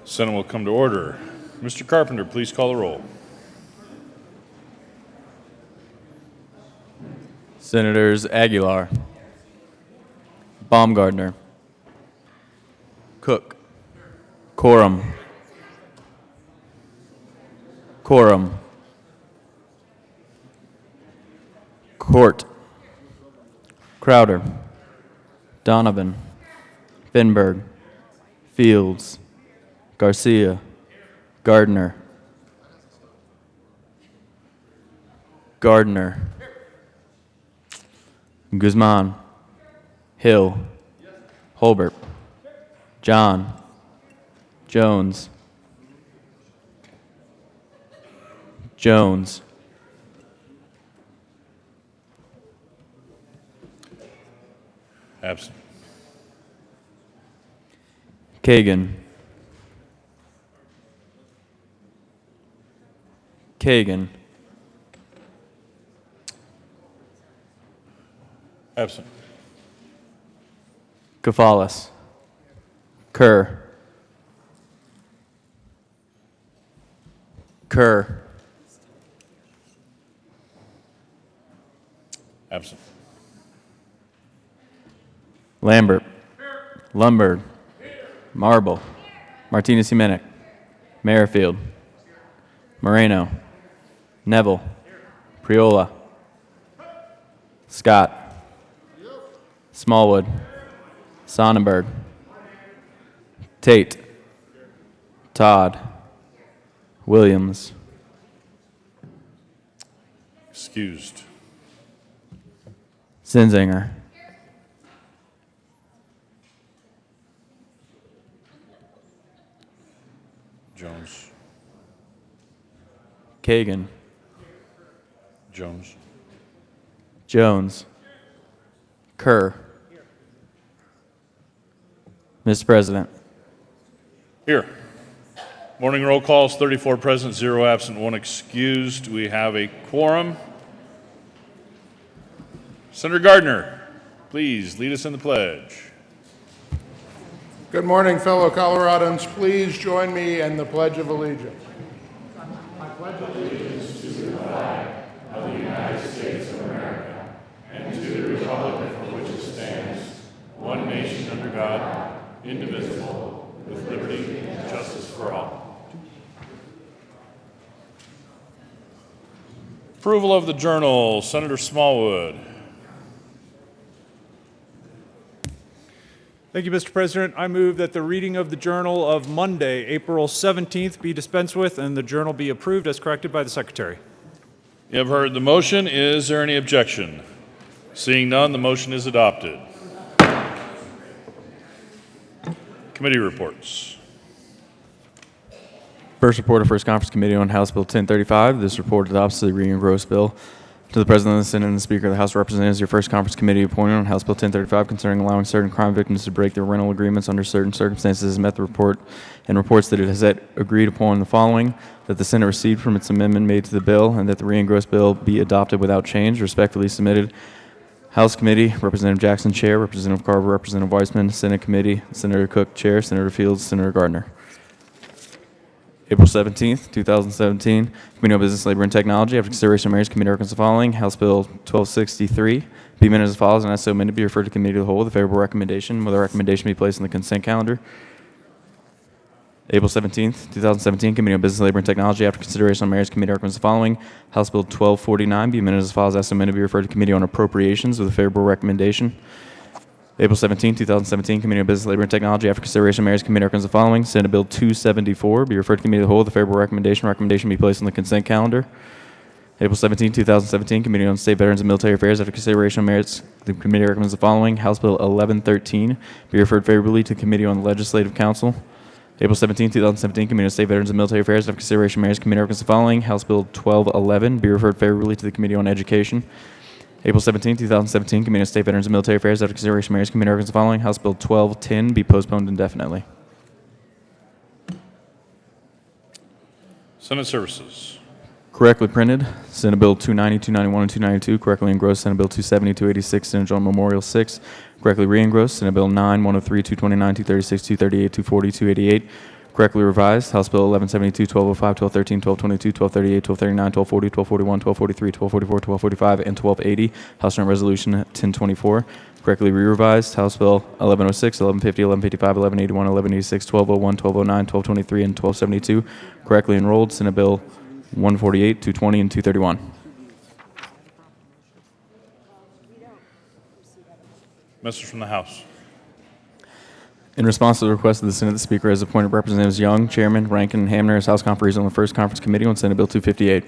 Senate will come to order. Mr. Carpenter, please call the roll. Senators Aguilar, Baumgardner, Cook, Quorum, Court, Crowder, Donovan, Finberg, Fields, Garcia, Gardner, Guzman, Hill, Holbert, John, Jones, Absent. Kagan, Absent. Kafalis, Kerr, Absent. Lambert, Lundberg, Marble, Martinez Jimenez, Merrifield, Moreno, Neville, Priola, Scott, Smallwood, Sonnenberg, Tate, Todd, Williams. Excused. Sinzinger, Jones. Kagan, Jones. Kerr. Mr. President. Here. Morning roll calls, 34 present, 0 absent, 1 excused. We have a quorum. Senator Gardner, please lead us in the pledge. Good morning, fellow Coloradans. Please join me in the Pledge of Allegiance. I pledge allegiance to the flag of the United States of America and to the republic for which it stands, one nation under God, indivisible, with liberty and justice for all. Approval of the journal, Senator Smallwood. Thank you, Mr. President. I move that the reading of the journal of Monday, April 17th be dispensed with and the journal be approved as corrected by the Secretary. You have heard the motion. Is there any objection? Seeing none, the motion is adopted. Committee reports. First report of First Conference Committee on House Bill 1035. This report adopts the re-engrossed bill. To the President of the Senate and the Speaker of the House of Representatives, your First Conference Committee appointment on House Bill 1035 concerning allowing certain crime victims to break their rental agreements under certain circumstances has met the report and reports that it has agreed upon the following: that the Senate received from its amendment made to the bill and that the re-engrossed bill be adopted without change. Respectfully submitted. House Committee, Representative Jackson, Chair, Representative Carver, Representative Weissman. Senate Committee, Senator Cook, Chair, Senator Fields, Senator Gardner. April 17th, 2017, Committee on Business, Labor, and Technology. After consideration of Mayor's Committee recommends the following: House Bill 1263 be amended as follows, and as so amended be referred to Committee of the Whole with a favorable recommendation. Will the recommendation be placed on the consent calendar? April 17th, 2017, Committee on Business, Labor, and Technology. After consideration on Mayor's Committee recommends the following: House Bill 1249 be amended as follows, as so amended be referred to Committee on Appropriations with a favorable recommendation. April 17, 2017, Committee on Business, Labor, and Technology. After consideration, Mayor's Committee recommends the following: Senate Bill 274 be referred to Committee of the Whole with a favorable recommendation. Recommendation be placed on the consent calendar. April 17, 2017, Committee on State Veterans and Military Affairs. After consideration, Mayor's the Committee recommends the following: House Bill 1113 be referred favorably to Committee on Legislative Council. April 17, 2017, Committee on State Veterans and Military Affairs. After consideration, Mayor's Committee recommends the following: House Bill 1211 be referred favorably to the Committee on Education. April 17, 2017, Committee on State Veterans and Military Affairs. After consideration, Mayor's Committee recommends the following: House Bill 1210 be postponed indefinitely. Senate Services. Correctly printed, Senate Bill 290, 291, and 292. Correctly engrossed, Senate Bill 270, 286, Senate Joint Memorial 6. Correctly re-engrossed, Senate Bill 9, 103, 229, 236, 238, 240, 288. correctly revised. House Bill 1172, 1205, 1213, 1222, 1238, 1239, 1240, 1241, 1243, 1244, 1245, and 1280. House Joint Resolution 1024, correctly re-revised. House Bill 1106, 1150, 1155, 1181, 1186, 1201, 1209, 1223, and 1272, correctly enrolled. Senate Bill 148, 220, and 231. Message from the House. In response to the request of the Senate, the Speaker has appointed Representatives Young, Chairman, Rankin, and Hamner as House Conferees on the First Conference Committee on Senate Bill 258.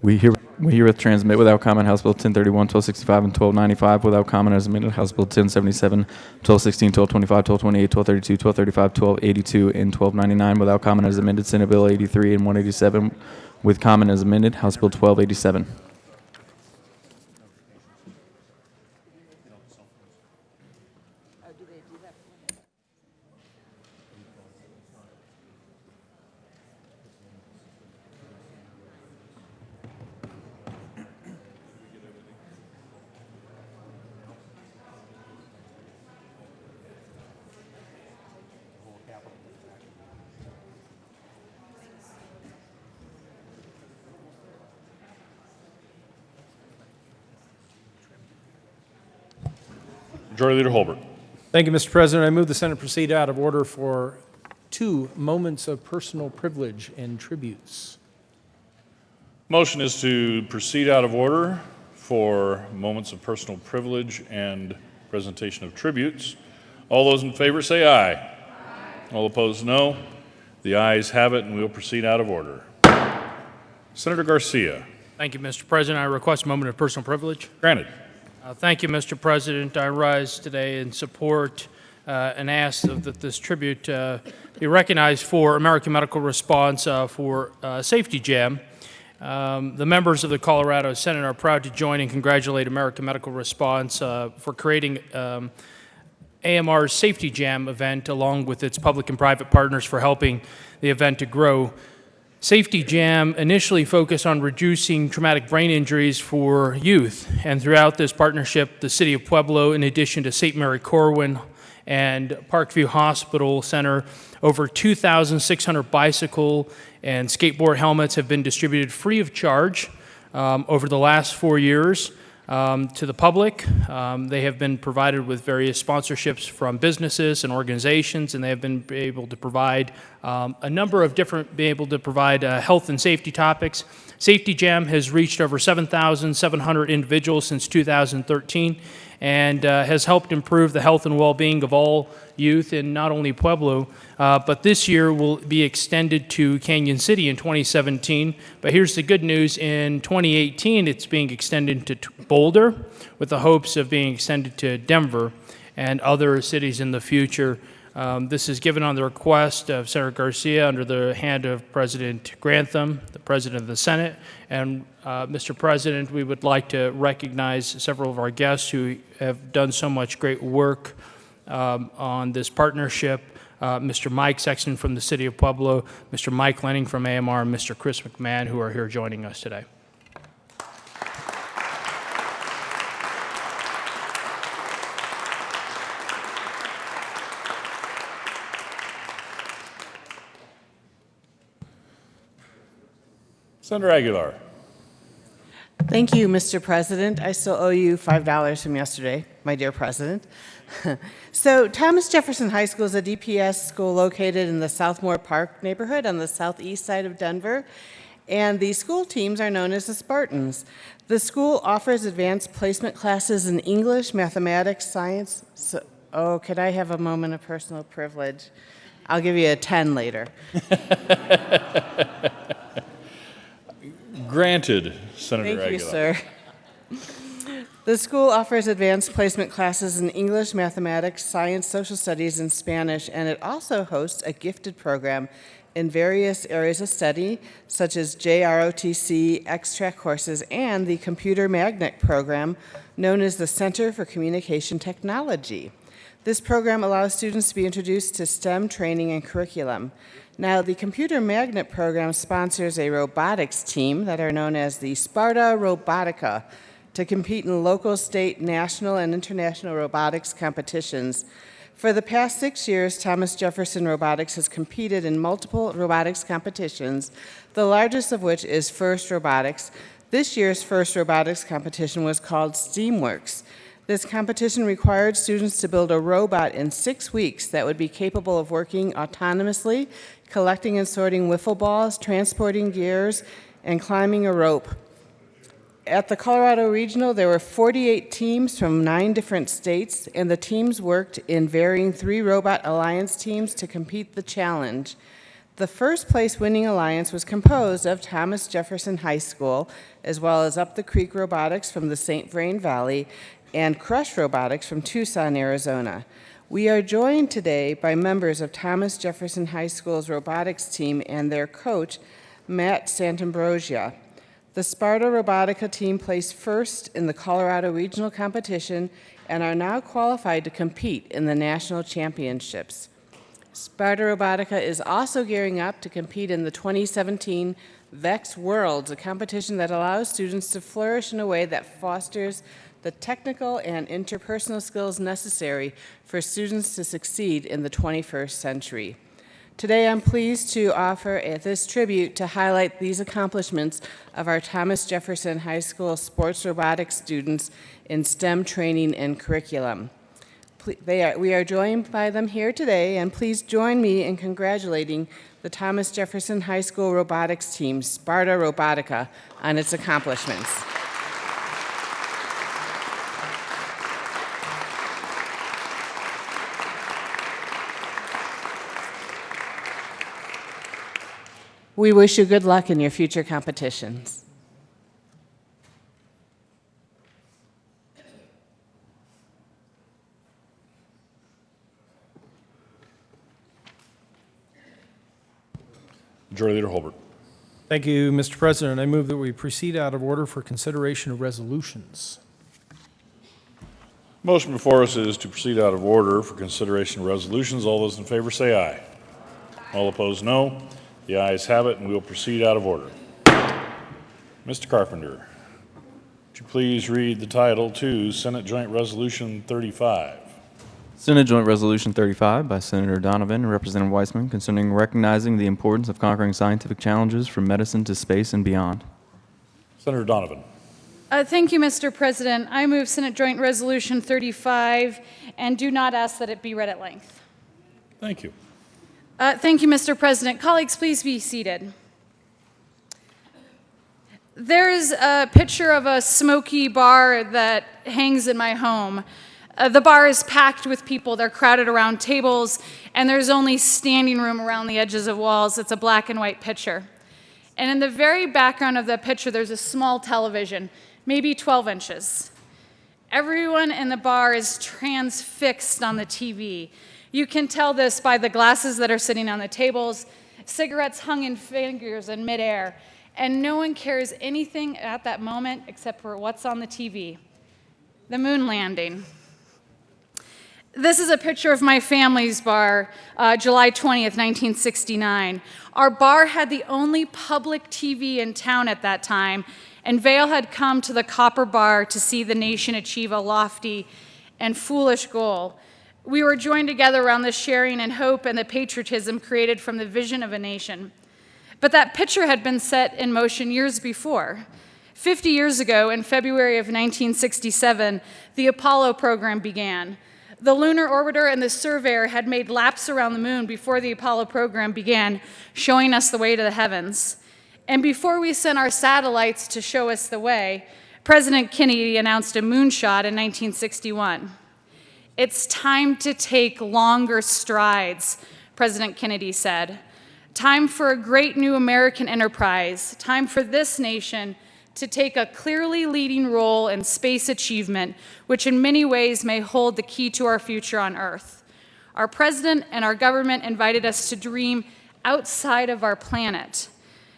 We herewith transmit without comment House Bill 1031, 1265, and 1295 without comment as amended. House Bill 1077, 1216, 1225, 1228, 1232, 1235, 1282, and 1299 without comment as amended. Senate Bill 83 and 187 with comment as amended. House Bill 1287. Majority Leader Holbert. Thank you, Mr. President. I move the Senate proceed out of order for 2 moments of personal privilege and tributes. Motion is to proceed out of order for moments of personal privilege and presentation of tributes. All those in favor say aye. Aye. All opposed, no. The ayes have it, and we will proceed out of order. Senator Garcia. Thank you, Mr. President. I request a moment of personal privilege. Granted. Thank you, Mr. President. I rise today in support and ask that this tribute be recognized for American Medical Response for Safety Jam. The members of the Colorado Senate are proud to join and congratulate American Medical Response for creating AMR's Safety Jam event along with its public and private partners for helping the event to grow. Safety Jam initially focused on reducing traumatic brain injuries for youth, and throughout this partnership, the City of Pueblo, in addition to St. Mary Corwin and Parkview Hospital Center, over 2,600 bicycle and skateboard helmets have been distributed free of charge over the last 4 years to the public. They have been provided with various sponsorships from businesses and organizations, and they have been able to provide a number of different, health and safety topics. Safety Jam has reached over 7,700 individuals since 2013 and has helped improve the health and well-being of all youth in not only Pueblo, but this year will be extended to Canyon City in 2017. But here's the good news. In 2018, it's being extended to Boulder with the hopes of being extended to Denver and other cities in the future. This is given on the request of Senator Garcia under the hand of President Grantham, the President of the Senate. And Mr. President, we would like to recognize several of our guests who have done so much great work on this partnership. Mr. Mike Sexton from the City of Pueblo, Mr. Mike Lenning from AMR, and Mr. Chris McMahon, who are here joining us today. Senator Aguilar. Thank you, Mr. President. I still owe you $5 from yesterday, my dear President. So Thomas Jefferson High School is a DPS school located in the Southmore Park neighborhood on the southeast side of Denver, and the school teams are known as the Spartans. The school offers advanced placement classes in English, mathematics, science. Could I have a moment of personal privilege? I'll give you a 10 later. Granted, Senator Aguilar. Thank you, sir. The school offers advanced placement classes in English, mathematics, science, social studies, and Spanish, and it also hosts a gifted program in various areas of study, such as JROTC, X-Track courses, and the Computer Magnet program, known as the Center for Communication Technology. This program allows students to be introduced to STEM training and curriculum. Now, the Computer Magnet program sponsors a robotics team that are known as the Sparta Robotica to to compete in local, state, national, and international robotics competitions. For the past 6 years, Thomas Jefferson Robotics has competed in multiple robotics competitions, the largest of which is FIRST Robotics. This year's FIRST Robotics competition was called STEAMworks. This competition required students to build a robot in 6 weeks that would be capable of working autonomously, collecting and sorting wiffle balls, transporting gears, and climbing a rope. At the Colorado Regional, there were 48 teams from 9 different states, and the teams worked in varying 3 robot alliance teams to compete the challenge. The first place winning alliance was composed of Thomas Jefferson High School, as well as Up the Creek Robotics from the St. Vrain Valley, and Crush Robotics from Tucson, Arizona. We are joined today by members of Thomas Jefferson High School's robotics team and their coach, Matt Santambrosia. The Sparta Robotica team placed first in the Colorado Regional Competition and are now qualified to compete in the national championships. Sparta Robotica is also gearing up to compete in the 2017 VEX Worlds, a competition that allows students to flourish in a way that fosters the technical and interpersonal skills necessary for students to succeed in the 21st century. Today, I'm pleased to offer this tribute to highlight these accomplishments of our Thomas Jefferson High School sports robotics students in STEM training and curriculum. We are joined by them here today, and please join me in congratulating the Thomas Jefferson High School robotics team, Sparta Robotica, on its accomplishments. We wish you good luck in your future competitions. Majority Leader Holbert. Thank you, Mr. President. I move that we proceed out of order for consideration of resolutions. Motion before us is to proceed out of order for consideration of resolutions. All those in favor say aye. All opposed, no. The ayes have it, and we will proceed out of order. Mr. Carpenter, would you please read the title to Senate Joint Resolution 35? Senate Joint Resolution 35 by Senator Donovan and Representative Weissman concerning recognizing the importance of conquering scientific challenges from medicine to space and beyond. Senator Donovan. Thank you, Mr. President. I move Senate Joint Resolution 35 and do not ask that it be read at length. Thank you. Thank you, Mr. President. Colleagues, please be seated. There's a picture of a smoky bar that hangs in my home. The bar is packed with people. They're crowded around tables, and there's only standing room around the edges of walls. It's a black and white picture. And in the very background of the picture, there's a small television, maybe 12 inches. Everyone in the bar is transfixed on the TV. You can tell this by the glasses that are sitting on the tables, cigarettes hung in fingers in midair, and no one cares anything at that moment except for what's on the TV. The moon landing. This is a picture of my family's bar, July 20th, 1969. Our bar had the only public TV in town at that time, and Vail had come to the Copper Bar to see the nation achieve a lofty and foolish goal. We were joined together around the sharing and hope and the patriotism created from the vision of a nation. But that picture had been set in motion years before. 50 years ago, in February of 1967, the Apollo program began. The lunar orbiter and the surveyor had made laps around the moon before the Apollo program began, showing us the way to the heavens. And before we sent our satellites to show us the way, President Kennedy announced a moonshot in 1961. It's time to take longer strides, President Kennedy said. Time for a great new American enterprise. Time for this nation to take a clearly leading role in space achievement, which in many ways may hold the key to our future on Earth. Our president and our government invited us to dream outside of our planet,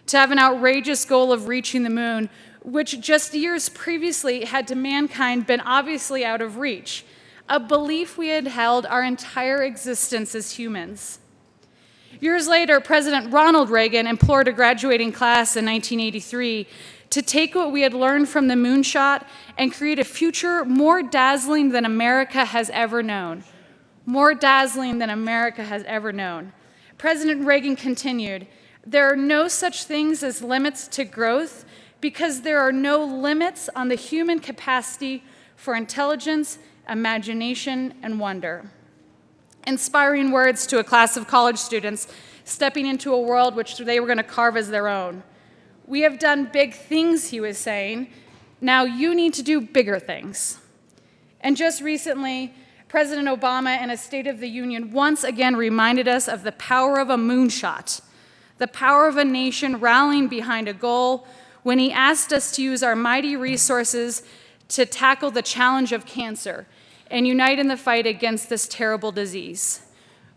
to have an outrageous goal of reaching the moon, which just years previously had to mankind been obviously out of reach, a belief we had held our entire existence as humans. Years later, President Ronald Reagan implored a graduating class in 1983 to take what we had learned from the Moonshot and create a future more dazzling than America has ever known. More dazzling than America has ever known. President Reagan continued, "There are no such things as limits to growth because there are no limits on the human capacity for intelligence, imagination, and wonder." Inspiring words to a class of college students stepping into a world which they were going to carve as their own. "We have done big things," he was saying. "Now you need to do bigger things." And just recently, President Obama in a State of the Union once again reminded us of the power of a moonshot, the power of a nation rallying behind a goal when he asked us to use our mighty resources to tackle the challenge of cancer and unite in the fight against this terrible disease.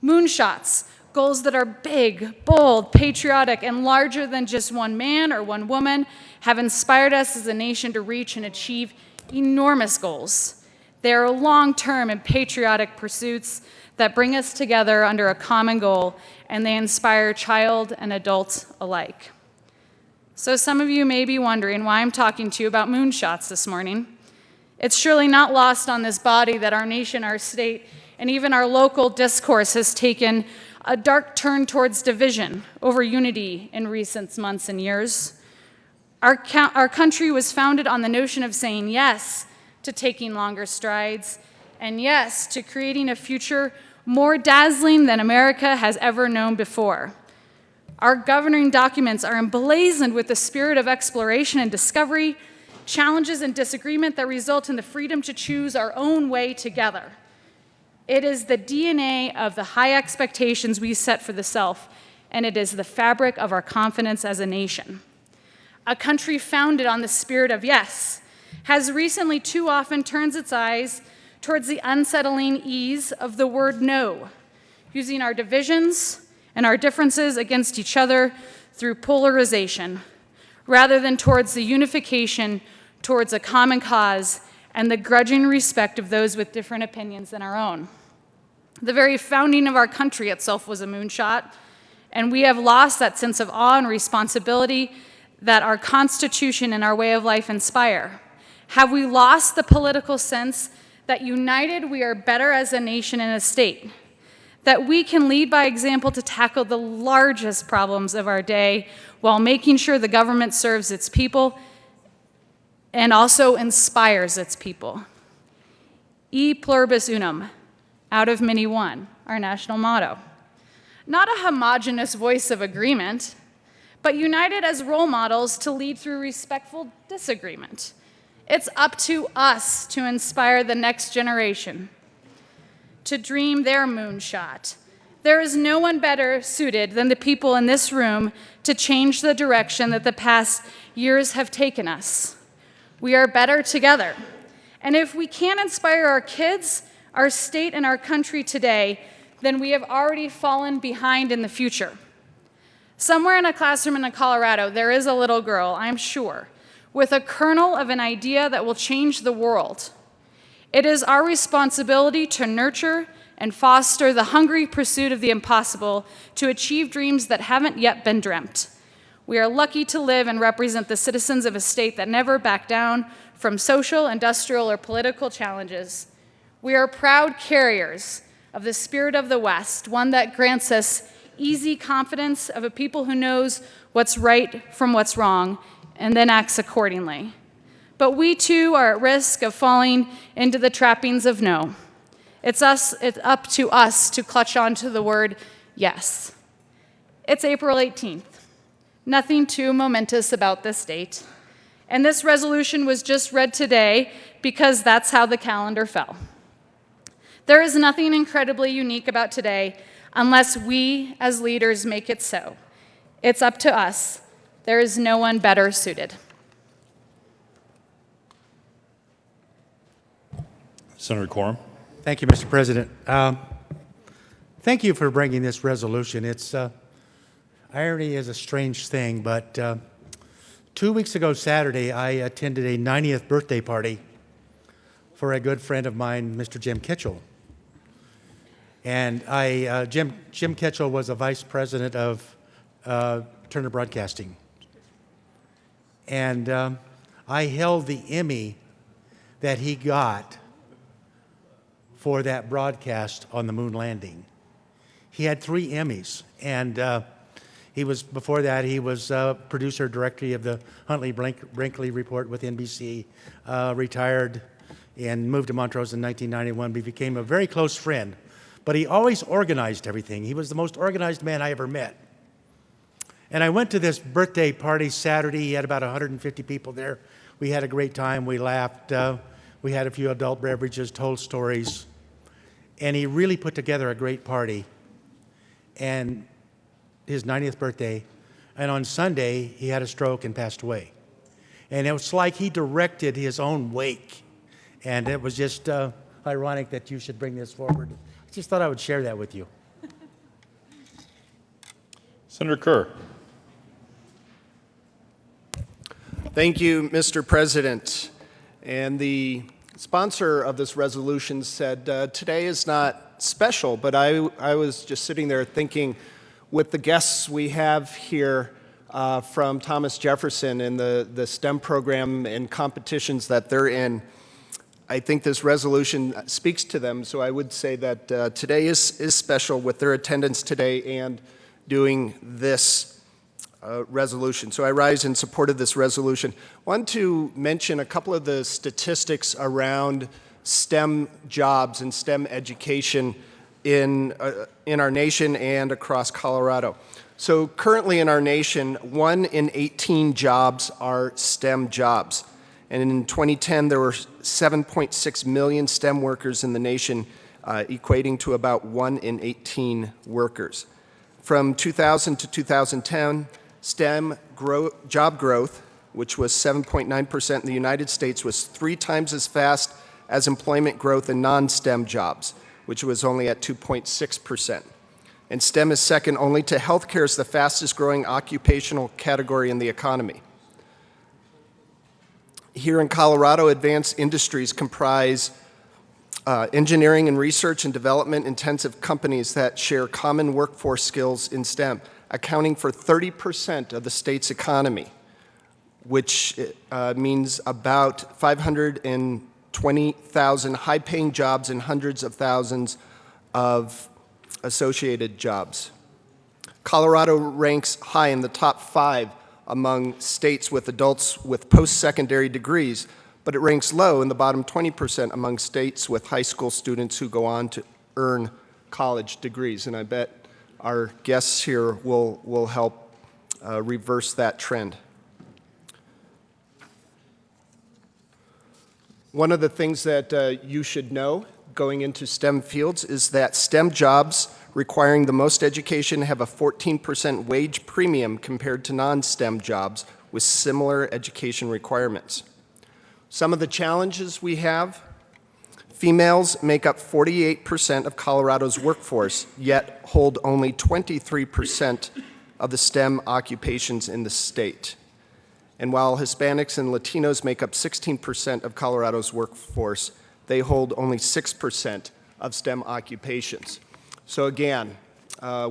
Moonshots, goals that are big, bold, patriotic, and larger than just one man or one woman, have inspired us as a nation to reach and achieve enormous goals. They are long-term and patriotic pursuits that bring us together under a common goal, and they inspire child and adult alike. So some of you may be wondering why I'm talking to you about moonshots this morning. It's surely not lost on this body that our nation, our state, and even our local discourse has taken a dark turn towards division over unity in recent months and years. Our country was founded on the notion of saying yes to taking longer strides, and yes to creating a future more dazzling than America has ever known before. Our governing documents are emblazoned with the spirit of exploration and discovery, challenges and disagreement that result in the freedom to choose our own way together. It is the DNA of the high expectations we set for the self, and it is the fabric of our confidence as a nation. A country founded on the spirit of yes has recently too often turned its eyes towards the unsettling ease of the word no, using our divisions and our differences against each other through polarization, rather than towards the unification towards a common cause and the grudging respect of those with different opinions than our own. The very founding of our country itself was a moonshot, and we have lost that sense of awe and responsibility that our Constitution and our way of life inspire. Have we lost the political sense that united we are better as a nation and a state? That we can lead by example to tackle the largest problems of our day while making sure the government serves its people and also inspires its people. E pluribus unum, out of many one, our national motto. Not a homogeneous voice of agreement, but united as role models to lead through respectful disagreement. It's up to us to inspire the next generation to dream their moonshot. There is no one better suited than the people in this room to change the direction that the past years have taken us. We are better together. And if we can't inspire our kids, our state, and our country today, then we have already fallen behind in the future. Somewhere in a classroom in Colorado, there is a little girl, I'm sure, with a kernel of an idea that will change the world. It is our responsibility to nurture and foster the hungry pursuit of the impossible to achieve dreams that haven't yet been dreamt. We are lucky to live and represent the citizens of a state that never backed down from social, industrial, or political challenges. We are proud carriers of the spirit of the West, one that grants us easy confidence of a people who knows what's right from what's wrong and then acts accordingly. But we too are at risk of falling into the trappings of no. It's up to us to clutch onto the word yes. It's April 18th. Nothing too momentous about this date. And this resolution was just read today because that's how the calendar fell. There is nothing incredibly unique about today unless we as leaders make it so. It's up to us. There is no one better suited. Senator Quorum. Thank you, Mr. President. Thank you for bringing this resolution. Irony is a strange thing, but 2 weeks ago Saturday, I attended a 90th birthday party for a good friend of mine, Mr. Jim Kitchell. And Jim Ketchell was a vice president of Turner Broadcasting. And I held the Emmy that he got for that broadcast on the moon landing. He had 3 Emmys, and before that, he was producer director of the Huntley-Brinkley Report with NBC, retired and moved to Montrose in 1991. We became a very close friend, but he always organized everything. He was the most organized man I ever met. And I went to this birthday party Saturday. He had about 150 people there. We had a great time. We laughed. We had a few adult beverages, told stories. And he really put together a great party. And his 90th birthday. And on Sunday, he had a stroke and passed away. And it was like he directed his own wake. And it was just ironic that you should bring this forward. I just thought I would share that with you. Senator Kerr. Thank you, Mr. President. And the sponsor of this resolution said today is not special, but I was just sitting there thinking with the guests we have here from Thomas Jefferson and the STEM program and competitions that they're in, I think this resolution speaks to them. So I would say that today is special with their attendance today and doing this resolution. So I rise in support of this resolution. I want to mention a couple of the statistics around STEM jobs and STEM education in our nation and across Colorado. So currently in our nation, 1 in 18 jobs are STEM jobs. And in 2010, there were 7.6 million STEM workers in the nation, equating to about 1 in 18 workers. From 2000 to 2010, STEM job growth, which was 7.9% in the United States, was 3 times as fast as employment growth in non-STEM jobs, which was only at 2.6%. And STEM is second only to healthcare as the fastest growing occupational category in the economy. Here in Colorado, advanced industries comprise engineering and research and development intensive companies that share common workforce skills in STEM, accounting for 30% of the state's economy, which means about 520,000 high-paying jobs and hundreds of thousands of associated jobs. Colorado ranks high in the top 5 among states with adults with post-secondary degrees, but it ranks low in the bottom 20% among states with high school students who go on to earn college degrees. And I bet our guests here will help reverse that trend. One of the things that you should know going into STEM fields is that STEM jobs requiring the most education have a 14% wage premium compared to non-STEM jobs with similar education requirements. Some of the challenges we have: females make up 48% of Colorado's workforce, yet hold only 23% of the STEM occupations in the state. And while Hispanics and Latinos make up 16% of Colorado's workforce, they hold only 6% of STEM occupations. So again,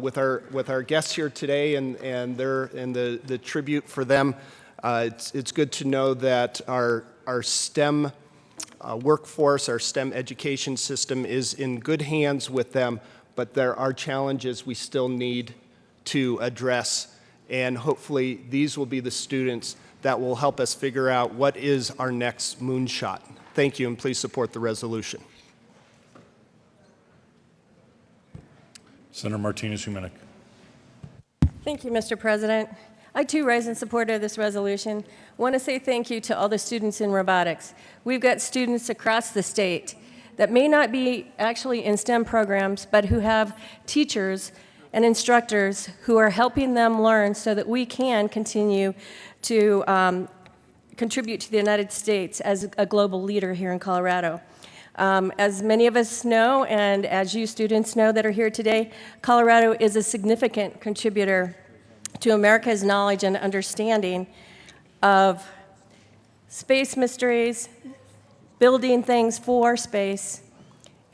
with our guests here today and the tribute for them, it's good to know that our STEM workforce, our STEM education system is in good hands with them, but there are challenges we still need to address, and hopefully these will be the students that will help us figure out what is our next moonshot. Thank you, and please support the resolution. Senator Martinez-Humenick. Thank you, Mr. President. I, too, rise in support of this resolution. I want to say thank you to all the students in robotics. We've got students across the state that may not be actually in STEM programs, but who have teachers and instructors who are helping them learn so that we can continue to contribute to the United States as a global leader here in Colorado. As many of us know, and as you students know that are here today, Colorado is a significant contributor to America's knowledge and understanding of space mysteries, building things for space,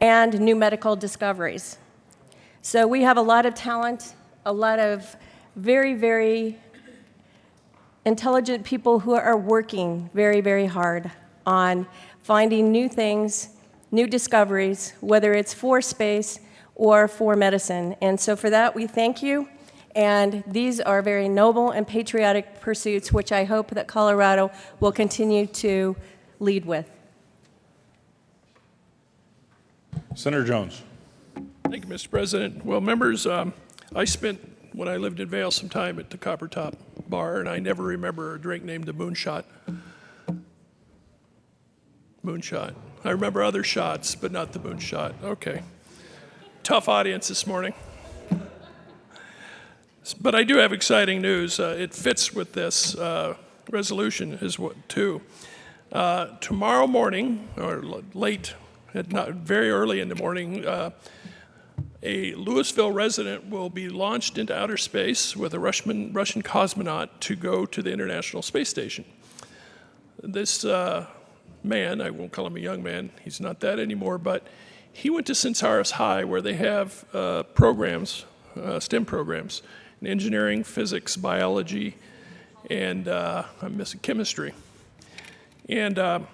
and new medical discoveries. So we have a lot of talent, a lot of very, very intelligent people who are working very, very hard on finding new things, new discoveries, whether it's for space or for medicine. And so for that, we thank you. And these are very noble and patriotic pursuits, which I hope that Colorado will continue to lead with. Senator Jones. Thank you, Mr. President. Well, members, I spent, when I lived in Vail, some time at the Copper Top Bar, and I never remember a drink named the Moonshot. Moonshot. I remember other shots, but not the Moonshot. Okay. Tough audience this morning. But I do have exciting news. It fits with this resolution too. Tomorrow morning, or late, not very early in the morning, a Louisville resident will be launched into outer space with a Russian cosmonaut to go to the International Space Station. This man, I won't call him a young man, he's not that anymore, but he went to Centaurus High, where they have programs, STEM programs, in engineering, physics, biology, and I'm missing chemistry. And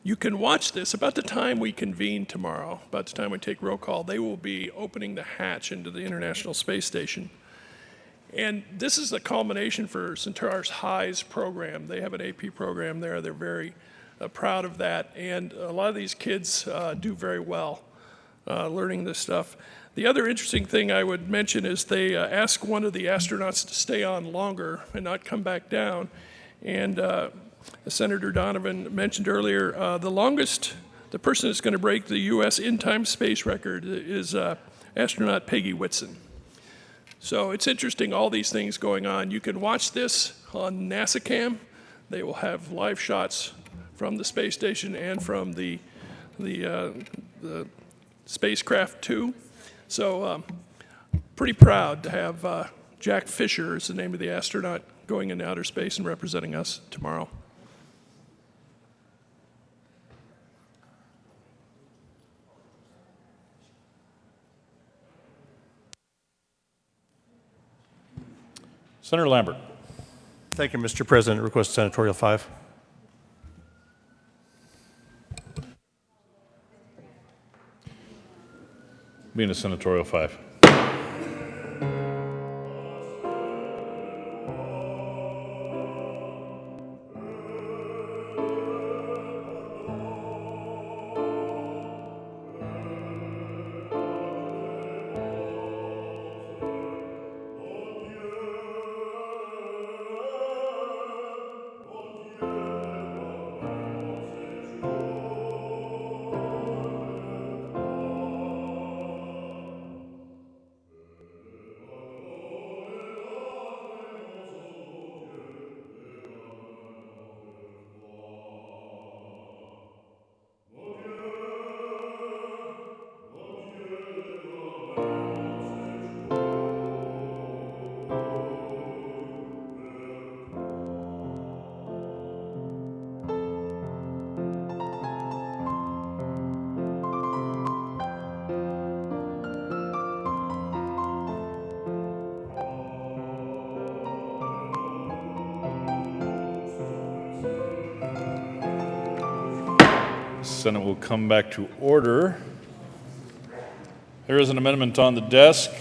you can watch this. About the time we convene tomorrow, about the time we take roll call, they will be opening the hatch into the International Space Station. And this is the culmination for Centaurus High's program. They have an AP program there. They're very proud of that. And a lot of these kids do very well learning this stuff. The other interesting thing I would mention is they ask one of the astronauts to stay on longer and not come back down. And Senator Donovan mentioned earlier, the person that's going to break the U.S. in-time space record is astronaut Peggy Whitson. So it's interesting, all these things going on. You can watch this on NASACam. They will have live shots from the space station and from the spacecraft too. So pretty proud to have Jack Fisher is the name of the astronaut going into outer space and representing us tomorrow. Senator Lambert. Thank you, Mr. President. Request Senatorial 5. Being a Senatorial 5. Senate will come back to order. There is an amendment on the desk.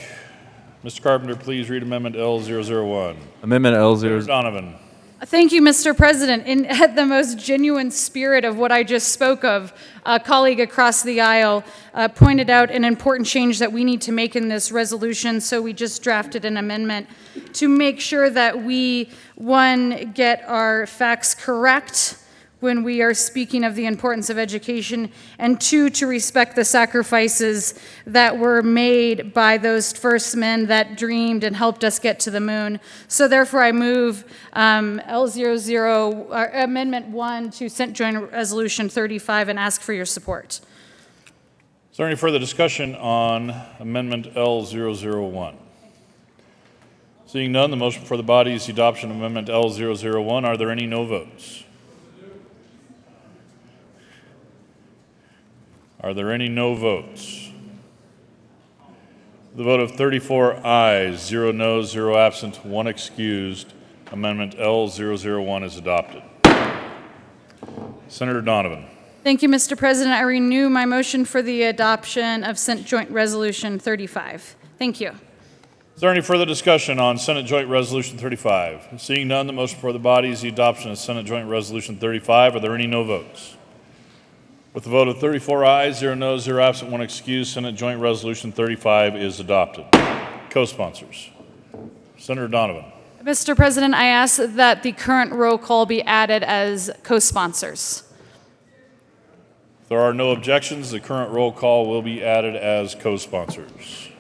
Mr. Carpenter, please read Amendment L001. Amendment L0. Senator Donovan. Thank you, Mr. President. In the most genuine spirit of what I just spoke of, a colleague across the aisle pointed out an important change that we need to make in this resolution, so we just drafted an amendment to make sure that we, one, get our facts correct when we are speaking of the importance of education, and two, to respect the sacrifices that were made by those first men that dreamed and helped us get to the moon. So therefore, I move Amendment 1 to Senate Joint Resolution 35 and ask for your support. Is there any further discussion on Amendment L001? Seeing none, the motion for the body is the adoption of Amendment L001. Are there any no votes? Are there any no votes? The vote of 34 ayes, 0 noes, 0 absent, 1 excused, Amendment L001 is adopted. Senator Donovan. Thank you, Mr. President. I renew my motion for the adoption of Senate Joint Resolution 35. Thank you. Is there any further discussion on Senate Joint Resolution 35? Seeing none, the motion before the body is the adoption of Senate Joint Resolution 35. Are there any no votes? With the vote of 34 ayes, 0 noes, 0 absent, 1 excused, Senate Joint Resolution 35 is adopted. Co-sponsors. Senator Donovan. Mr. President, I ask that the current roll call be added as co-sponsors. If there are no objections, the current roll call will be added as co-sponsors.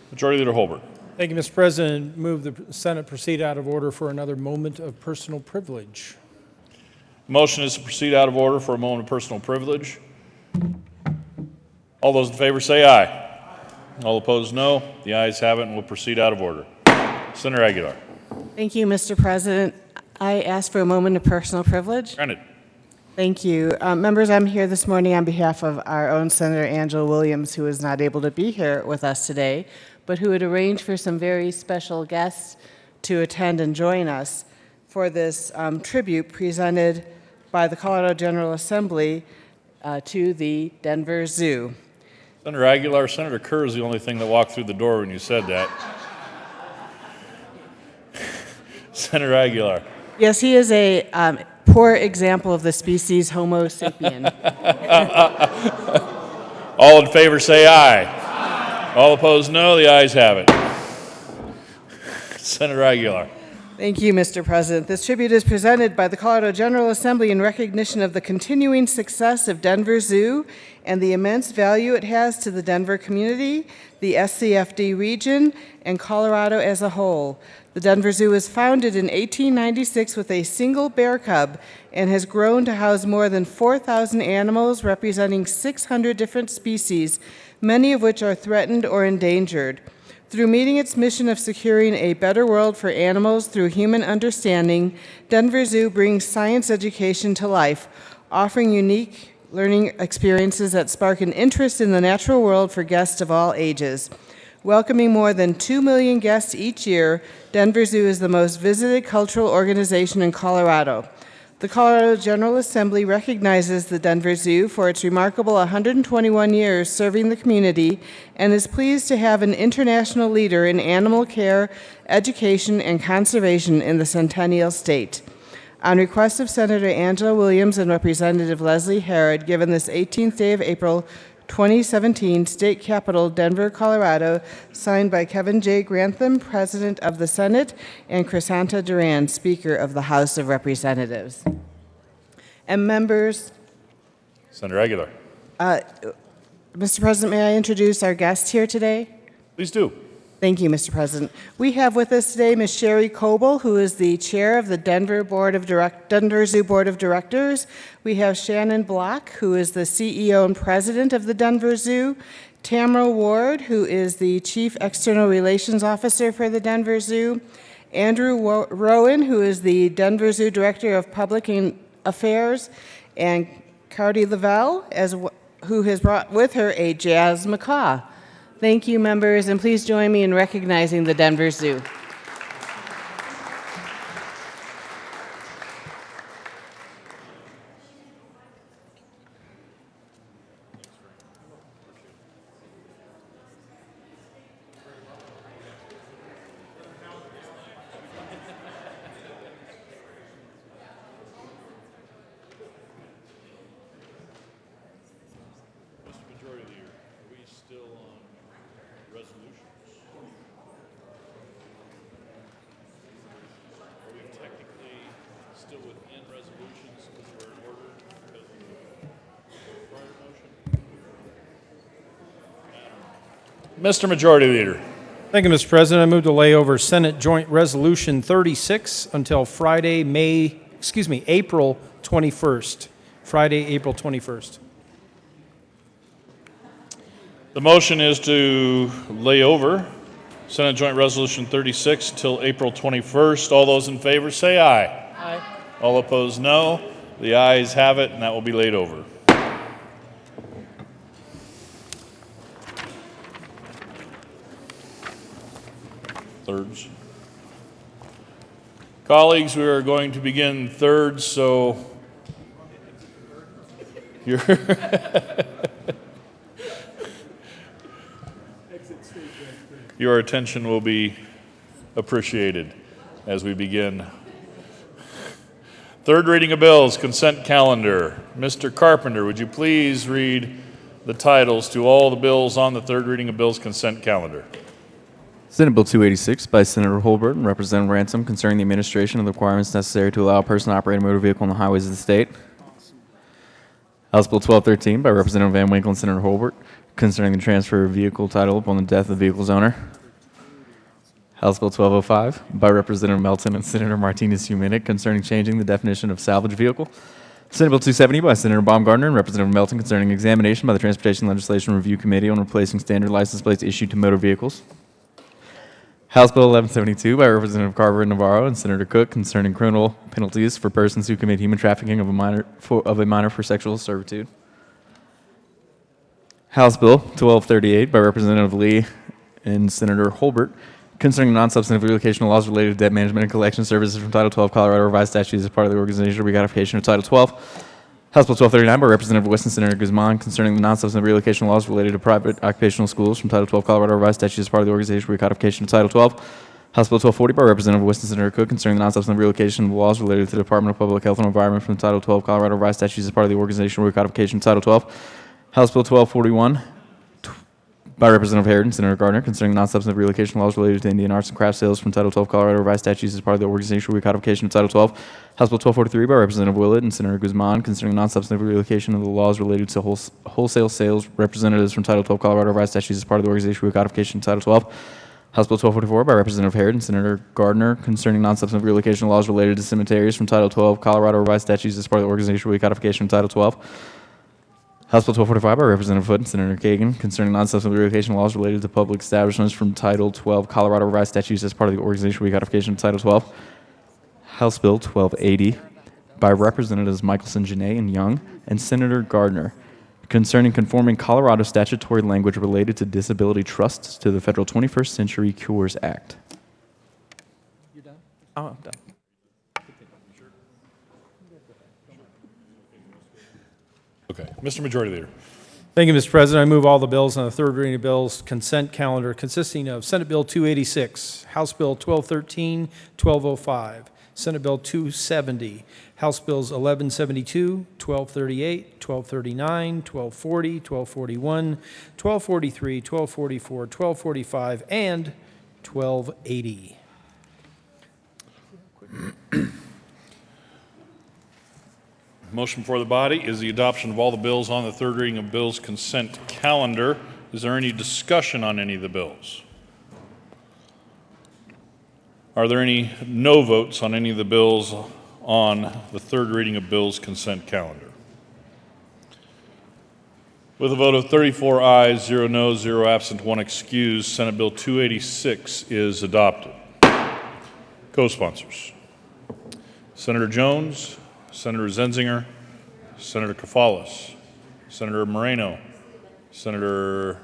Majority Leader Holbert. Thank you, Mr. President. Move the Senate proceed out of order for another moment of personal privilege. Motion is to proceed out of order for a moment of personal privilege. All those in favor say aye. All opposed, no. The ayes have it, and we'll proceed out of order. Senator Aguilar. Thank you, Mr. President. I ask for a moment of personal privilege. Granted. Thank you. Members, I'm here this morning on behalf of our own Senator Angela Williams, who is not able to be here with us today, but who had arranged for some very special guests to attend and join us for this tribute presented by the Colorado General Assembly to the Denver Zoo. Senator Aguilar, Senator Kerr is the only thing that walked through the door when you said that. Senator Aguilar. Yes, he is a poor example of the species Homo sapien. All in favor say aye. Aye. All opposed, no. The ayes have it. Senator Aguilar. Thank you, Mr. President. This tribute is presented by the Colorado General Assembly in recognition of the continuing success of Denver Zoo and the immense value it has to the Denver community, the SCFD region, and Colorado as a whole. The Denver Zoo was founded in 1896 with a single bear cub and has grown to house more than 4,000 animals representing 600 different species, many of which are threatened or endangered. Through meeting its mission of securing a better world for animals through human understanding, Denver Zoo brings science education to life, offering unique learning experiences that spark an interest in the natural world for guests of all ages. Welcoming more than 2 million guests each year, Denver Zoo is the most visited cultural organization in Colorado. The Colorado General Assembly recognizes the Denver Zoo for its remarkable 121 years serving the community and is pleased to have an international leader in animal care, education, and conservation in the Centennial State. On request of Senator Angela Williams and Representative Leslie Herod, given this 18th day of April 2017, State Capitol, Denver, Colorado, signed by Kevin J. Grantham, President of the Senate, and Crisanta Duran, Speaker of the House of Representatives. And members. Senator Aguilar. Mr. President, may I introduce our guest here today? Please do. Thank you, Mr. President. We have with us today Ms. Sherry Coble, who is the chair of the Denver Zoo Board of Directors. We have Shannon Block, who is the CEO and president of the Denver Zoo. Tamara Ward, who is the chief external relations officer for the Denver Zoo. Andrew Rowan, who is the Denver Zoo director of public affairs. And Cardi Lavelle, who has brought with her a jazz macaw. Thank you, members, and please join me in recognizing the Denver Zoo. Mr. Majority Leader. Thank you, Mr. President. I move to lay over Senate Joint Resolution 36 until April 21st. Friday, April 21st. The motion is to lay over Senate Joint Resolution 36 until April 21st. All those in favor say aye. Aye. All opposed, no. The ayes have it, and that will be laid over. thirds. Colleagues, we are going to begin thirds, so your attention will be appreciated as we begin. Third reading of bills, consent calendar. Mr. Carpenter, would you please read the titles to all the bills on the third reading of bills consent calendar? Senate Bill 286 by Senator Holbert and Representative Ransom concerning the administration of the requirements necessary to allow a person to operate a motor vehicle on the highways of the state. House Bill 1213 by Representative Van Winkle and Senator Holbert concerning the transfer of vehicle title upon the death of the vehicle's owner. House Bill 1205 by Representative Melton and Senator Martinez-Humanic concerning changing the definition of salvage vehicle. Senate Bill 270 by Senator Baumgartner and Representative Melton concerning examination by the Transportation Legislation Review Committee on replacing standard license plates issued to motor vehicles. House Bill 1172 by Representative Carver and Navarro and Senator Cook concerning criminal penalties for persons who commit human trafficking of a minor for sexual servitude. House Bill 1238 by Representative Lee and Senator Holbert concerning non-substantive relocation laws related to debt management and collection services from Title 12 Colorado Revised Statutes as part of the organizational recodification of Title 12. House Bill 1239 by Representative West and Senator Guzman concerning the non-substantive relocation laws related to private occupational schools from Title 12 Colorado Revised Statutes as part of the organizational recodification of Title 12. House Bill 1240 by Representative West and Senator Cook concerning the non-substantive relocation laws related to the Department of Public Health and Environment from Title 12 Colorado Revised Statutes as part of the organizational recodification of Title 12. House Bill 1241 by Representative Harrod and Senator Gardner concerning non-substantive relocation laws related to Indian arts and craft sales from Title 12 Colorado Revised Statutes as part of the organizational recodification of Title 12. House Bill 1243 by Representative Willett and Senator Guzman concerning non-substantive relocation of the laws related to wholesale sales representatives from Title 12 Colorado Revised Statutes as part of the organizational recodification of Title 12. House Bill 1244 by Representative Harrod and Senator Gardner concerning non-substantive relocation laws related to cemeteries from Title 12 Colorado Revised Statutes as part of the organizational recodification of Title 12. House Bill 1245 by Representative Foote and Senator Kagan concerning non-substantive relocation laws related to public establishments from Title 12 Colorado Revised Statutes as part of the organizational recodification of Title 12. House Bill 1280 by Representatives Michelson, Janae, and Young and Senator Gardner concerning conforming Colorado statutory language related to disability trusts to the Federal 21st Century Cures Act. You're done? Oh, I'm done. Okay. Mr. Majority Leader. Thank you, Mr. President. I move all the bills on the third reading of bills consent calendar consisting of Senate Bill 286, House Bill 1213, 1205, Senate Bill 270, House Bills 1172, 1238, 1239, 1240, 1241, 1243, 1244, 1245, and 1280. Motion before the body is the adoption of all the bills on the third reading of bills consent calendar. Is there any discussion on any of the bills? Are there any no votes on any of the bills on the third reading of bills consent calendar? With a vote of 34 ayes, 0 noes, 0 absent, 1 excused, Senate Bill 286 is adopted. Co-sponsors: Senator Jones, Senator Zenzinger, Senator Kafalis, Senator Moreno, Senator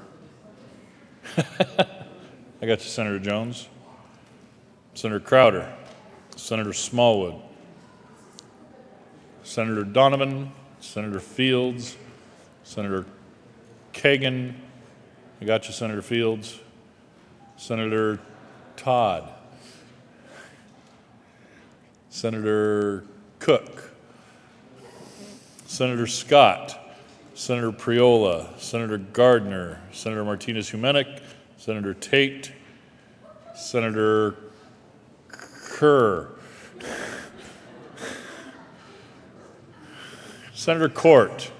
I got you, Senator Jones, Senator Crowder, Senator Smallwood, Senator Donovan, Senator Fields, Senator Kagan, I got you, Senator Fields, Senator Todd, Senator Cook, Senator Scott, Senator Priola, Senator Gardner, Senator Martinez-Humanic, Senator Tate, Senator Kerr, Senator Kurt,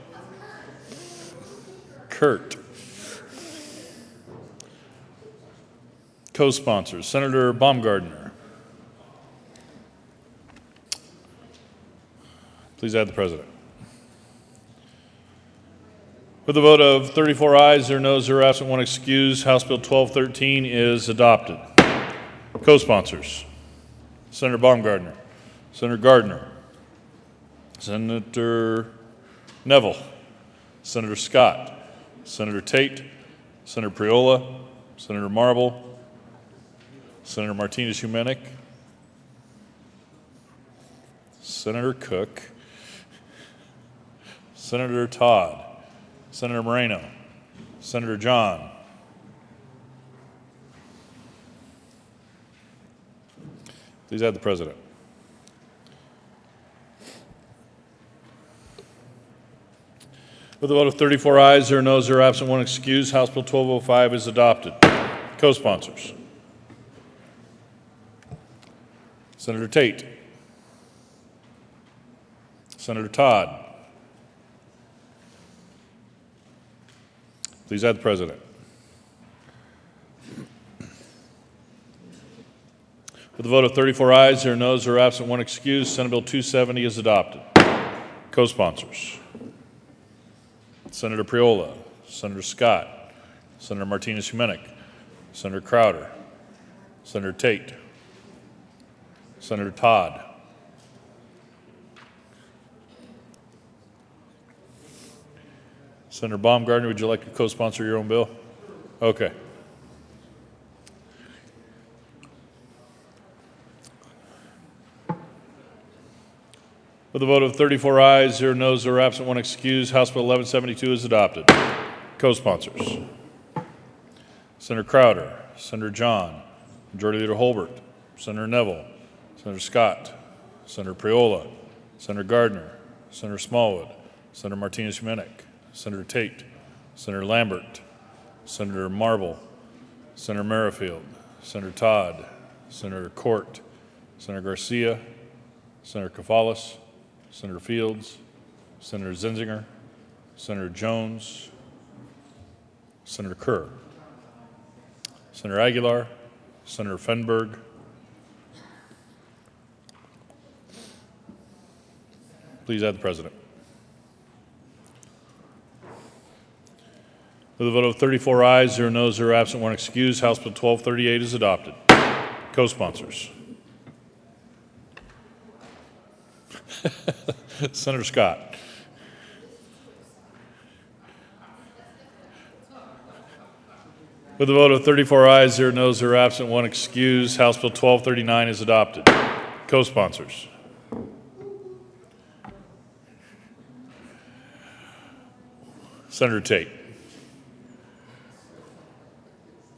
co-sponsors: Senator Baumgartner. Please add the president. With a vote of 34 ayes, 0 noes, 0 absent, 1 excused, House Bill 1213 is adopted. Co-sponsors: Senator Baumgartner, Senator Gardner, Senator Neville, Senator Scott, Senator Tate, Senator Priola, Senator Marble, Senator Martinez-Humenick, Senator Cook, Senator Todd, Senator Moreno, Senator John, please add the President. With a vote of 34 ayes, 0 noes, 0 absent, 1 excused, House Bill 1205 is adopted. Co-sponsors: Senator Tate, Senator Todd, please add the President. With a vote of 34 ayes, 0 noes, 0 absent, 1 excused, Senate Bill 270 is adopted. Co-sponsors: Senator Priola, Senator Scott, Senator Martinez-Humenick, Senator Crowder, Senator Tate, Senator Todd, Senator Baumgartner, would you like to co-sponsor your own bill? Okay. With a vote of 34 ayes, 0 noes, 0 absent, 1 excused, House Bill 1172 is adopted. Co-sponsors: Senator Crowder, Senator John, Majority Leader Holbert, Senator Neville, Senator Scott, Senator Priola, Senator Gardner, Senator Smallwood, Senator Martinez-Humenick, Senator Tate, Senator Lambert, Senator Marble, Senator Merrifield, Senator Todd, Senator Court, Senator Garcia, Senator Kafalis, Senator Fields, Senator Zinzinger, Senator Jones, Senator Kerr, Senator Aguilar, Senator Fenberg, please add the President. With a vote of 34 ayes, 0 noes, 0 absent, 1 excused, House Bill 1238 is adopted. Co-sponsors: Senator Scott, with a vote of 34 ayes, 0 noes, 0 absent, 1 excused, House Bill 1239 is adopted. Co-sponsors: Senator Tate.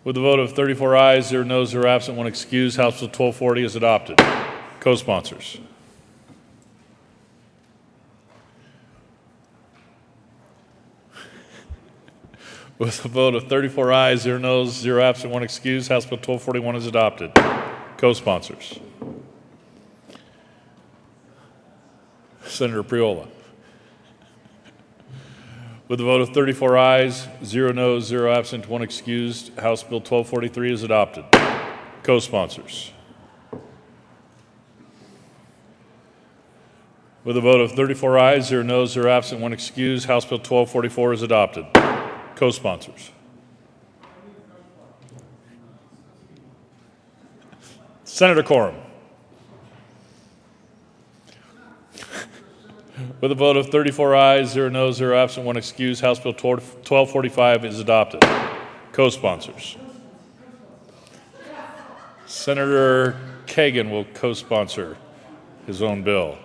With a vote of 34 ayes, 0 noes, 0 absent, 1 excused, House Bill 1240 is adopted. Co-sponsors: with a vote of 34 ayes, 0 noes, 0 absent, 1 excused, House Bill 1241 is adopted. Co-sponsors: Senator Priola. With a vote of 34 ayes, 0 noes, 0 absent, 1 excused, House Bill 1243 is adopted. Co-sponsors: with a vote of 34 ayes, 0 noes, 0 absent, 1 excused, House Bill 1244 is adopted. Co-sponsors: Senator Coram. With a vote of 34 ayes, 0 noes, 0 absent, 1 excused, House Bill 1245 is adopted. Co-sponsors: Senator Kagan will co-sponsor his own bill.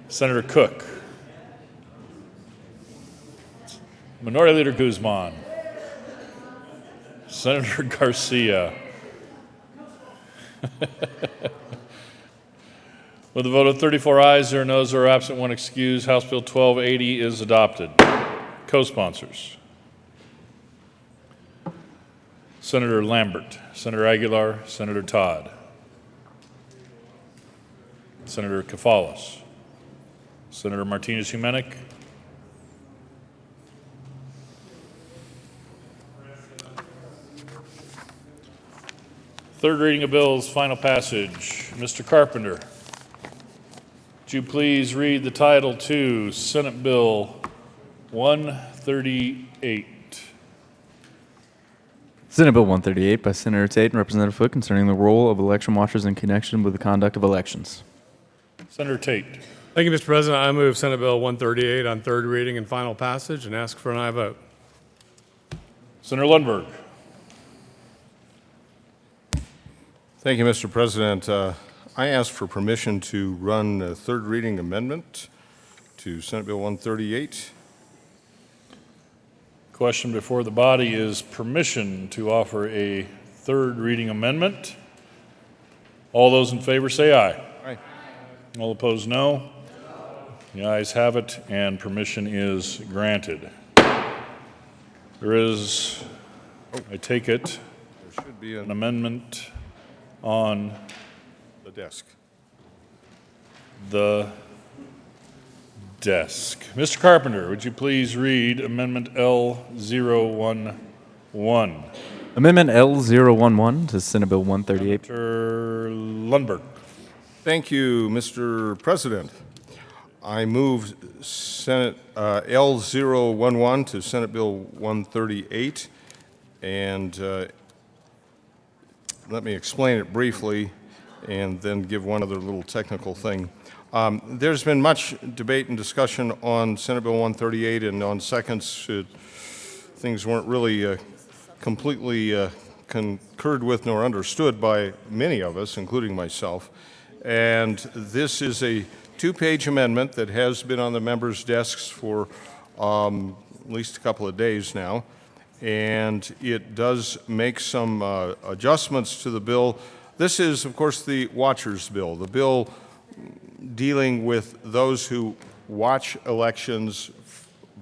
Senator Cook, Minority Leader Guzman, Senator Garcia. With a vote of 34 ayes, 0 noes, 0 absent, 1 excused, House Bill 1280 is adopted. Co-sponsors: Senator Lambert, Senator Aguilar, Senator Todd, Senator Kafalis, Senator Martinez-Humenick, third reading of bills, final passage. Mr. Carpenter, would you please read the title to Senate Bill 138? Senate Bill 138 by Senator Tate and Representative Foote concerning the role of election watchers in connection with the conduct of elections. Senator Tate. Thank you, Mr. President. I move Senate Bill 138 on third reading and final passage and ask for an aye vote. Senator Lundberg. Thank you, Mr. President. I ask for permission to run a third reading amendment to Senate Bill 138. Question before the body is permission to offer a third reading amendment. All those in favor say aye. Aye. All opposed, no. The ayes have it, and permission is granted. There is, I take it, There should be an amendment on the desk. the desk. Mr. Carpenter, would you please read Amendment L011? Amendment L011 to Senate Bill 138. Mr. Lundberg. Thank you, Mr. President. I move Senate L011 to Senate Bill 138, and let me explain it briefly and then give one other little technical thing. There's been much debate and discussion on Senate Bill 138, and on seconds, things weren't really completely concurred with nor understood by many of us, including myself. And this is a two-page amendment that has been on the members' desks for at least a couple of days now. And it does make some adjustments to the bill. This is, of course, the Watchers Bill, the bill dealing with those who watch elections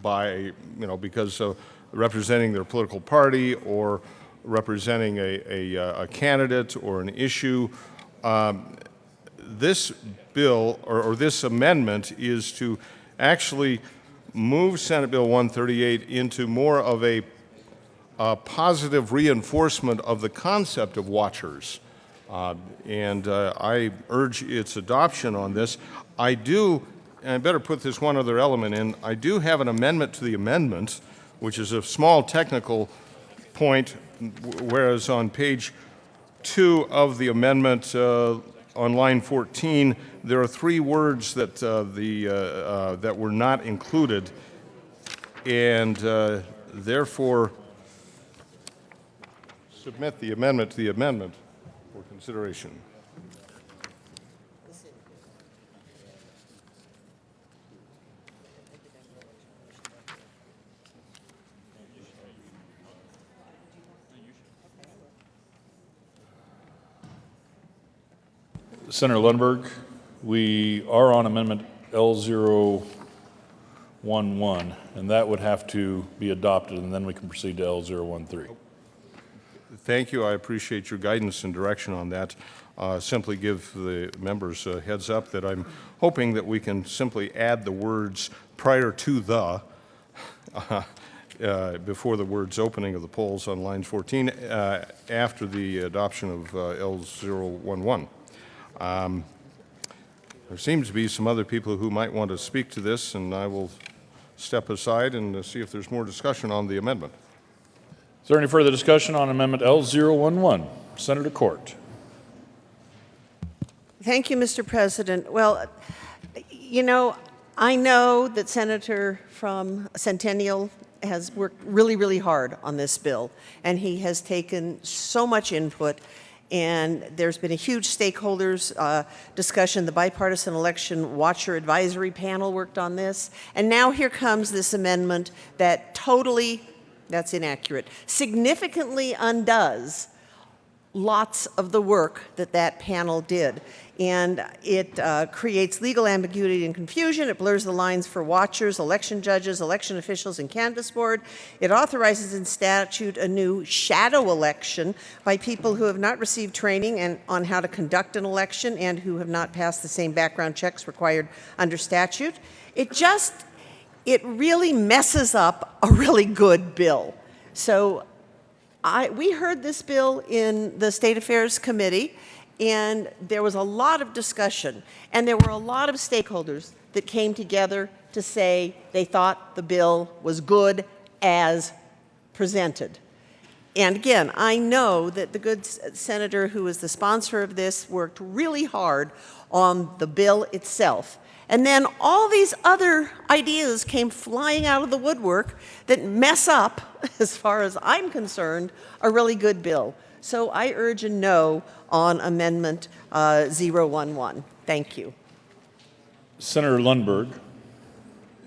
by, because of representing their political party or representing a candidate or an issue. This bill, or this amendment, is to actually move Senate Bill 138 into more of a positive reinforcement of the concept of watchers. And I urge its adoption on this. I do, and I better put this one other element in, I do have an amendment to the amendment, which is a small technical point, whereas on page 2 of the amendment, on line 14, there are 3 words that that were not included, and therefore submit the amendment to the amendment for consideration. Senator Lundberg, we are on Amendment L011, and that would have to be adopted, and then we can proceed to L013. Thank you. I appreciate your guidance and direction on that. Simply give the members a heads up that I'm hoping that we can simply add the words prior to the before the words opening of the polls on line 14 after the adoption of L011. There seems to be some other people who might want to speak to this, and I will step aside and see if there's more discussion on the amendment. Is there any further discussion on Amendment L011? Senator Court. Thank you, Mr. President. Well, I know that Senator from Centennial has worked really, really hard on this bill, and he has taken so much input. And there's been a huge stakeholders discussion. The Bipartisan Election Watcher Advisory Panel worked on this. And now here comes this amendment that that's inaccurate, significantly undoes lots of the work that panel did. And it creates legal ambiguity and confusion. It blurs the lines for watchers, election judges, election officials, and canvass board. It authorizes in statute a new shadow election by people who have not received training on how to conduct an election and who have not passed the same background checks required under statute. It really messes up a really good bill. So we heard this bill in the State Affairs Committee, and there was a lot of discussion, and there were a lot of stakeholders that came together to say they thought the bill was good as presented. And again, I know that the good senator who is the sponsor of this worked really hard on the bill itself. And then all these other ideas came flying out of the woodwork that mess up, as far as I'm concerned, a really good bill. So I urge a no on Amendment 011. Thank you. Senator Lundberg.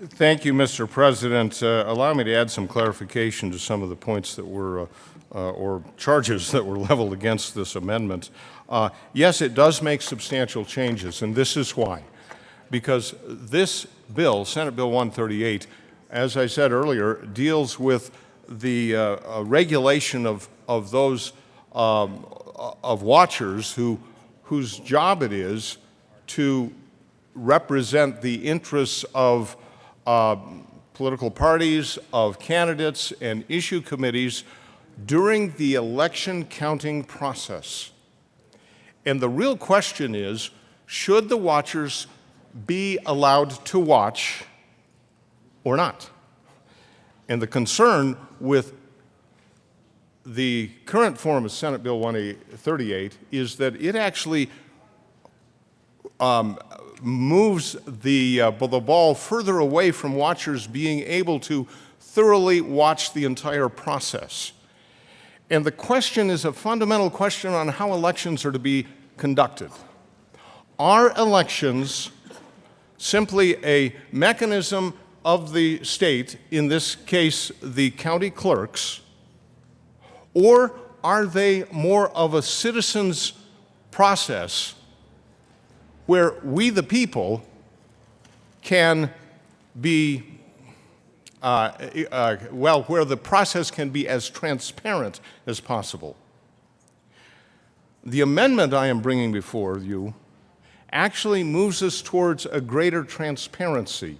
Thank you, Mr. President. Allow me to add some clarification to some of the points that were, or charges that were leveled against this amendment. Yes, it does make substantial changes, and this is why. Because this bill, Senate Bill 138, as I said earlier, deals with the regulation of those of watchers whose job it is to represent the interests of political parties, of candidates, and issue committees during the election counting process. And the real question is, should the watchers be allowed to watch or not? And the concern with the current form of Senate Bill 138 is that it actually moves the ball further away from watchers being able to thoroughly watch the entire process. And the question is a fundamental question on how elections are to be conducted. Are elections simply a mechanism of the state, in this case the county clerks, or are they more of a citizens' process where we, the people, can be, where the process can be as transparent as possible? The amendment I am bringing before you actually moves us towards a greater transparency.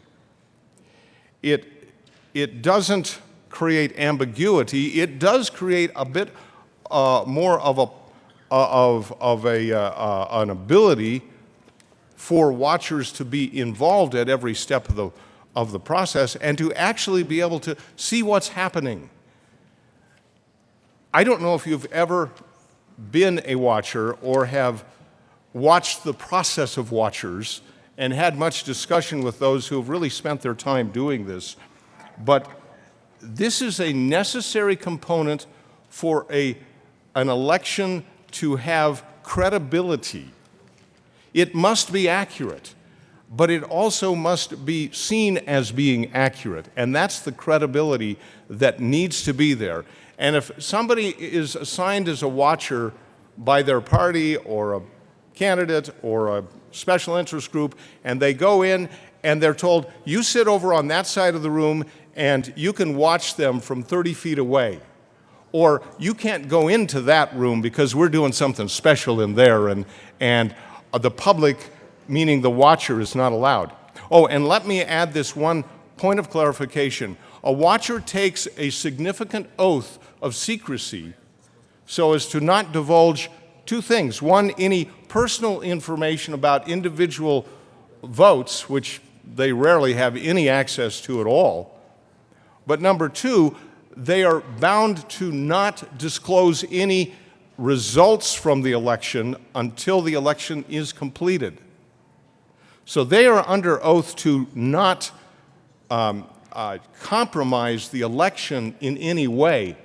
It doesn't create ambiguity. It does create a bit more of an ability for watchers to be involved at every step of the process and to actually be able to see what's happening. I don't know if you've ever been a watcher or have watched the process of watchers and had much discussion with those who have really spent their time doing this, but this is a necessary component for an election to have credibility. It must be accurate, but it also must be seen as being accurate, and that's the credibility that needs to be there. And if somebody is assigned as a watcher by their party or a candidate or a special interest group, and they go in and they're told, you sit over on that side of the room and you can watch them from 30 feet away, or you can't go into that room because we're doing something special in there, and the public, meaning the watcher, is not allowed. Oh, and let me add this one point of clarification. A watcher takes a significant oath of secrecy so as to not divulge two things. One, any personal information about individual votes, which they rarely have any access to at all. But number two, they are bound to not disclose any results from the election until the election is completed. So they are under oath to not compromise the election in any way,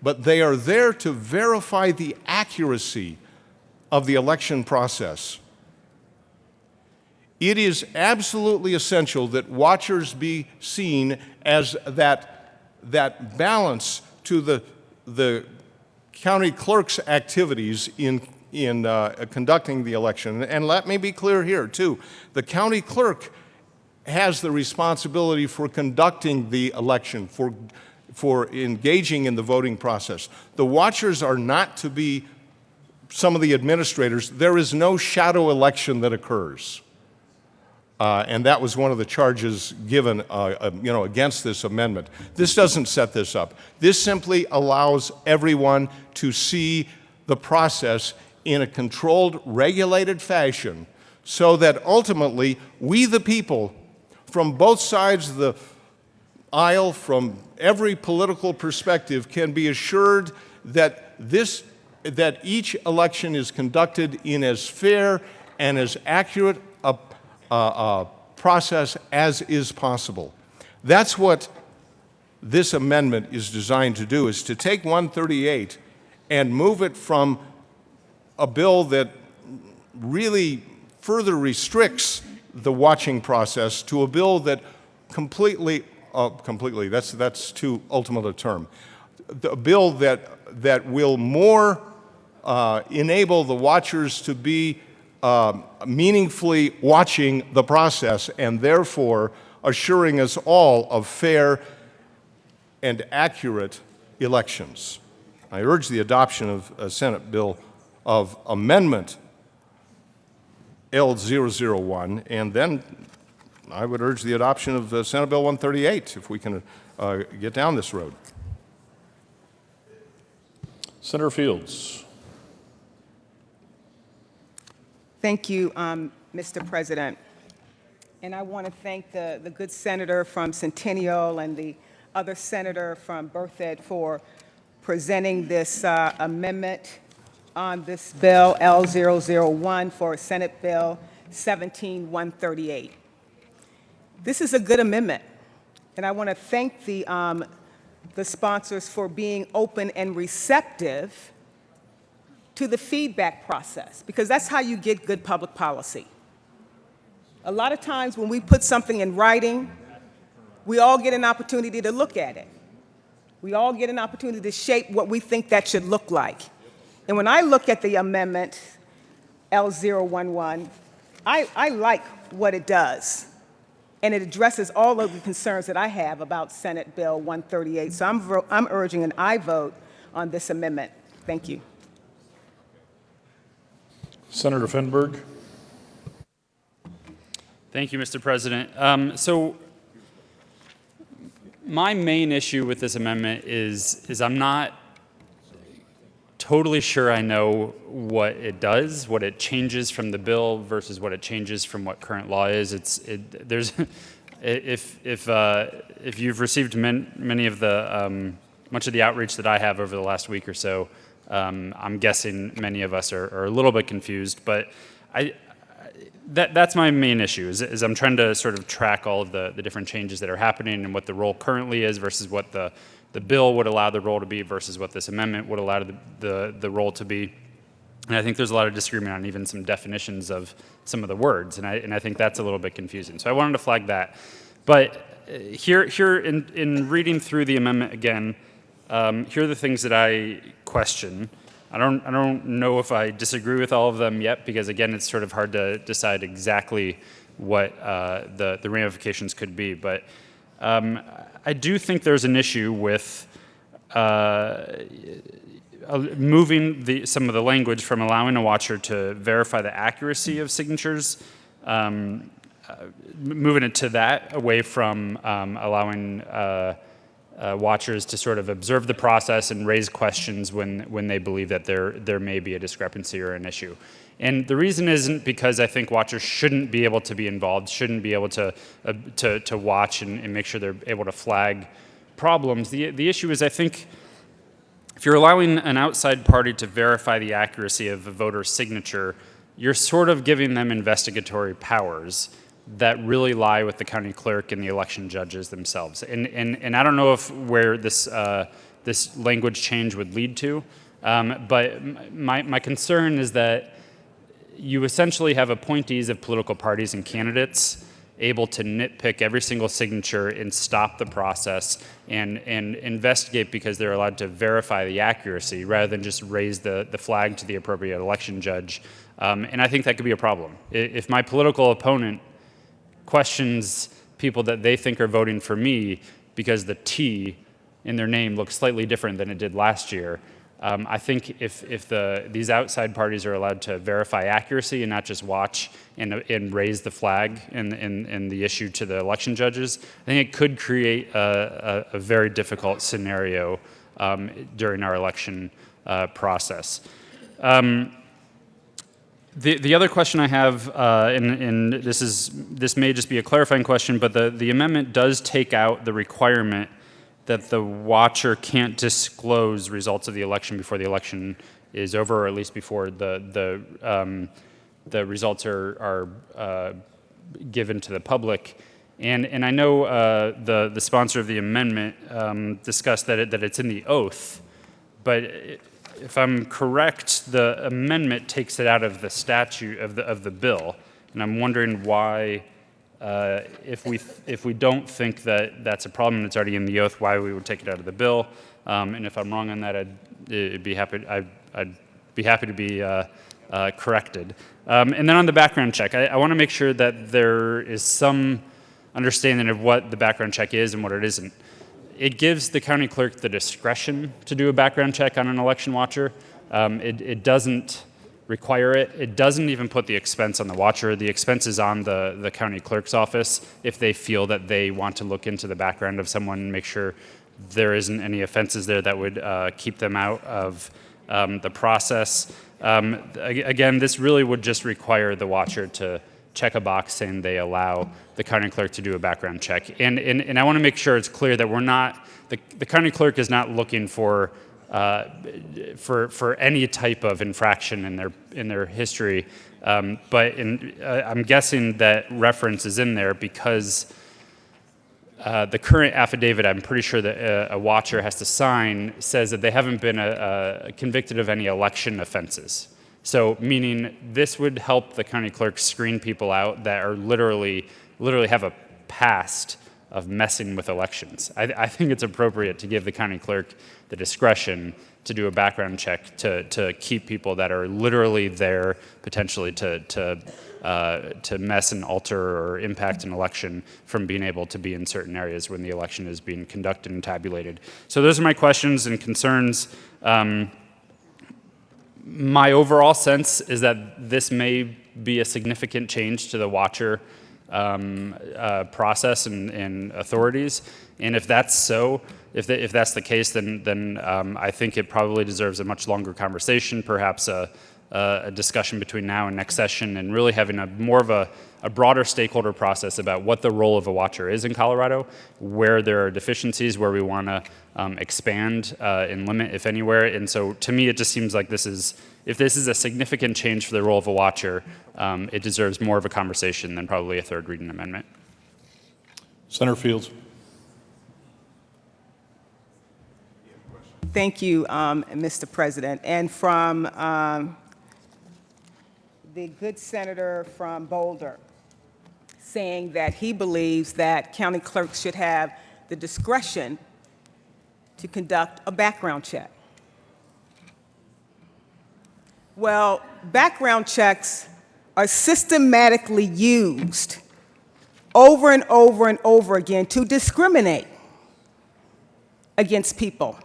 but they are there to verify the accuracy of the election process. It is absolutely essential that watchers be seen as that balance to the county clerk's activities in conducting the election. And let me be clear here, too. The county clerk has the responsibility for conducting the election, for engaging in the voting process. The watchers are not to be some of the administrators. There is no shadow election that occurs. And that was one of the charges given against this amendment. This doesn't set this up. This simply allows everyone to see the process in a controlled, regulated fashion so that ultimately we, the people, from both sides of the aisle, from every political perspective, can be assured that each election is conducted in as fair and as accurate a process as is possible. That's what this amendment is designed to do, is to take 138 and move it from a bill that really further restricts the watching process to a bill that completely, that's too ultimate a term, a bill that will more enable the watchers to be meaningfully watching the process and therefore assuring us all of fair and accurate elections. I urge the adoption of a Senate bill of amendment L001, and then I would urge the adoption of Senate Bill 138 if we can get down this road. Senator Fields. Thank you, Mr. President. And I want to thank the good senator from Centennial and the other senator from Berthoud for presenting this amendment on this bill, L001, for Senate Bill 17138. This is a good amendment, and I want to thank the sponsors for being open and receptive to the feedback process, because that's how you get good public policy. A lot of times when we put something in writing, we all get an opportunity to look at it. We all get an opportunity to shape what we think that should look like. And when I look at the amendment, L011, I like what it does. And it addresses all of the concerns that I have about Senate Bill 138. So I'm urging an aye vote on this amendment. Thank you. Senator Finberg. Thank you, Mr. President. So my main issue with this amendment is I'm not totally sure I know what it does, what it changes from the bill versus what it changes from what current law is. If you've received many of the much of the outreach that I have over the last week or so, I'm guessing many of us are a little bit confused. But that's my main issue is I'm trying to sort of track all of the different changes that are happening and what the role currently is versus what the bill would allow the role to be versus what this amendment would allow the role to be. And I think there's a lot of disagreement on even some definitions of some of the words, and I think that's a little bit confusing. So I wanted to flag that. But here in reading through the amendment again, here are the things that I question. I don't know if I disagree with all of them yet, because again, it's sort of hard to decide exactly what the ramifications could be. But I do think there's an issue with moving some of the language from allowing a watcher to verify the accuracy of signatures, moving it to that, away from allowing watchers to sort of observe the process and raise questions when they believe that there may be a discrepancy or an issue. And the reason isn't because I think watchers shouldn't be able to be involved, shouldn't be able to watch and make sure they're able to flag problems. The issue is, I think, if you're allowing an outside party to verify the accuracy of a voter's signature, you're sort of giving them investigatory powers that really lie with the county clerk and the election judges themselves. And I don't know where this language change would lead to, but my concern is that you essentially have appointees of political parties and candidates able to nitpick every single signature and stop the process and investigate because they're allowed to verify the accuracy rather than just raise the flag to the appropriate election judge. And I think that could be a problem. If my political opponent questions people that they think are voting for me because the T in their name looks slightly different than it did last year, I think if these outside parties are allowed to verify accuracy and not just watch and raise the flag and the issue to the election judges, I think it could create a very difficult scenario during our election process. The other question I have, and this may just be a clarifying question, but the amendment does take out the requirement that the watcher can't disclose results of the election before the election is over, or at least before the results are given to the public. And I know the sponsor of the amendment discussed that it's in the oath, but if I'm correct, the amendment takes it out of the statute of the bill, and I'm wondering why, if we don't think that that's a problem and it's already in the oath, why we would take it out of the bill. And if I'm wrong on that, I'd be happy to be corrected. And then on the background check, I want to make sure that there is some understanding of what the background check is and what it isn't. It gives the county clerk the discretion to do a background check on an election watcher. It doesn't require it. It doesn't even put the expense on the watcher. The expense is on the county clerk's office if they feel that they want to look into the background of someone and make sure there isn't any offenses there that would keep them out of the process. Again, this really would just require the watcher to check a box saying they allow the county clerk to do a background check. And I want to make sure it's clear that we're not, the county clerk is not looking for any type of infraction in their history. But I'm guessing that reference is in there because the current affidavit, I'm pretty sure that a watcher has to sign, says that they haven't been convicted of any election offenses. So meaning this would help the county clerk screen people out that are literally have a past of messing with elections. I think it's appropriate to give the county clerk the discretion to do a background check to keep people that are literally there potentially to mess and alter or impact an election from being able to be in certain areas when the election is being conducted and tabulated. So those are my questions and concerns. My overall sense is that this may be a significant change to the watcher process and authorities. And if that's so, if that's the case, then I think it probably deserves a much longer conversation, perhaps a discussion between now and next session, and really having more of a broader stakeholder process about what the role of a watcher is in Colorado, where there are deficiencies, where we want to expand and limit, if anywhere. And so to me, it just seems like if this is a significant change for the role of a watcher, it deserves more of a conversation than probably a third reading amendment. Senator Fields. Thank you, Mr. President. And from the good senator from Boulder, saying that he believes that county clerks should have the discretion to conduct a background check. Well, background checks are systematically used over and over and over again to discriminate against people.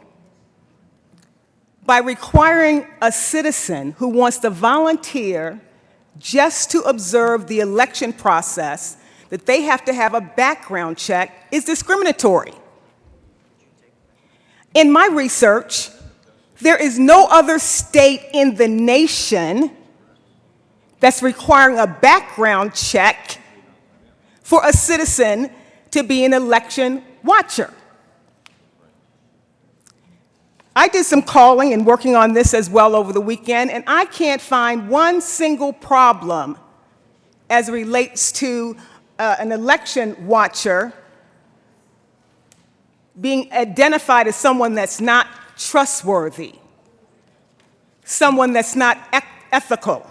By requiring a citizen who wants to volunteer just to observe the election process that they have to have a background check is discriminatory. In my research, there is no other state in the nation that's requiring a background check for a citizen to be an election watcher. I did some calling and working on this as well over the weekend, and I can't find one single problem as it relates to an election watcher being identified as someone that's not trustworthy, someone that's not ethical.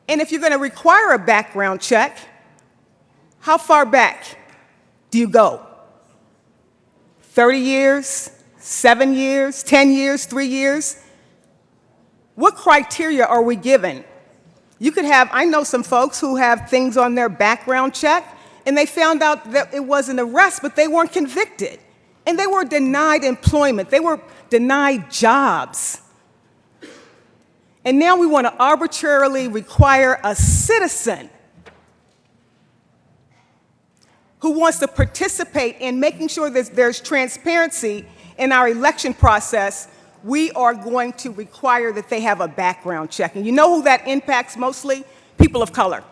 And if you're going to require a background check, how far back do you go? 30 years? 7 years, 10 years, 3 years? What criteria are we given? You could have, I know some folks who have things on their background check, and they found out that it was an arrest, but they weren't convicted. And they were denied employment. They were denied jobs. And now we want to arbitrarily require a citizen who wants to participate in making sure that there's transparency in our election process. We are going to require that they have a background check. And you know who that impacts mostly? People of color.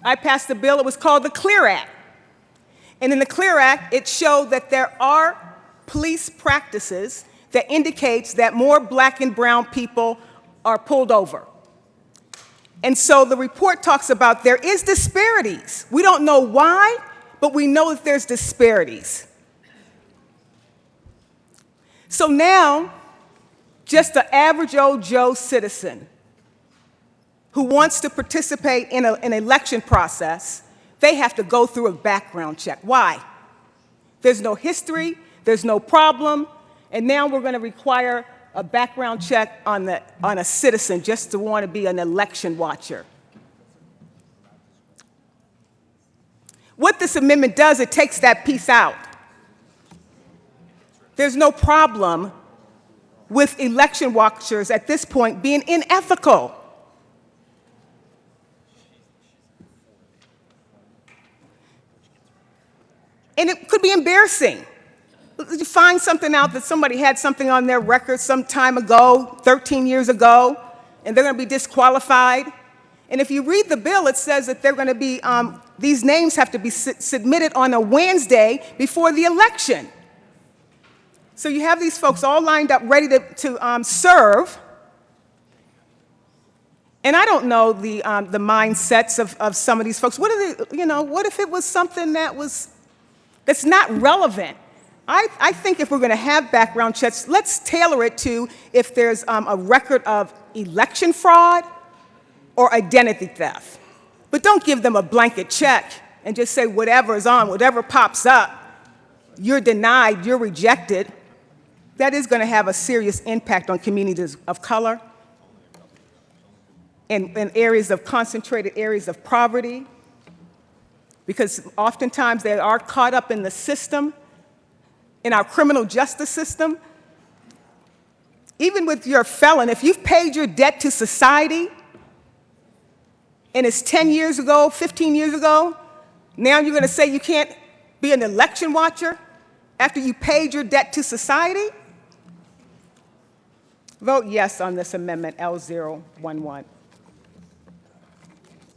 I passed a bill, it was called the CLEAR Act. And in the CLEAR Act, it showed that there are police practices that indicates that more black and brown people are pulled over. And so the report talks about there is disparities. We don't know why, but we know that there's disparities. So now, just the average old Joe citizen who wants to participate in an election process, they have to go through a background check. Why? There's no history, there's no problem, and now we're going to require a background check on a citizen just to want to be an election watcher. What this amendment does, it takes that piece out. There's no problem with election watchers at this point being unethical. And it could be embarrassing. You find something out that somebody had something on their record some time ago, 13 years ago, and they're going to be disqualified. And if you read the bill, it says that they're going to be, these names have to be submitted on a Wednesday before the election. So you have these folks all lined up, ready to serve. And I don't know the mindsets of some of these folks. What are they, what if it was something that's not relevant? I think if we're going to have background checks, let's tailor it to if there's a record of election fraud or identity theft. But don't give them a blanket check and just say whatever is on, whatever pops up, you're denied, you're rejected. That is going to have a serious impact on communities of color and areas of concentrated areas of poverty, because oftentimes they are caught up in the system, in our criminal justice system. Even with your felon, if you've paid your debt to society, and it's 10 years ago, 15 years ago, now you're going to say you can't be an election watcher after you paid your debt to society? Vote yes on this amendment, L011.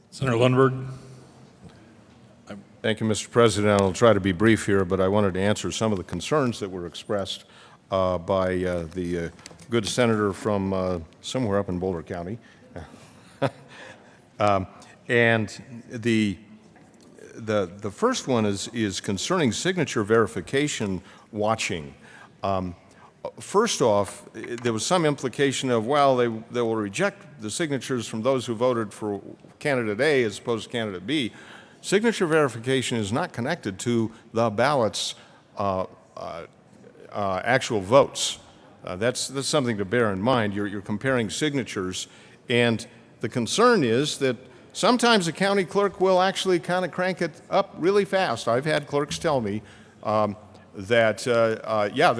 Senator Lundberg. Thank you, Mr. President. I'll try to be brief here, but I wanted to answer some of the concerns that were expressed by the good senator from somewhere up in Boulder County. And the first one is concerning signature verification watching. First off, there was some implication of, well, they will reject the signatures from those who voted for candidate A as opposed to candidate B. Signature verification is not connected to the ballot's actual votes. That's something to bear in mind. You're comparing signatures, and the concern is that sometimes a county clerk will actually kind of crank it up really fast. I've had clerks tell me that, yeah,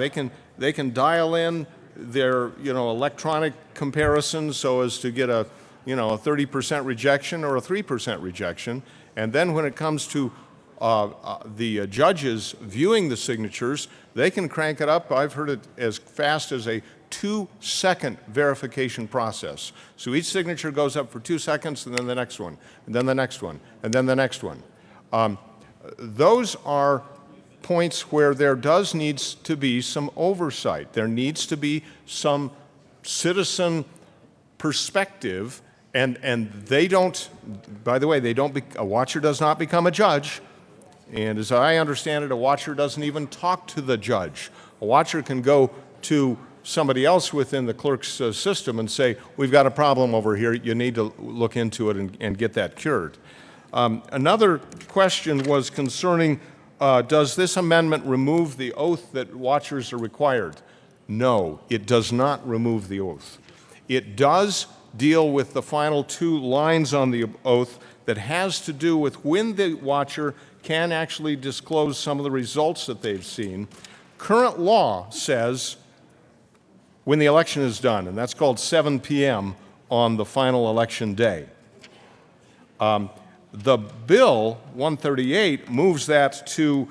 they can dial in their electronic comparisons so as to get a 30% rejection or a 3% rejection. And then when it comes to the judges viewing the signatures, they can crank it up. I've heard it as fast as a 2-second verification process. So each signature goes up for 2 seconds, and then the next one, and then the next one, and then the next one. Those are points where there does needs to be some oversight. There needs to be some citizen perspective. And they don't, by the way, a watcher does not become a judge. And as I understand it, a watcher doesn't even talk to the judge. A watcher can go to somebody else within the clerk's system and say, we've got a problem over here, you need to look into it and get that cured. Another question was concerning, does this amendment remove the oath that watchers are required? No, it does not remove the oath. It does deal with the final 2 lines on the oath that has to do with when the watcher can actually disclose some of the results that they've seen. Current law says when the election is done, and that's called 7 p.m. on the final election day. The bill, 138, moves that to,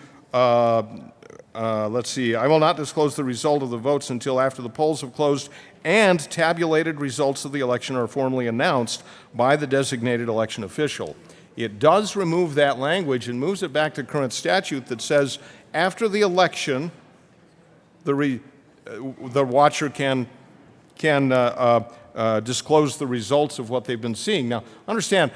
let's see, I will not disclose the result of the votes until after the polls have closed and tabulated results of the election are formally announced by the designated election official. It does remove that language and moves it back to current statute that says after the election, the watcher can disclose the results of what they've been seeing. Now, understand,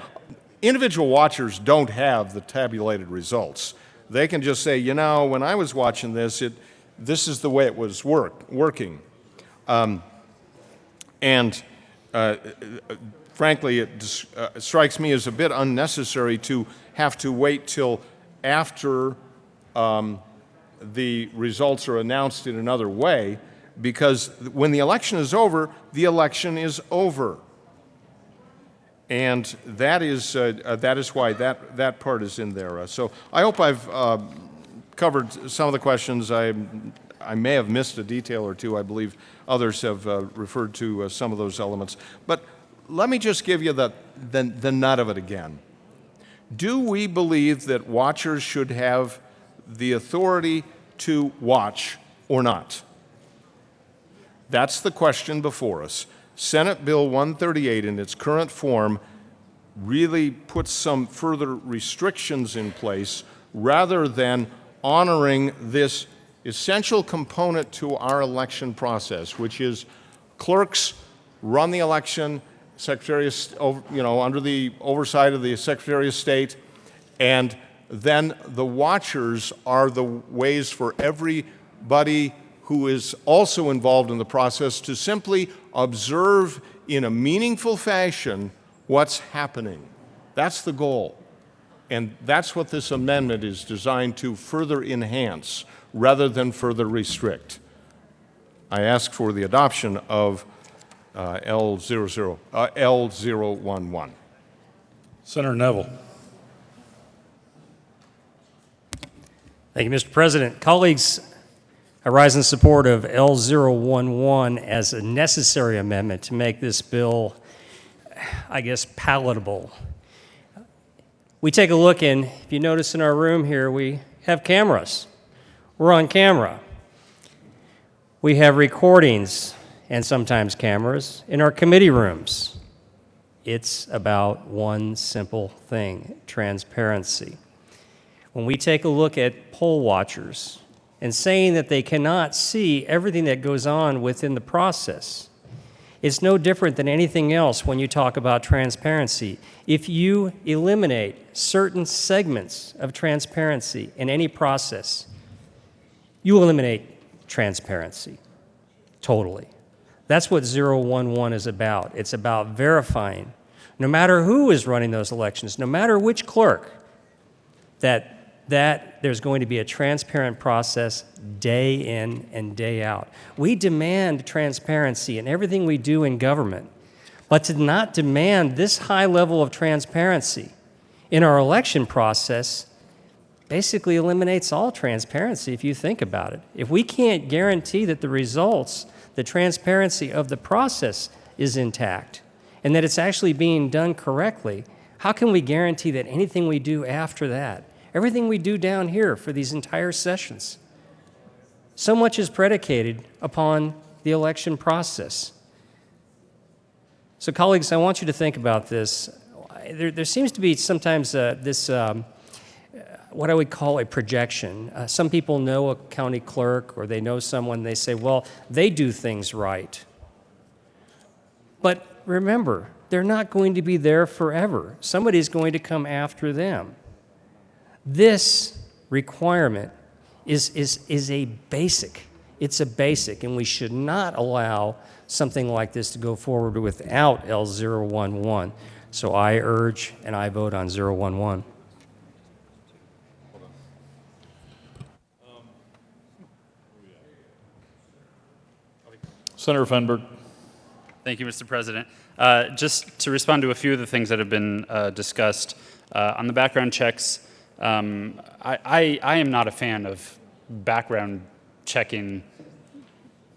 individual watchers don't have the tabulated results. They can just say, when I was watching this, this is the way it was working. Frankly, it strikes me as a bit unnecessary to have to wait till after the results are announced in another way, because when the election is over, the election is over. And that is why that part is in there. So I hope I've covered some of the questions. I may have missed a detail or two. I believe others have referred to some of those elements. But let me just give you the nut of it again. Do we believe that watchers should have the authority to watch or not? That's the question before us. Senate Bill 138 in its current form really puts some further restrictions in place rather than honoring this essential component to our election process, which is clerks run the election, Secretary of, under the oversight of the Secretary of State, and then the watchers are the ways for everybody who is also involved in the process to simply observe in a meaningful fashion what's happening. That's the goal. And that's what this amendment is designed to further enhance rather than further restrict. I ask for the adoption of L011. Senator Neville. Thank you, Mr. President. Colleagues, I rise in support of L011 as a necessary amendment to make this bill, I guess, palatable. We take a look, and if you notice in our room here, we have cameras. We're on camera. We have recordings and sometimes cameras in our committee rooms. It's about one simple thing: transparency. When we take a look at poll watchers and saying that they cannot see everything that goes on within the process, it's no different than anything else when you talk about transparency. If you eliminate certain segments of transparency in any process, you eliminate transparency totally. That's what 011 is about. It's about verifying, no matter who is running those elections, no matter which clerk, that there's going to be a transparent process day in and day out. We demand transparency in everything we do in government, but to not demand this high level of transparency in our election process basically eliminates all transparency if you think about it. If we can't guarantee that the results, the transparency of the process is intact and that it's actually being done correctly, how can we guarantee that anything we do after that, everything we do down here for these entire sessions, so much is predicated upon the election process? So colleagues, I want you to think about this. There seems to be sometimes this, what I would call a projection. Some people know a county clerk or they know someone, they say, well, they do things right. But remember, they're not going to be there forever. Somebody's going to come after them. This requirement is a basic. It's a basic, and we should not allow something like this to go forward without L011. So I urge and I vote on 011. Senator Fenberg. Thank you, Mr. President. Just to respond to a few of the things that have been discussed, on the background checks, I am not a fan of background checking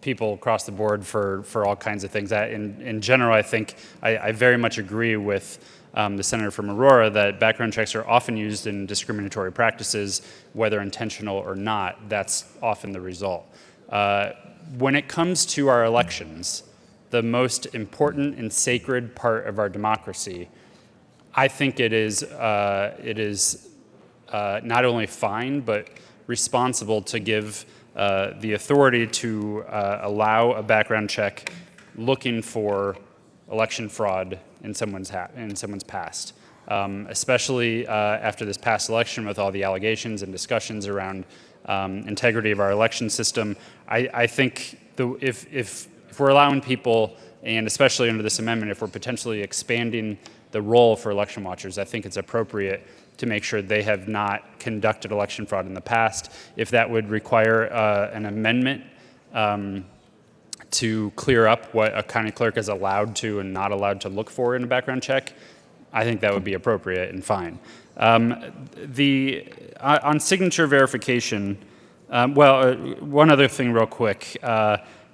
people across the board for all kinds of things. In general, I think I very much agree with the senator from Aurora that background checks are often used in discriminatory practices, whether intentional or not. That's often the result. When it comes to our elections, the most important and sacred part of our democracy, I think it is not only fine but responsible to give the authority to allow a background check looking for election fraud in someone's past, especially after this past election with all the allegations and discussions around integrity of our election system. I think if we're allowing people, and especially under this amendment, if we're potentially expanding the role for election watchers, I think it's appropriate to make sure they have not conducted election fraud in the past. If that would require an amendment to clear up what a county clerk is allowed to and not allowed to look for in a background check, I think that would be appropriate and fine. On signature verification, one other thing real quick.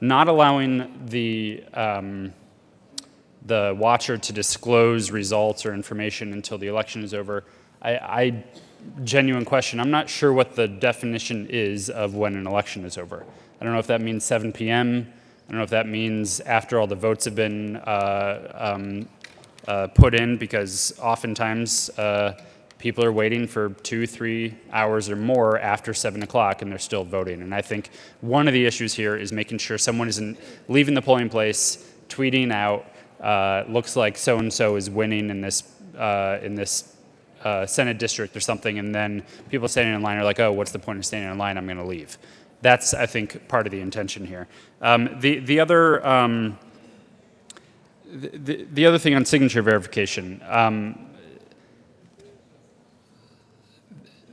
Not allowing the watcher to disclose results or information until the election is over, genuine question. I'm not sure what the definition is of when an election is over. I don't know if that means 7 p.m. I don't know if that means after all the votes have been put in, because oftentimes people are waiting for 2-3 hours or more after 7 o'clock and they're still voting. And I think one of the issues here is making sure someone isn't leaving the polling place, tweeting out, looks like so-and-so is winning in this Senate district or something, and then people standing in line are like, oh, what's the point of standing in line? I'm going to leave. That's, I think, part of the intention here. The other thing on signature verification,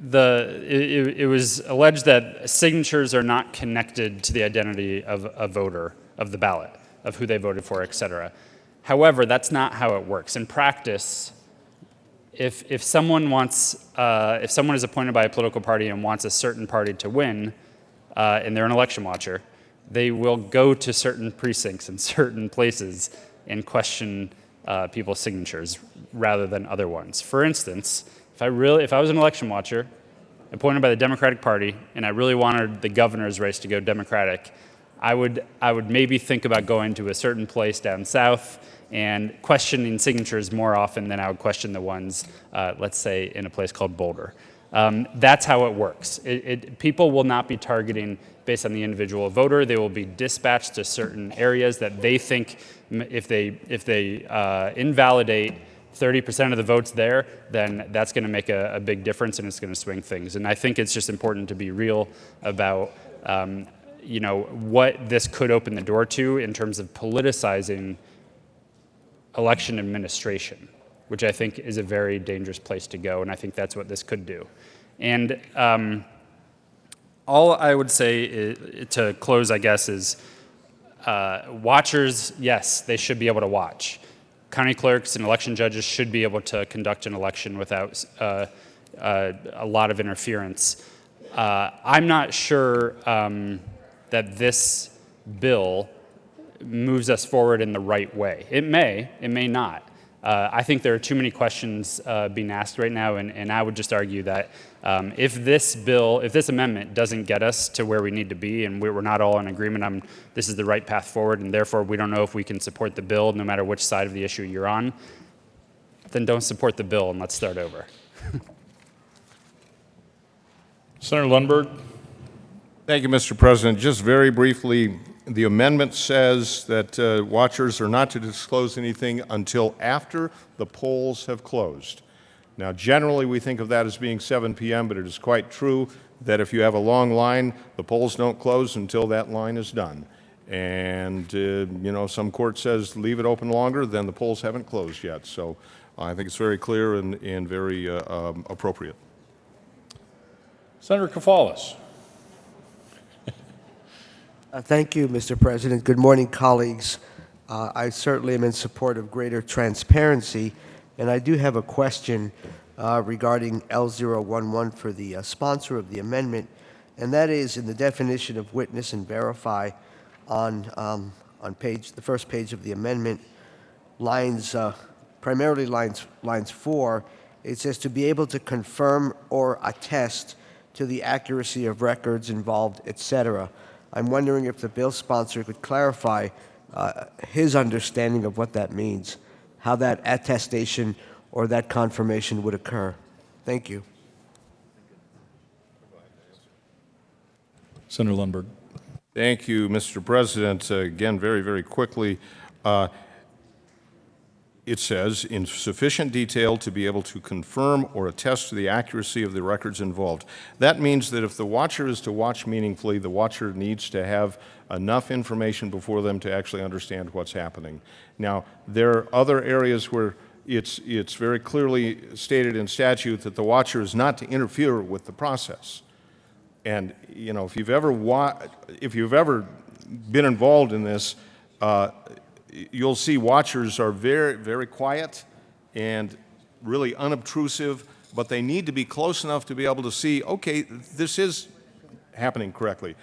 it was alleged that signatures are not connected to the identity of a voter, of the ballot, of who they voted for, et cetera. However, that's not how it works. In practice, if someone is appointed by a political party and wants a certain party to win, and they're an election watcher, they will go to certain precincts and certain places and question people's signatures rather than other ones. For instance, if I was an election watcher appointed by the Democratic Party and I really wanted the governor's race to go Democratic, I would maybe think about going to a certain place down south and questioning signatures more often than I would question the ones, let's say, in a place called Boulder. That's how it works. People will not be targeting based on the individual voter. They will be dispatched to certain areas that they think if they invalidate 30% of the votes there, then that's going to make a big difference and it's going to swing things. And I think it's just important to be real about what this could open the door to in terms of politicizing election administration, which I think is a very dangerous place to go, and I think that's what this could do. And all I would say to close, I guess, is watchers, yes, they should be able to watch. County clerks and election judges should be able to conduct an election without a lot of interference. I'm not sure that this bill moves us forward in the right way. It may not. I think there are too many questions being asked right now, and I would just argue that if this amendment doesn't get us to where we need to be, and we're not all in agreement on this is the right path forward, and therefore we don't know if we can support the bill no matter which side of the issue you're on, then don't support the bill and let's start over. Senator Lundberg. Thank you, Mr. President. Just very briefly, the amendment says that watchers are not to disclose anything until after the polls have closed. Now, generally, we think of that as being 7 p.m., but it is quite true that if you have a long line, the polls don't close until that line is done. And, some court says leave it open longer, then the polls haven't closed yet. So I think it's very clear and very appropriate. Senator Kafalis. Thank you, Mr. President. Good morning, colleagues. I certainly am in support of greater transparency, and I do have a question regarding L011 for the sponsor of the amendment, and that is in the definition of witness and verify on the first page of the amendment, primarily lines 4. It says to be able to confirm or attest to the accuracy of records involved, etc. I'm wondering if the bill sponsor could clarify his understanding of what that means, how that attestation or that confirmation would occur. Thank you. Senator Lundberg. Thank you, Mr. President. Again, very, very quickly. it says, in sufficient detail to be able to confirm or attest to the accuracy of the records involved. That means that if the watcher is to watch meaningfully, the watcher needs to have enough information before them to actually understand what's happening. Now, there are other areas where it's very clearly stated in statute that the watcher is not to interfere with the process. And, you know, if you've ever been involved in this, you'll see watchers are very, very quiet and really unobtrusive, but they need to be close enough to be able to see, okay, this is happening correctly.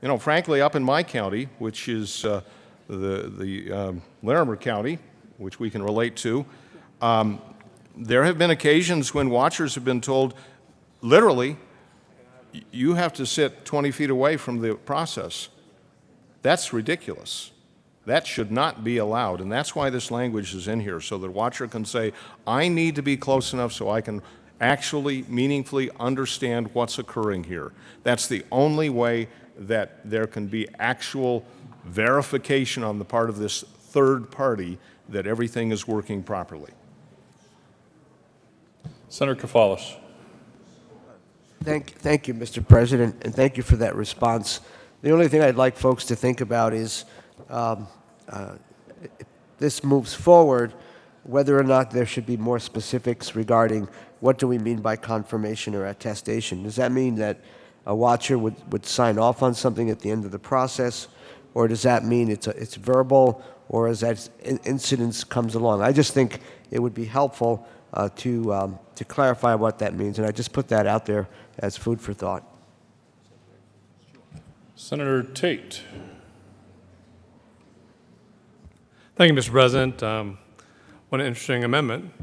You know, frankly, up in my county, which is Larimer County, which we can relate to, there have been occasions when watchers have been told, literally, you have to sit 20 feet away from the process. That's ridiculous. That should not be allowed, and that's why this language is in here, so that a watcher can say, I need to be close enough so I can actually meaningfully understand what's occurring here. That's the only way that there can be actual verification on the part of this third party that everything is working properly. Senator Kafalis. Thank you, Mr. President, and thank you for that response. The only thing I'd like folks to think about is if this moves forward, whether or not there should be more specifics regarding what do we mean by confirmation or attestation. Does that mean that a watcher would sign off on something at the end of the process, or does that mean it's verbal, or as that incidence comes along? I just think it would be helpful to clarify what that means, and I just put that out there as food for thought. Senator Tate. Thank you, Mr. President. What an interesting amendment.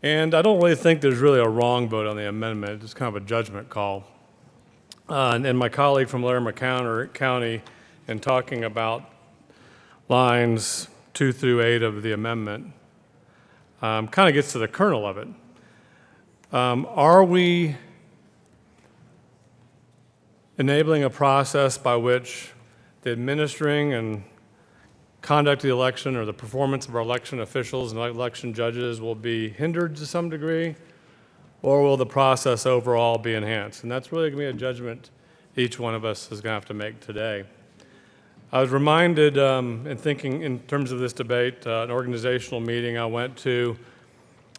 And I don't really think there's really a wrong vote on the amendment. It's kind of a judgment call. And my colleague from Larimer County, in talking about lines 2 through 8 of the amendment, kind of gets to the kernel of it. Are we enabling a process by which the administering and conduct of the election or the performance of our election officials and election judges will be hindered to some degree, or will the process overall be enhanced? And that's really going to be a judgment each one of us is going to have to make today. I was reminded in thinking in terms of this debate, an organizational meeting I went to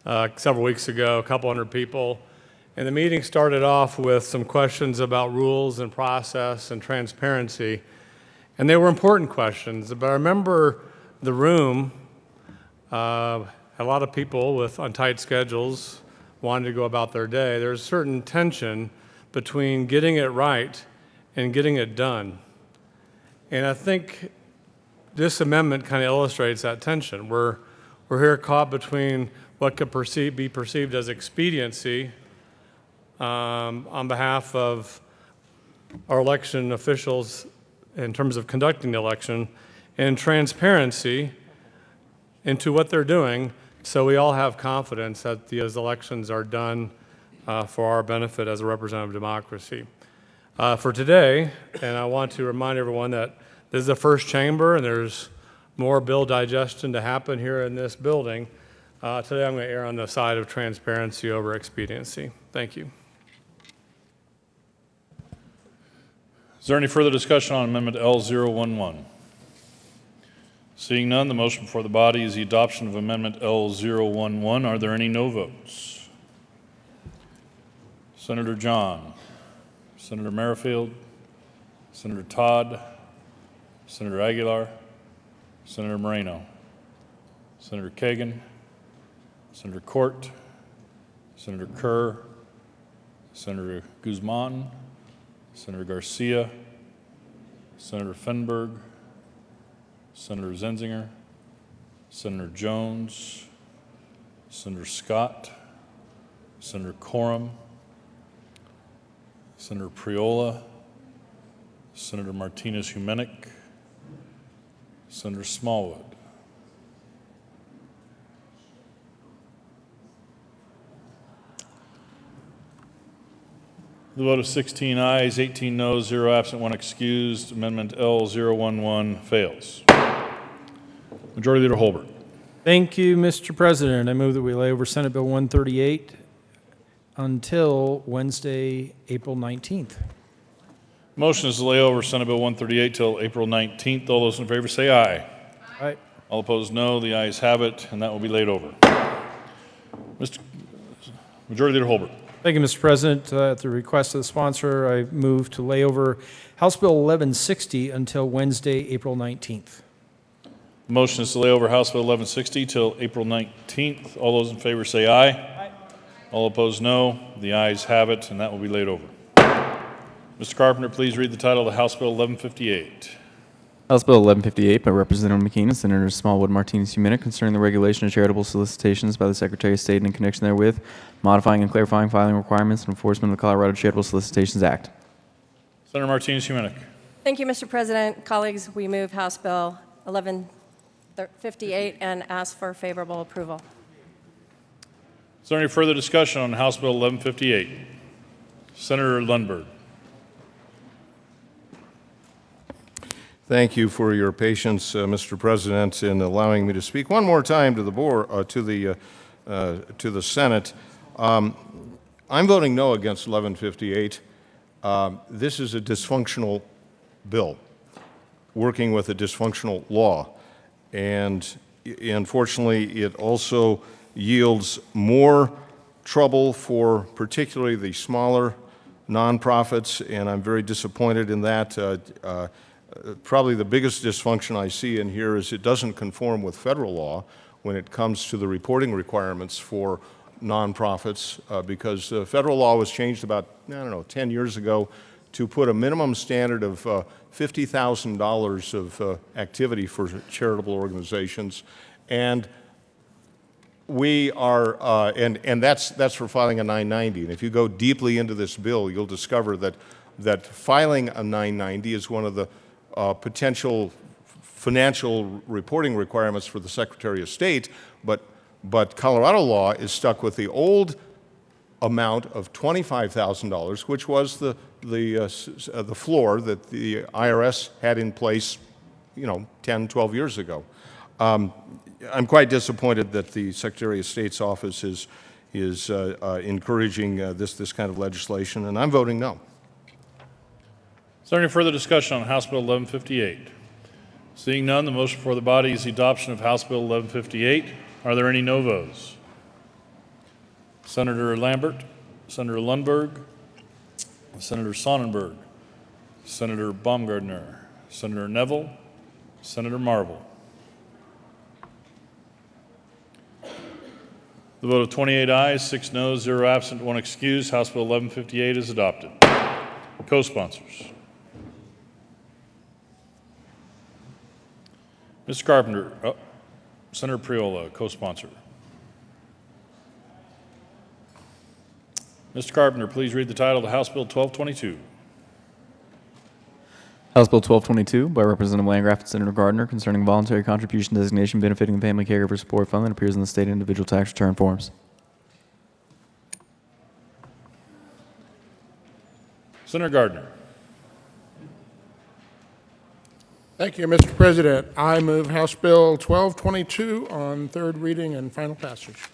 several weeks ago, a couple hundred people, and the meeting started off with some questions about rules and process and transparency. And they were important questions, but I remember the room, a lot of people on tight schedules wanted to go about their day. There's a certain tension between getting it right and getting it done. And I think this amendment kind of illustrates that tension. We're here caught between what could be perceived as expediency on behalf of our election officials in terms of conducting the election, and transparency into what they're doing, so we all have confidence that these elections are done for our benefit as a representative democracy. For today, and I want to remind everyone that this is the first chamber and there's more bill digestion to happen here in this building. Today I'm going to err on the side of transparency over expediency. Thank you. Is there any further discussion on Amendment L011? Seeing none, the motion before the body is the adoption of Amendment L011. Are there any no votes? Senator John, Senator Merrifield, Senator Todd, Senator Aguilar, Senator Moreno, Senator Kagan, Senator Court, Senator Kerr, Senator Guzman, Senator Garcia, Senator Fenberg, Senator Zenzinger, Senator Jones, Senator Scott, Senator Coram, Senator Priola, Senator Martinez-Humenick, Senator Smallwood. The vote of 16 ayes, 18 noes, 0 absent, 1 excused. Amendment L011 fails. Majority Leader Holbert. Thank you, Mr. President. I move that we lay over Senate Bill 138 until Wednesday, April 19th. Motion is to lay over Senate Bill 138 till April 19th. All those in favor say aye. Aye. All opposed, no. The ayes have it, and that will be laid over. Mr. Majority Leader Holbert. Thank you, Mr. President. At the request of the sponsor, I move to lay over House Bill 1160 until Wednesday, April 19th. Motion is to lay over House Bill 1160 till April 19th. All those in favor say aye. Aye. All opposed, no. The ayes have it, and that will be laid over. Mr. Carpenter, please read the title of House Bill 1158. House Bill 1158 by Representative McKean and Senator Smallwood Martinez Humina concerning the regulation of charitable solicitations by the Secretary of State and in connection therewith, modifying and clarifying filing requirements and enforcement of the Colorado Charitable Solicitations Act. Senator Martinez Humina. Thank you, Mr. President. Colleagues, we move House Bill 1158 and ask for favorable approval. Is there any further discussion on House Bill 1158? Senator Lundberg. Thank you for your patience, Mr. President, in allowing me to speak one more time to the board, to the Senate. I'm voting no against 1158. This is a dysfunctional bill, working with a dysfunctional law, and unfortunately, it also yields more trouble for particularly the smaller nonprofits, and I'm very disappointed in that. Probably the biggest dysfunction I see in here is it doesn't conform with federal law when it comes to the reporting requirements for nonprofits, because federal law was changed about, 10 years ago to put a minimum standard of $50,000 of activity for charitable organizations. And we are, and that's for filing a 990. And if you go deeply into this bill, you'll discover that filing a 990 is one of the potential financial reporting requirements for the Secretary of State, but Colorado law is stuck with the old amount of $25,000, which was the floor that the IRS had in place, 10, 12 years ago. I'm quite disappointed that the Secretary of State's office is encouraging this kind of legislation, and I'm voting no. Is there any further discussion on House Bill 1158? Seeing none, the motion before the body is the adoption of House Bill 1158. Are there any no votes? Senator Lambert, Senator Lundberg, Senator Sonnenberg, Senator Baumgardner, Senator Neville, Senator Marble. The vote of 28 ayes, 6 noes, 0 absent, 1 excused. House Bill 1158 is adopted. Co-sponsors. Mr. Carpenter, Senator Priola, co-sponsor. Mr. Carpenter, please read the title of House Bill 1222. House Bill 1222 by Representative Landgraf and Senator Gardner concerning voluntary contribution designation benefiting the Family Caregiver Support Fund that appears in the state and individual tax return forms. Senator Gardner. Thank you, Mr. President. I move House Bill 1222 on third reading and final passage.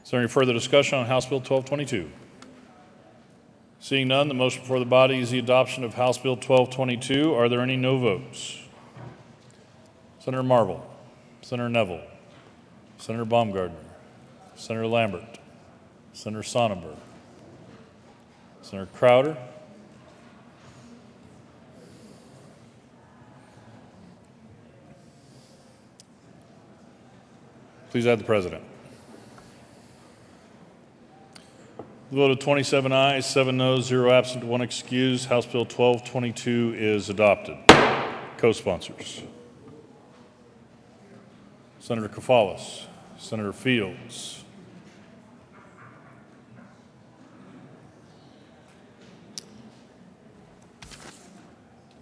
Is there any further discussion on House Bill 1222? Seeing none, the motion before the body is the adoption of House Bill 1222. Are there any no votes? Senator Marble, Senator Neville, Senator Baumgardner, Senator Lambert, Senator Sonnenberg, Senator Crowder, please add the President. The vote of 27 ayes, 7 noes, 0 absent, 1 excused. House Bill 1222 is adopted. Co-sponsors. Senator Kafalis, Senator Fields,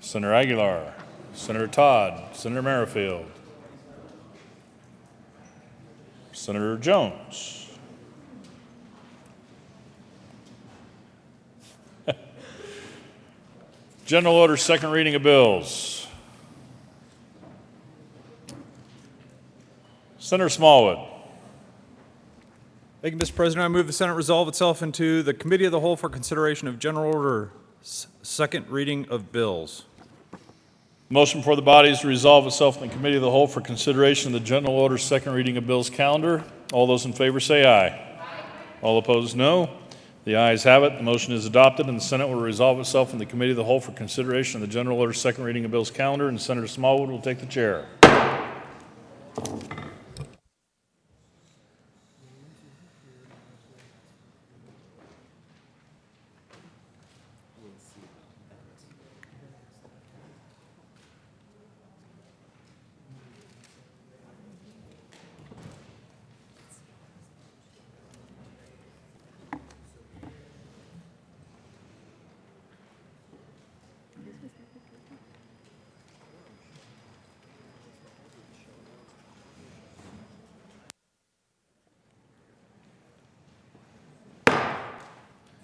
Senator Aguilar, Senator Todd, Senator Merrifield, Senator Jones, General Order, second reading of bills. Senator Smallwood. Thank you, Mr. President. I move the Senate resolve itself into the Committee of the Whole for consideration of general order, second reading of bills. Motion before the body is to resolve itself in the Committee of the Whole for consideration of the general order, second reading of bills calendar. All those in favor say aye. All opposed, no. The ayes have it. The motion is adopted, and the Senate will resolve itself in the Committee of the Whole for consideration of the general order, second reading of bills calendar, and Senator Smallwood will take the chair.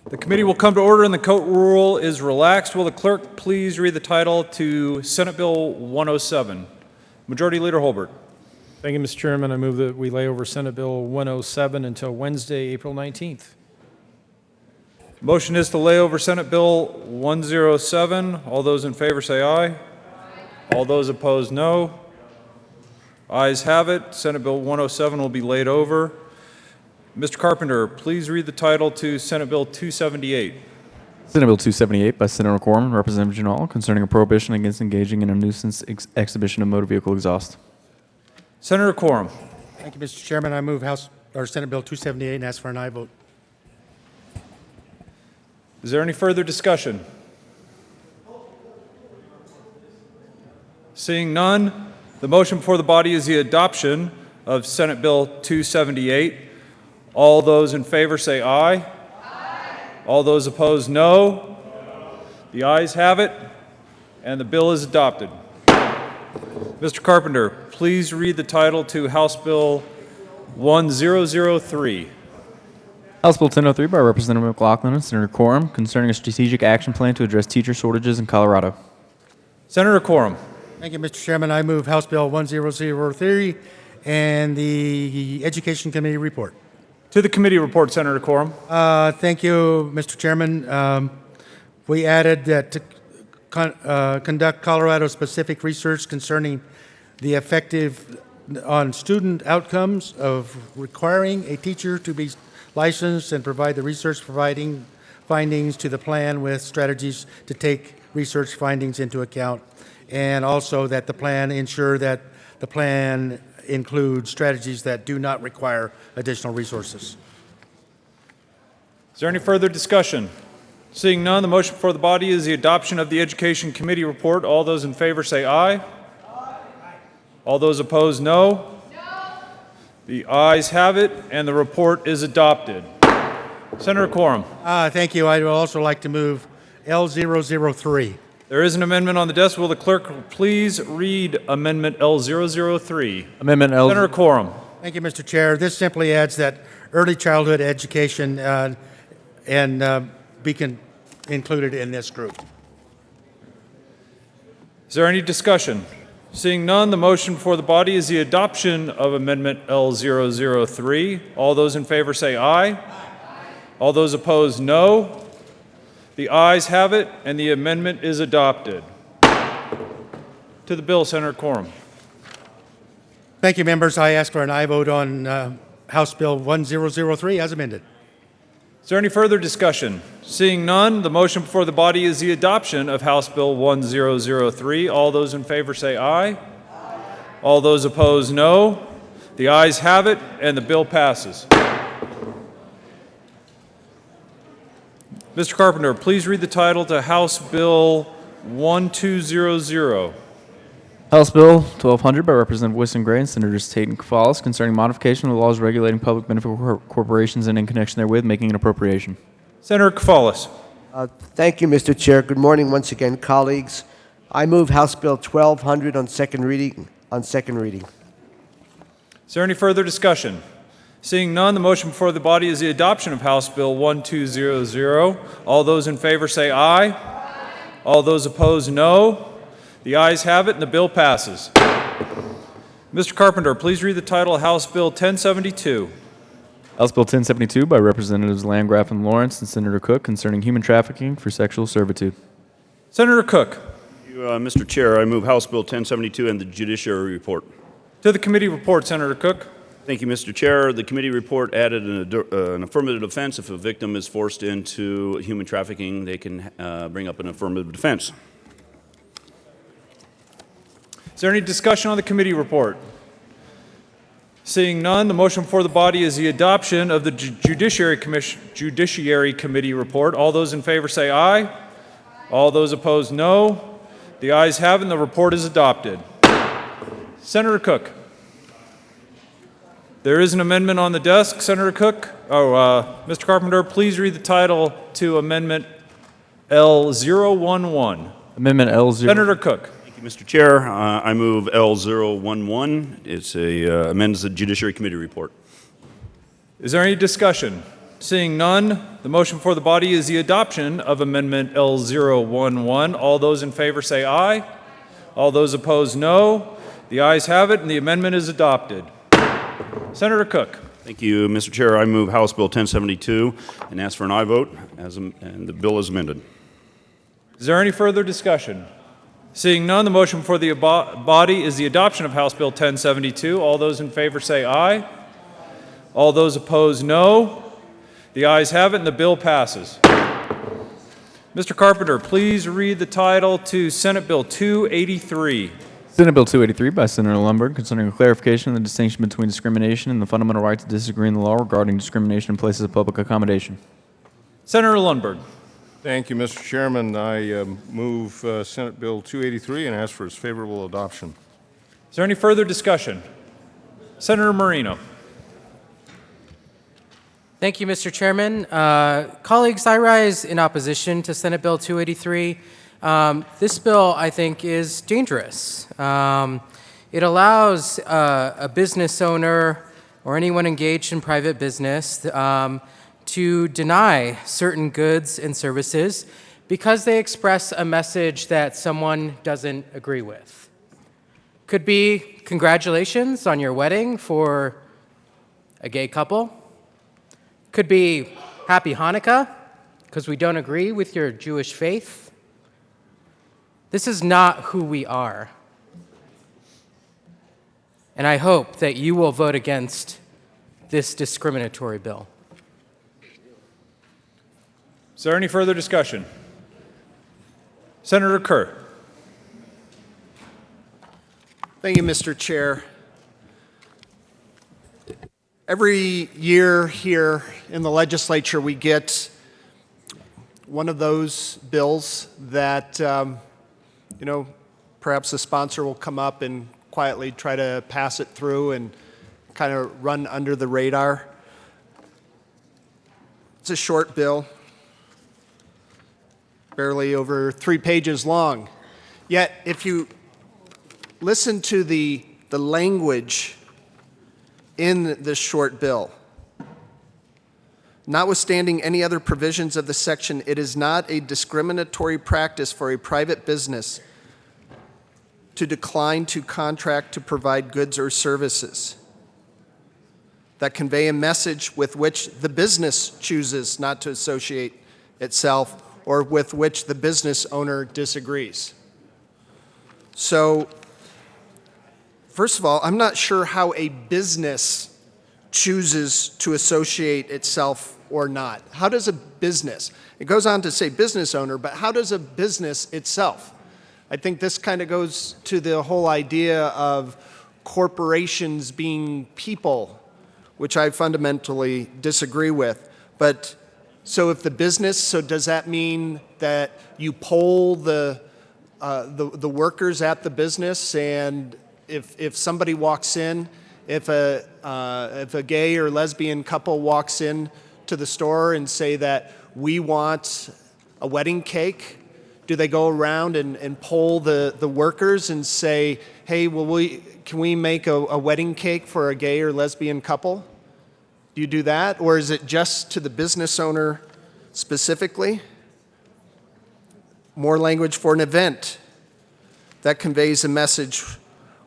The committee will come to order and the court rule is relaxed. Will the clerk please read the title to Senate Bill 107? Majority Leader Holbert. Thank you, Mr. Chairman. I move that we lay over Senate Bill 107 until Wednesday, April 19th. Motion is to lay over Senate Bill 107. All those in favor say aye. All those opposed, no. Ayes have it. Senate Bill 107 will be laid over. Mr. Carpenter, please read the title to Senate Bill 278. Senate Bill 278 by Senator Corwin, Representative Janal, concerning a prohibition against engaging in a nuisance exhibition of motor vehicle exhaust. Senator Quorum. Thank you, Mr. Chairman. I move Senate Bill 278 and ask for an aye vote. Is there any further discussion? Seeing none, the motion before the body is the adoption of Senate Bill 278. All those in favor say aye. Aye. All those opposed, no. The ayes have it, and the bill is adopted. Mr. Carpenter, please read the title to House Bill 1003. House Bill 1003 by Representative McLaughlin and Senator Quorum, concerning a strategic action plan to address teacher shortages in Colorado. Senator Quorum. Thank you, Mr. Chairman. I move House Bill 1003 and the Education Committee report. To the committee report, Senator Quorum. Thank you, Mr. Chairman. We added that to conduct Colorado-specific research concerning the effective on student outcomes of requiring a teacher to be licensed and provide the research providing findings to the plan with strategies to take research findings into account, and also that the plan ensure that the plan include strategies that do not require additional resources. Is there any further discussion? Seeing none, the motion before the body is the adoption of the Education Committee report. All those in favor say aye. Aye. All those opposed, no. No. The ayes have it, and the report is adopted. Senator Quorum. Thank you. I would also like to move L003. There is an amendment on the desk. Will the clerk please read Amendment L003? Amendment L. Senator Quorum. Thank you, Mr. Chair. This simply adds that early childhood education and be included in this group. Is there any discussion? Seeing none, the motion before the body is the adoption of Amendment L003. All those in favor say aye. Aye. All those opposed, no. The ayes have it, and the amendment is adopted. To the bill, Senator Quorum. Thank you, members. I ask for an aye vote on House Bill 1003 as amended. Is there any further discussion? Seeing none, the motion before the body is the adoption of House Bill 1003. All those in favor say aye. Aye. All those opposed, no. The ayes have it, and the bill passes. Mr. Carpenter, please read the title to House Bill 1200. House Bill 1200 by Representative Whiston Gray and Senators Tate and Cafalas, concerning modification of the laws regulating public benefit corporations and in connection therewith making an appropriation. Senator Cafalas. Thank you, Mr. Chair. Good morning once again, colleagues. I move House Bill 1200 on second reading. Is there any further discussion? Seeing none, the motion before the body is the adoption of House Bill 1200. All those in favor say aye. Aye. All those opposed, no. The ayes have it, and the bill passes. Mr. Mr. Carpenter, please read the title of House Bill 1072. House Bill 1072 by Representatives Landgraf and Lawrence and Senator Cook concerning human trafficking for sexual servitude. Senator Cook. Mr. Chair, I move House Bill 1072 and the Judiciary Report. To the committee report, Senator Cook. Thank you, Mr. Chair. The committee report added an affirmative defense. If a victim is forced into human trafficking, they can bring up an affirmative defense. Is there any discussion on the committee report? Seeing none, the motion before the body is the adoption of the Judiciary Committee report. All those in favor say aye. All those opposed, no. The ayes have it, and the report is adopted. Senator Cook. There is an amendment on the desk. Senator Cook. Mr. Carpenter, please read the title to Amendment L011. Amendment L0. Senator Cook. Thank you, Mr. Chair. I move L011. It's amends the Judiciary Committee report. Is there any discussion? Seeing none, the motion before the body is the adoption of Amendment L011. All those in favor say aye. All those opposed, no. The ayes have it, and the amendment is adopted. Senator Cook. Thank you, Mr. Chair. I move House Bill 1072 and ask for an aye vote, and the bill is amended. Is there any further discussion? Seeing none, the motion before the body is the adoption of House Bill 1072. All those in favor say aye. All those opposed, no. The ayes have it, and the bill passes. Mr. Carpenter, please read the title to Senate Bill 283. Senate Bill 283 by Senator Lundberg concerning a clarification of the distinction between discrimination and the fundamental right to disagree in the law regarding discrimination in places of public accommodation. Senator Lundberg. Thank you, Mr. Chairman. I move Senate Bill 283 and ask for its favorable adoption. Is there any further discussion? Senator Marino. Thank you, Mr. Chairman. Colleagues, I rise in opposition to Senate Bill 283. This bill, I think, is dangerous. It allows a business owner or anyone engaged in private business to deny certain goods and services because they express a message that someone doesn't agree with. Could be congratulations on your wedding for a gay couple. Could be Happy Hanukkah, because we don't agree with your Jewish faith. This is not who we are. And I hope that you will vote against this discriminatory bill. Is there any further discussion? Senator Kerr. Thank you, Mr. Chair. Every year here in the legislature, we get one of those bills that, perhaps the sponsor will come up and quietly try to pass it through and kind of run under the radar. It's a short bill, barely over 3 pages long. Yet, if you listen to the language in this short bill, notwithstanding any other provisions of the section, it is not a discriminatory practice for a private business to decline to contract to provide goods or services that convey a message with which the business chooses not to associate itself or with which the business owner disagrees. So, first of all, I'm not sure how a business chooses to associate itself or not. How does a business, it goes on to say business owner, but how does a business itself? I think this kind of goes to the whole idea of corporations being people, which I fundamentally disagree with. But so if the business, so does that mean that you poll the workers at the business, and if somebody walks in, if a gay or lesbian couple walks in to the store and say that we want a wedding cake, do they go around and poll the workers and say, hey, can we make a wedding cake for a gay or lesbian couple? Do you do that? Or is it just to the business owner specifically? More language for an event that conveys a message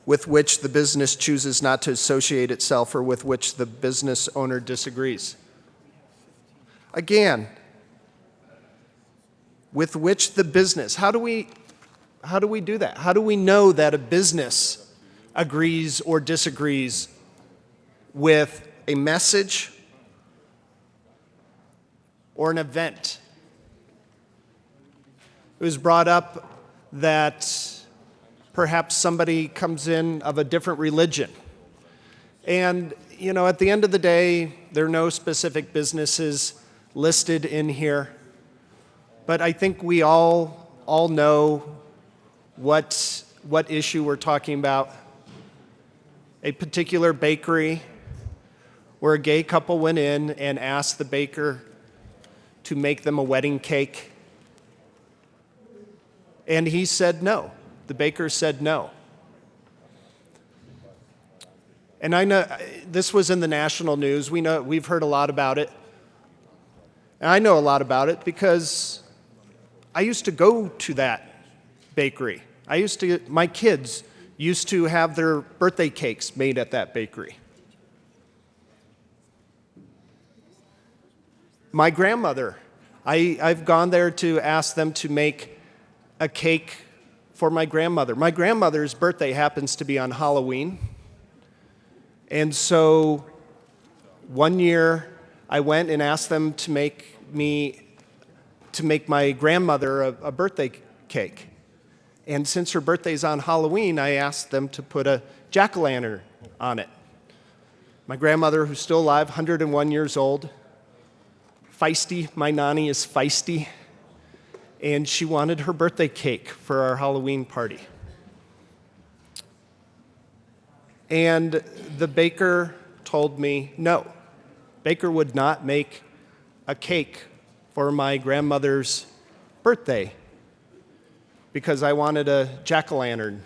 with which the business chooses not to associate itself or with which the business owner disagrees. Again, with which the business, how do we do that? How do we know that a business agrees or disagrees with a message or an event? It was brought up that perhaps somebody comes in of a different religion. And, you know, at the end of the day, there are no specific businesses listed in here. But I think we all know what issue we're talking about. A particular bakery where a gay couple went in and asked the baker to make them a wedding cake. And he said no. The baker said no. And I know this was in the national news. We've heard a lot about it. And I know a lot about it because I used to go to that bakery. My kids used to have their birthday cakes made at that bakery. My grandmother, I've gone there to ask them to make a cake for my grandmother. My grandmother's birthday happens to be on Halloween. And so one year I went and asked them to make my grandmother a birthday cake. And since her birthday's on Halloween, I asked them to put a jack-o'-lantern on it. My grandmother, who's still alive, 101 years old, feisty, my nanny is feisty, and she wanted her birthday cake for our Halloween party. And the baker told me no. Baker would not make a cake for my grandmother's birthday because I wanted a jack-o'-lantern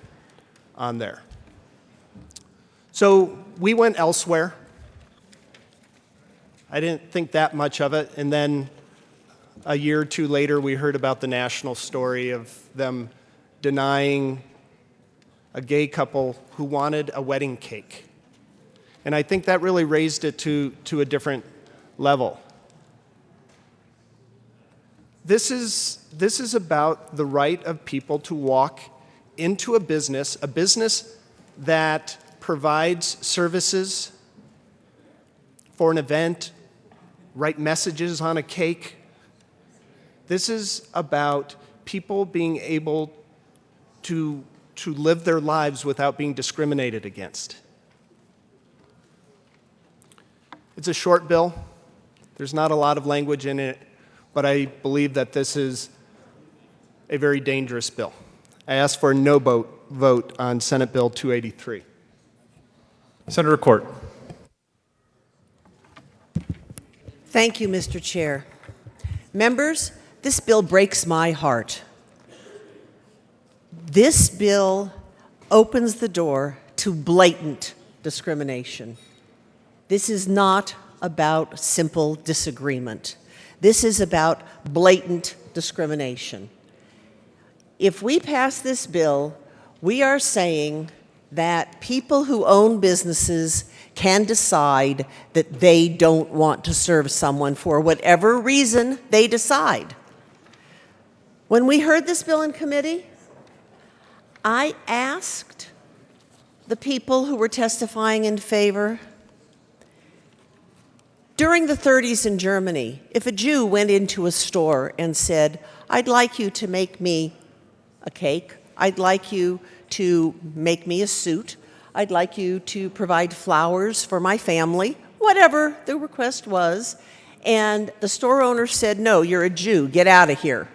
on there. So we went elsewhere. I didn't think that much of it, and then a year or two later, we heard about the national story of them denying a gay couple who wanted a wedding cake. And I think that really raised it to a different level. This is about the right of people to walk into a business that provides services for an event, write messages on a cake. This is about people being able to live their lives without being discriminated against. It's a short bill. There's not a lot of language in it, but I believe that this is a very dangerous bill. I ask for a no vote on Senate Bill 283. Senator Court. Thank you, Mr. Chair. Members, this bill breaks my heart. This bill opens the door to blatant discrimination. This is not about simple disagreement. This is about blatant discrimination. If we pass this bill, we are saying that people who own businesses can decide that they don't want to serve someone for whatever reason they decide. When we heard this bill in committee, I asked the people who were testifying in favor, during the 30s in Germany, if a Jew went into a store and said, "I'd like you to make me a cake, I'd like you to make me a suit, I'd like you to provide flowers for my family," whatever the request was, and the store owner said, "No, you're a Jew, get out of here."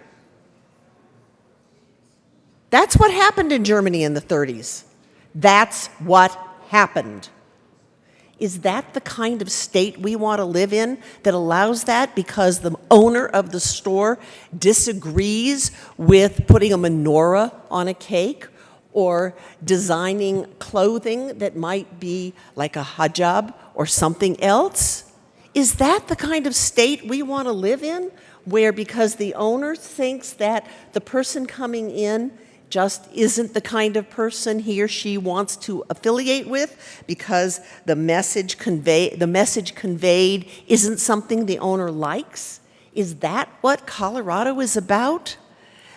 That's what happened in Germany in the 30s. That's what happened. Is that the kind of state we want to live in that allows that because the owner of the store disagrees with putting a menorah on a cake or designing clothing that might be like a hijab or something else? Is that the kind of state we want to live in, where because the owner thinks that the person coming in just isn't the kind of person he or she wants to affiliate with because the message conveyed isn't something the owner likes? Is that what Colorado is about?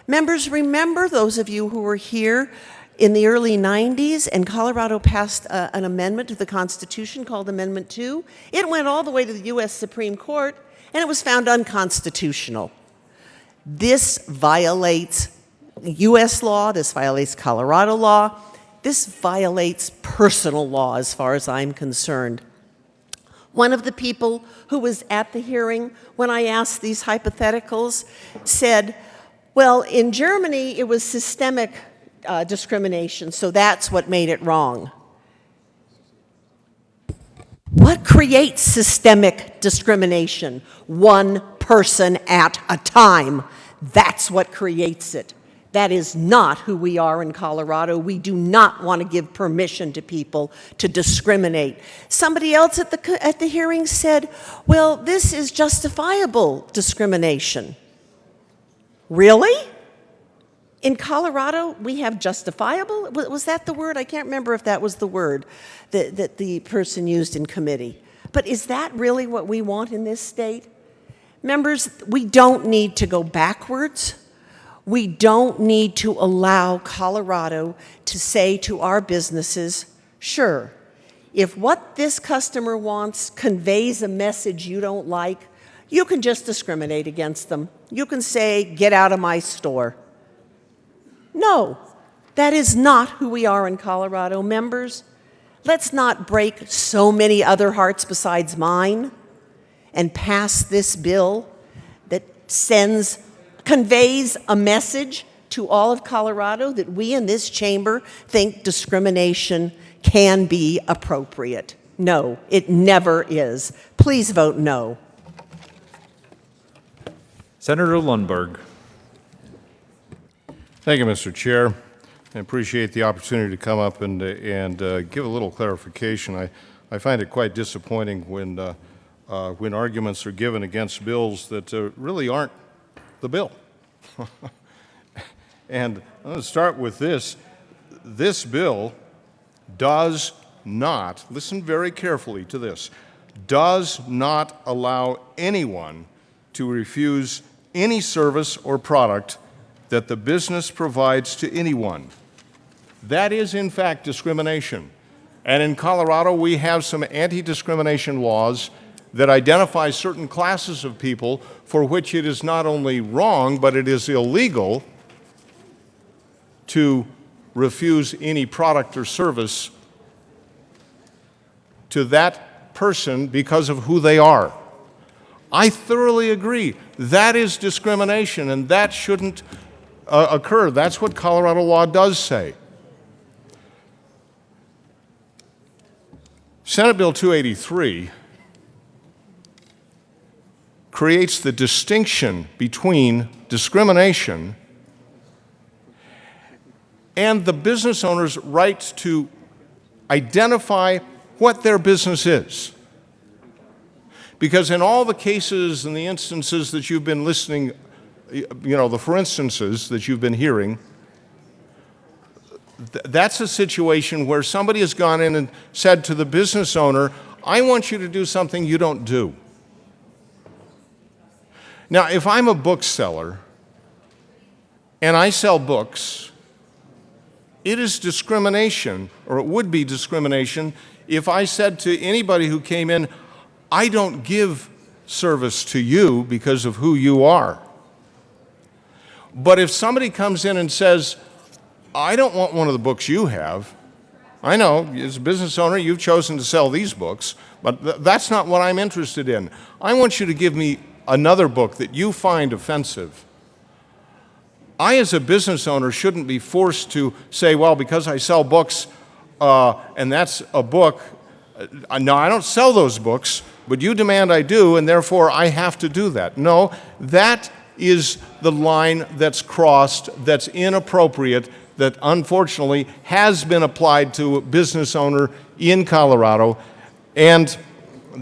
Members, remember those of you who were here in the early 90s and Colorado passed an amendment to the Constitution called Amendment 2. It went all the way to the U.S. Supreme Court and it was found unconstitutional. This violates U.S. law, this violates Colorado law, this violates personal law as far as I'm concerned. One of the people who was at the hearing when I asked these hypotheticals said, well, in Germany it was systemic discrimination, so that's what made it wrong. What creates systemic discrimination? One person at a time. That's what creates it. That is not who we are in Colorado. We do not want to give permission to people to discriminate. Somebody else at the hearing said, well, this is justifiable discrimination. Really? In Colorado, we have justifiable? Was that the word? I can't remember if that was the word that the person used in committee. But is that really what we want in this state? Members, we don't need to go backwards. We don't need to allow Colorado to say to our businesses, sure, if what this customer wants conveys a message you don't like, you can just discriminate against them. You can say, get out of my store. No, that is not who we are in Colorado. Members, let's not break so many other hearts besides mine and pass this bill that conveys a message to all of Colorado that we in this chamber think discrimination can be appropriate. No, it never is. Please vote no. Senator Lundberg. Thank you, Mr. Chair. I appreciate the opportunity to come up and give a little clarification. I find it quite disappointing when arguments are given against bills that really aren't the bill. And I'm going to start with this. This bill does not, listen very carefully to this, does not allow anyone to refuse any service or product that the business provides to anyone. That is, in fact, discrimination. And in Colorado, we have some anti-discrimination laws that identify certain classes of people for which it is not only wrong, but it is illegal to refuse any product or service to that person because of who they are. I thoroughly agree. That is discrimination, and that shouldn't occur. That's what Colorado law does say. Senate Bill 283 creates the distinction between discrimination and the business owner's right to identify what their business is. Because in all the cases and the instances that you've been listening, the for instances that you've been hearing, that's a situation where somebody has gone in and said to the business owner, I want you to do something you don't do. Now, if I'm a bookseller and I sell books, it is discrimination, or it would be discrimination, if I said to anybody who came in, I don't give service to you because of who you are. But if somebody comes in and says, I don't want one of the books you have, I know, as a business owner, you've chosen to sell these books, but that's not what I'm interested in. I want you to give me another book that you find offensive. I, as a business owner, shouldn't be forced to say, well, because I sell books, and that's a book, no, I don't sell those books, but you demand I do, and therefore I have to do that. No, that is the line that's crossed, that's inappropriate, that unfortunately has been applied to a business owner in Colorado, and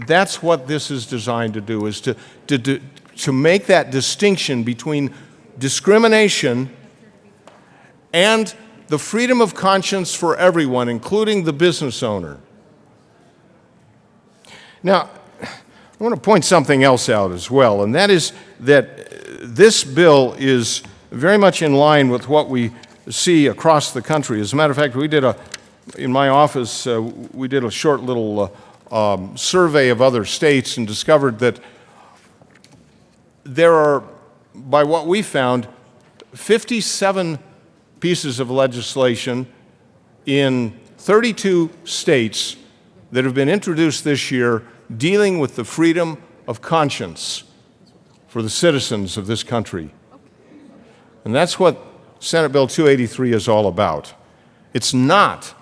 that's what this is designed to do, is to make that distinction between discrimination and the freedom of conscience for everyone, including the business owner. Now, I want to point something else out as well, and that is that this bill is very much in line with what we see across the country. As a matter of fact, in my office, we did a short little survey of other states and discovered that there are, by what we found, 57 pieces of legislation in 32 states that have been introduced this year dealing with the freedom of conscience for the citizens of this country. And that's what Senate Bill 283 is all about. It's not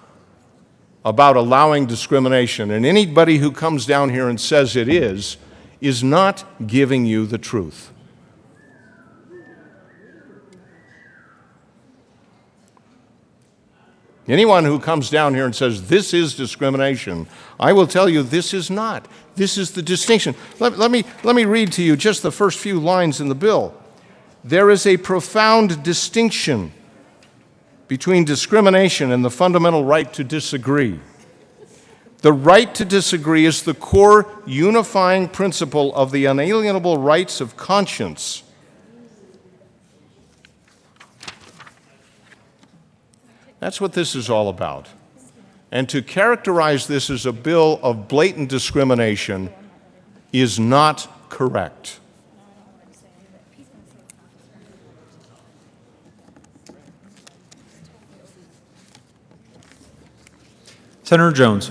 about allowing discrimination, and anybody who comes down here and says it is not giving you the truth. Anyone who comes down here and says this is discrimination, I will tell you this is not. This is the distinction. Let me read to you just the first few lines in the bill. There is a profound distinction between discrimination and the fundamental right to disagree. The right to disagree is the core unifying principle of the unalienable rights of conscience. That's what this is all about. And to characterize this as a bill of blatant discrimination is not correct. Senator Jones.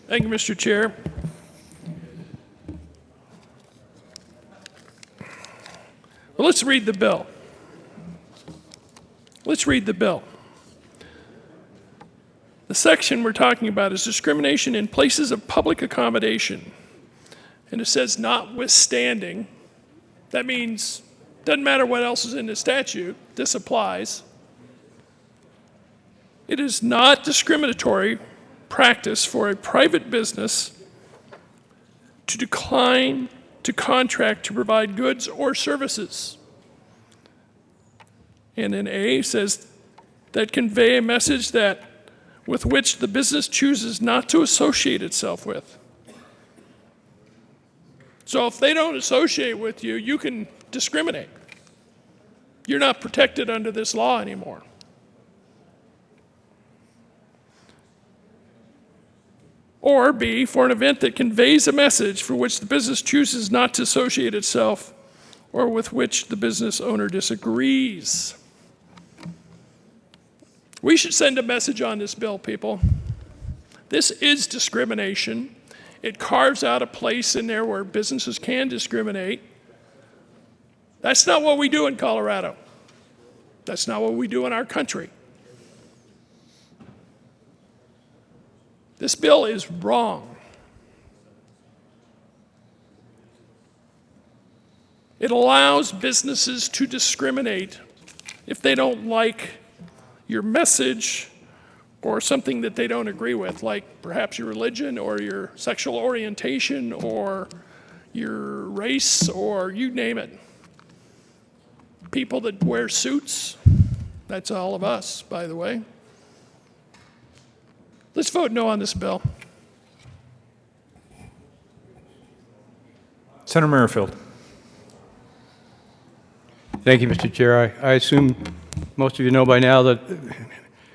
Thank you, Mr. Chair. Well, let's read the bill. Let's read the bill. The section we're talking about is discrimination in places of public accommodation. And it says notwithstanding. That means doesn't matter what else is in the statute, this applies. It is not discriminatory practice for a private business to decline to contract to provide goods or services. And then A says that convey a message that with which the business chooses not to associate itself with. So if they don't associate with you, you can discriminate. You're not protected under this law anymore. Or B, for an event that conveys a message for which the business chooses not to associate itself or with which the business owner disagrees. We should send a message on this bill, people. This is discrimination. It carves out a place in there where businesses can discriminate. That's not what we do in Colorado. That's not what we do in our country. This bill is wrong. It allows businesses to discriminate if they don't like your message or something that they don't agree with, like perhaps your religion or your sexual orientation or your race or you name it. People that wear suits, that's all of us, by the way. Let's vote no on this bill. Senator Merrifield. Thank you, Mr. Chair. I assume most of you know by now that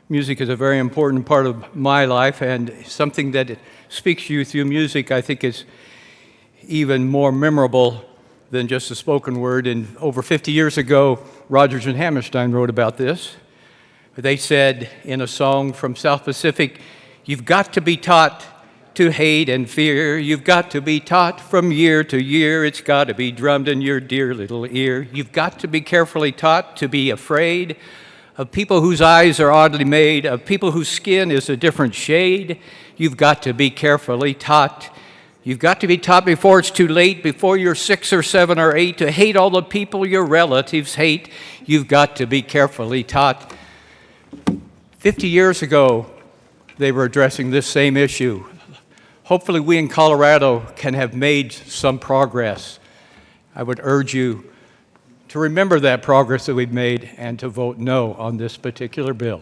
music is a very important part of my life, and something that speaks to you through music I think is even more memorable than just a spoken word. And over 50 years ago, Rodgers and Hammerstein wrote about this. They said in a song from South Pacific, "You've got to be taught to hate and fear. You've got to be taught from year to year. It's got to be drummed in your dear little ear. You've got to be carefully taught to be afraid of people whose eyes are oddly made, of people whose skin is a different shade. You've got to be carefully taught. You've got to be taught before it's too late, before you're 6 or 7 or 8, to hate all the people your relatives hate. You've got to be carefully taught." 50 years ago, they were addressing this same issue. Hopefully we in Colorado can have made some progress. I would urge you to remember that progress that we've made and to vote no on this particular bill.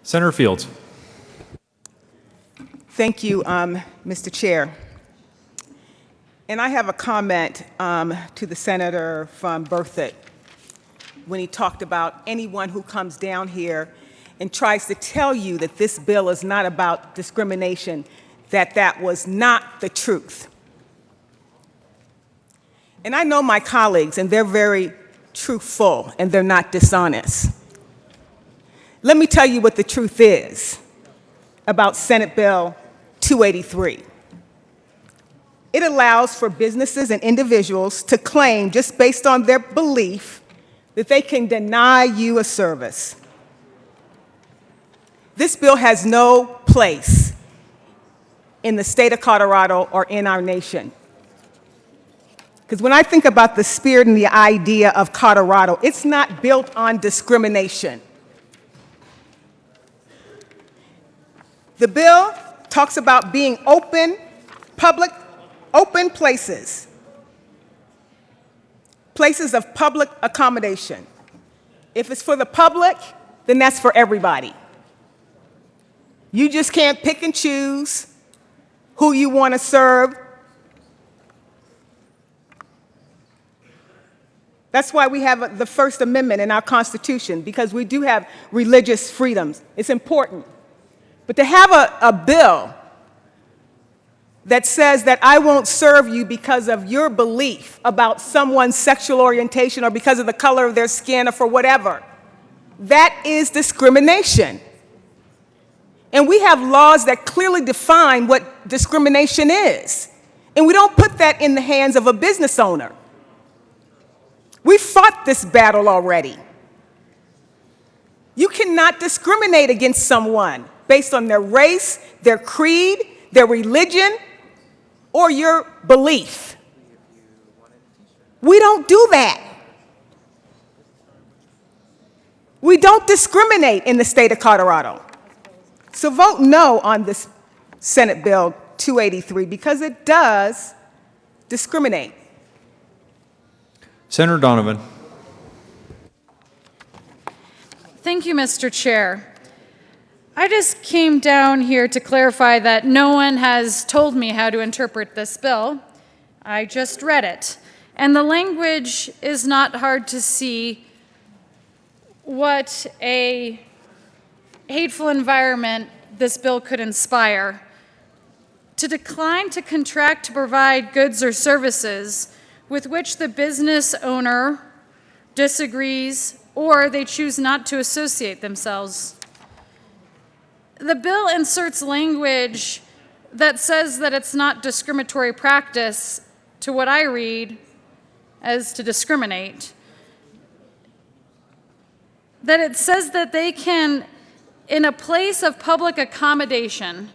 Senator Fields. Thank you, Mr. Chair. And I have a comment to the senator from Berthoud when he talked about anyone who comes down here and tries to tell you that this bill is not about discrimination, that was not the truth. And I know my colleagues, and they're very truthful, and they're not dishonest. Let me tell you what the truth is about Senate Bill 283. It allows for businesses and individuals to claim, just based on their belief, that they can deny you a service. This bill has no place in the state of Colorado or in our nation. Because when I think about the spirit and the idea of Colorado, it's not built on discrimination. The bill talks about being open, public, open places, places of public accommodation. If it's for the public, then that's for everybody. You just can't pick and choose who you want to serve. That's why we have the First Amendment in our Constitution, because we do have religious freedoms. It's important. But to have a bill that says that I won't serve you because of your belief about someone's sexual orientation or because of the color of their skin or for whatever, that is discrimination. And we have laws that clearly define what discrimination is. And we don't put that in the hands of a business owner. We fought this battle already. You cannot discriminate against someone based on their race, their creed, their religion, or your belief. We don't do that. We don't discriminate in the state of Colorado. So vote no on this Senate Bill 283 because it does discriminate. Senator Donovan. Thank you, Mr. Chair. I just came down here to clarify that no one has told me how to interpret this bill. I just read it. And the language is not hard to see what a hateful environment this bill could inspire. To decline to contract to provide goods or services with which the business owner disagrees or they choose not to associate themselves. The bill inserts language that says that it's not discriminatory practice to what I read as to discriminate. That it says that they can, in a place of public accommodation,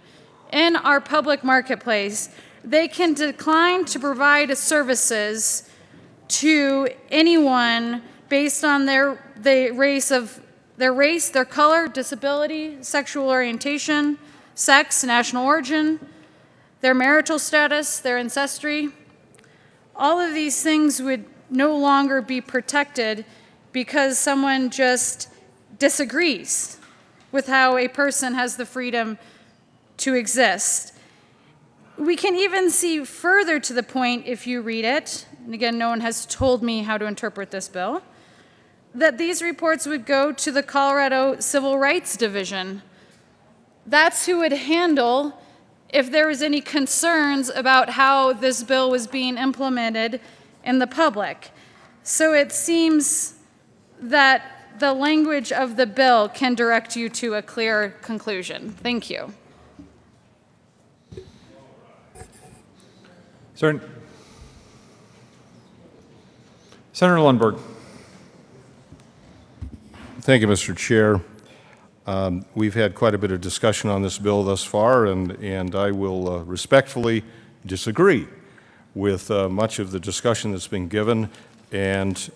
in our public marketplace, they can decline to provide services to anyone based on their race, their color, disability, sexual orientation, sex, national origin, their marital status, their ancestry. All of these things would no longer be protected because someone just disagrees with how a person has the freedom to exist. We can even see further to the point if you read it, and again, no one has told me how to interpret this bill, that these reports would go to the Colorado Civil Rights Division. That's who would handle if there was any concerns about how this bill was being implemented in the public. So it seems that the language of the bill can direct you to a clear conclusion. Thank you. Senator Lundberg. Thank you, Mr. Chair. We've had quite a bit of discussion on this bill thus far, and I will respectfully disagree with much of the discussion that's been given and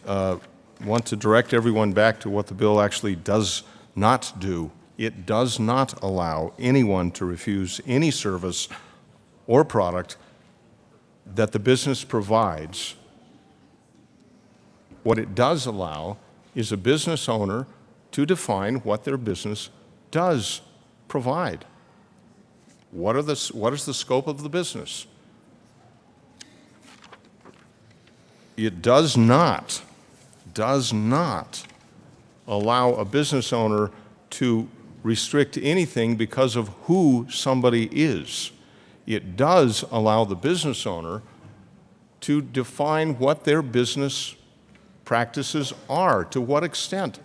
want to direct everyone back to what the bill actually does not do. It does not allow anyone to refuse any service or product that the business provides, what it does allow is a business owner to define what their business does provide. What is the scope of the business? It does not allow a business owner to restrict anything because of who somebody is. It does allow the business owner to define what their business practices are, to what extent.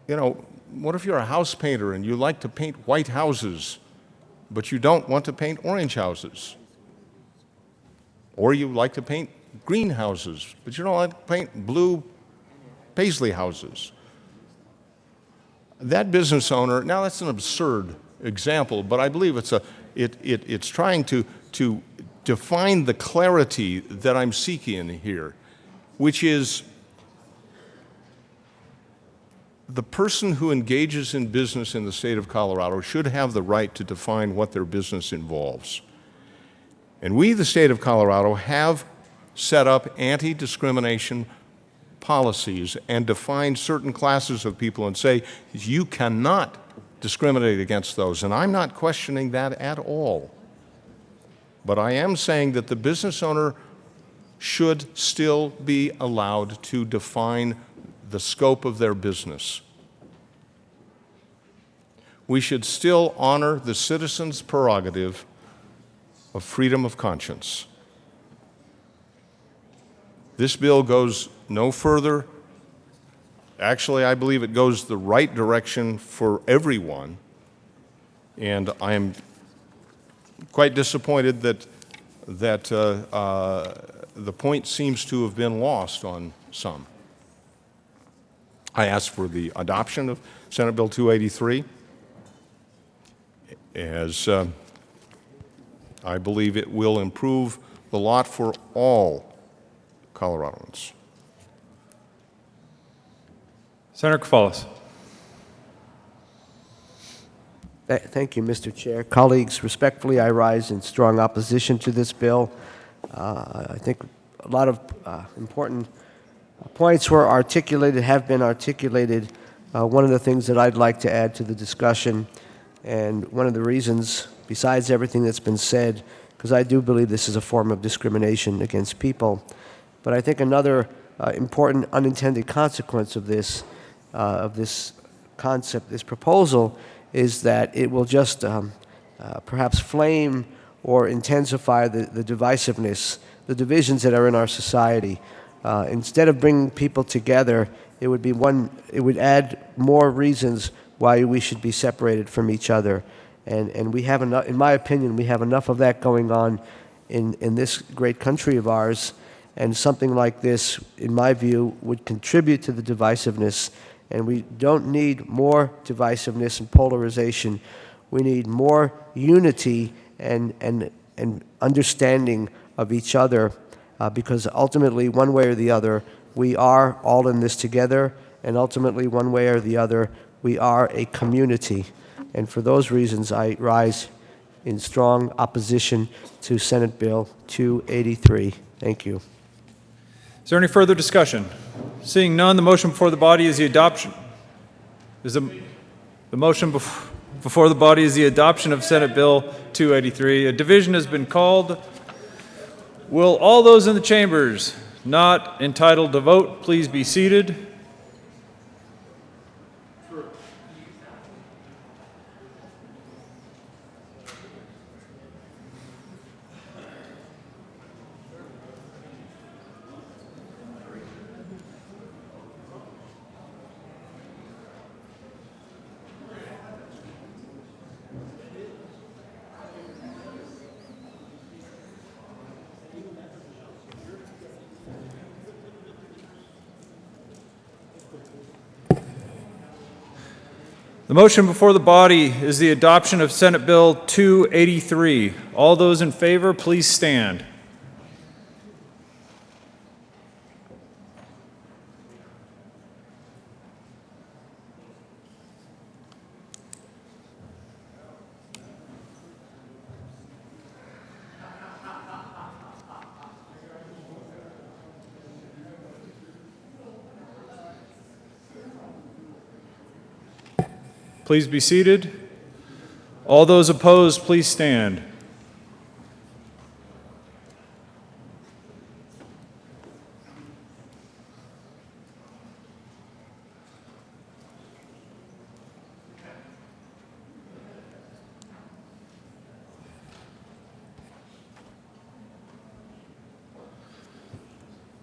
You know, what if you're a house painter and you like to paint white houses, but you don't want to paint orange houses? Or you like to paint green houses, but you don't like to paint blue paisley houses. That business owner, now that's an absurd example, but I believe it's trying to define the clarity that I'm seeking here, which is the person who engages in business in the state of Colorado should have the right to define what their business involves. And we, the state of Colorado, have set up anti-discrimination policies and defined certain classes of people and say, you cannot discriminate against those. And I'm not questioning that at all. But I am saying that the business owner should still be allowed to define the scope of their business. We should still honor the citizen's prerogative of freedom of conscience. This bill goes no further. Actually, I believe it goes the right direction for everyone, and I am quite disappointed that the point seems to have been lost on some. I ask for the adoption of Senate Bill 283, as I believe it will improve the lot for all Coloradans. Senator Koufalos. Thank you, Mr. Chair. Colleagues, respectfully, I rise in strong opposition to this bill. I think a lot of important points were articulated, have been articulated. One of the things that I'd like to add to the discussion, and one of the reasons, besides everything that's been said, because I do believe this is a form of discrimination against people, but I think another important unintended consequence of this concept, this proposal, is that it will just perhaps flame or intensify the divisiveness, the divisions that are in our society. Instead of bringing people together, it would add more reasons why we should be separated from each other. And we have enough, in my opinion, we have enough of that going on in this great country of ours. And something like this, in my view, would contribute to the divisiveness. And we don't need more divisiveness and polarization. We need more unity and understanding of each other, because ultimately, one way or the other, we are all in this together, and ultimately, one way or the other, we are a community. And for those reasons, I rise in strong opposition to Senate Bill 283. Thank you. Is there any further discussion? Seeing none, the motion before the body is the adoption. The motion before the body is the adoption of Senate Bill 283. A division has been called. Will all those in the chambers not entitled to vote please be seated? The motion before the body is the adoption of Senate Bill 283. All those in favor, please stand. Please be seated. All those opposed, please stand.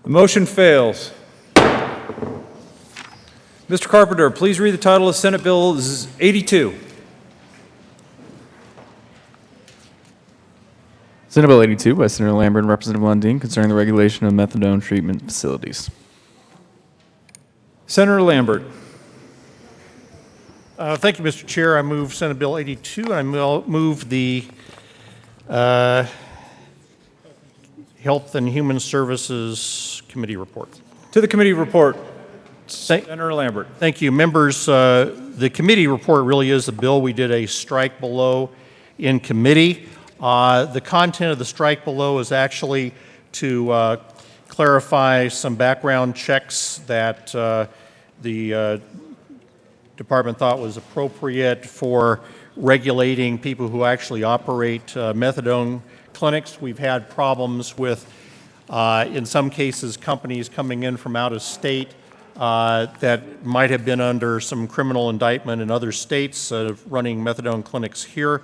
The motion fails. Mr. Carpenter, please read the title of Senate Bill 82. Senate Bill 82 by Senator Lambert and Representative Lundin concerning the regulation of methadone treatment facilities. Senator Lambert. Thank you, Mr. Chair. I move Senate Bill 82, and I move the Health and Human Services Committee report. To the committee report. Senator Lambert. Thank you. Members, the committee report really is the bill. We did a strike below in committee. The content of the strike below is actually to clarify some background checks that the department thought was appropriate for regulating people who actually operate methadone clinics. We've had problems with, in some cases, companies coming in from out of state that might have been under some criminal indictment in other states running methadone clinics here.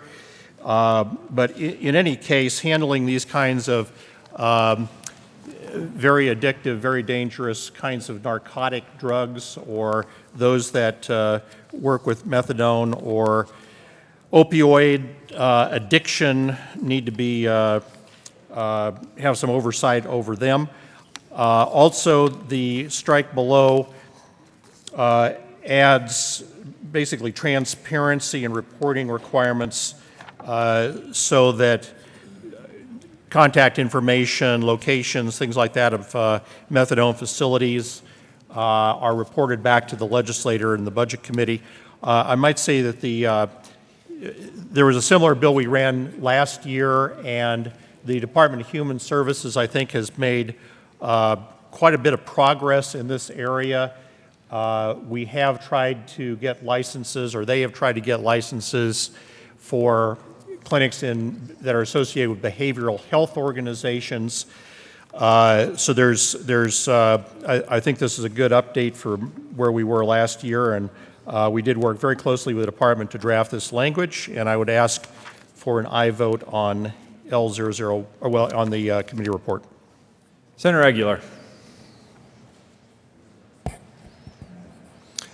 But in any case, handling these kinds of very addictive, very dangerous kinds of narcotic drugs, or those that work with methadone or opioid addiction, need to be have some oversight over them. Also, the strike below adds basically transparency and reporting requirements so that contact information, locations, things like that of methadone facilities are reported back to the legislator and the Budget Committee. I might say that there was a similar bill we ran last year, and the Department of Human Services, I think, has made quite a bit of progress in this area. We have tried to get licenses, or they have tried to get licenses for clinics that are associated with behavioral health organizations. So I think this is a good update for where we were last year, and we did work very closely with the department to draft this language, and I would ask for an aye vote on L00, or well, on the committee report. Senator Aguilar.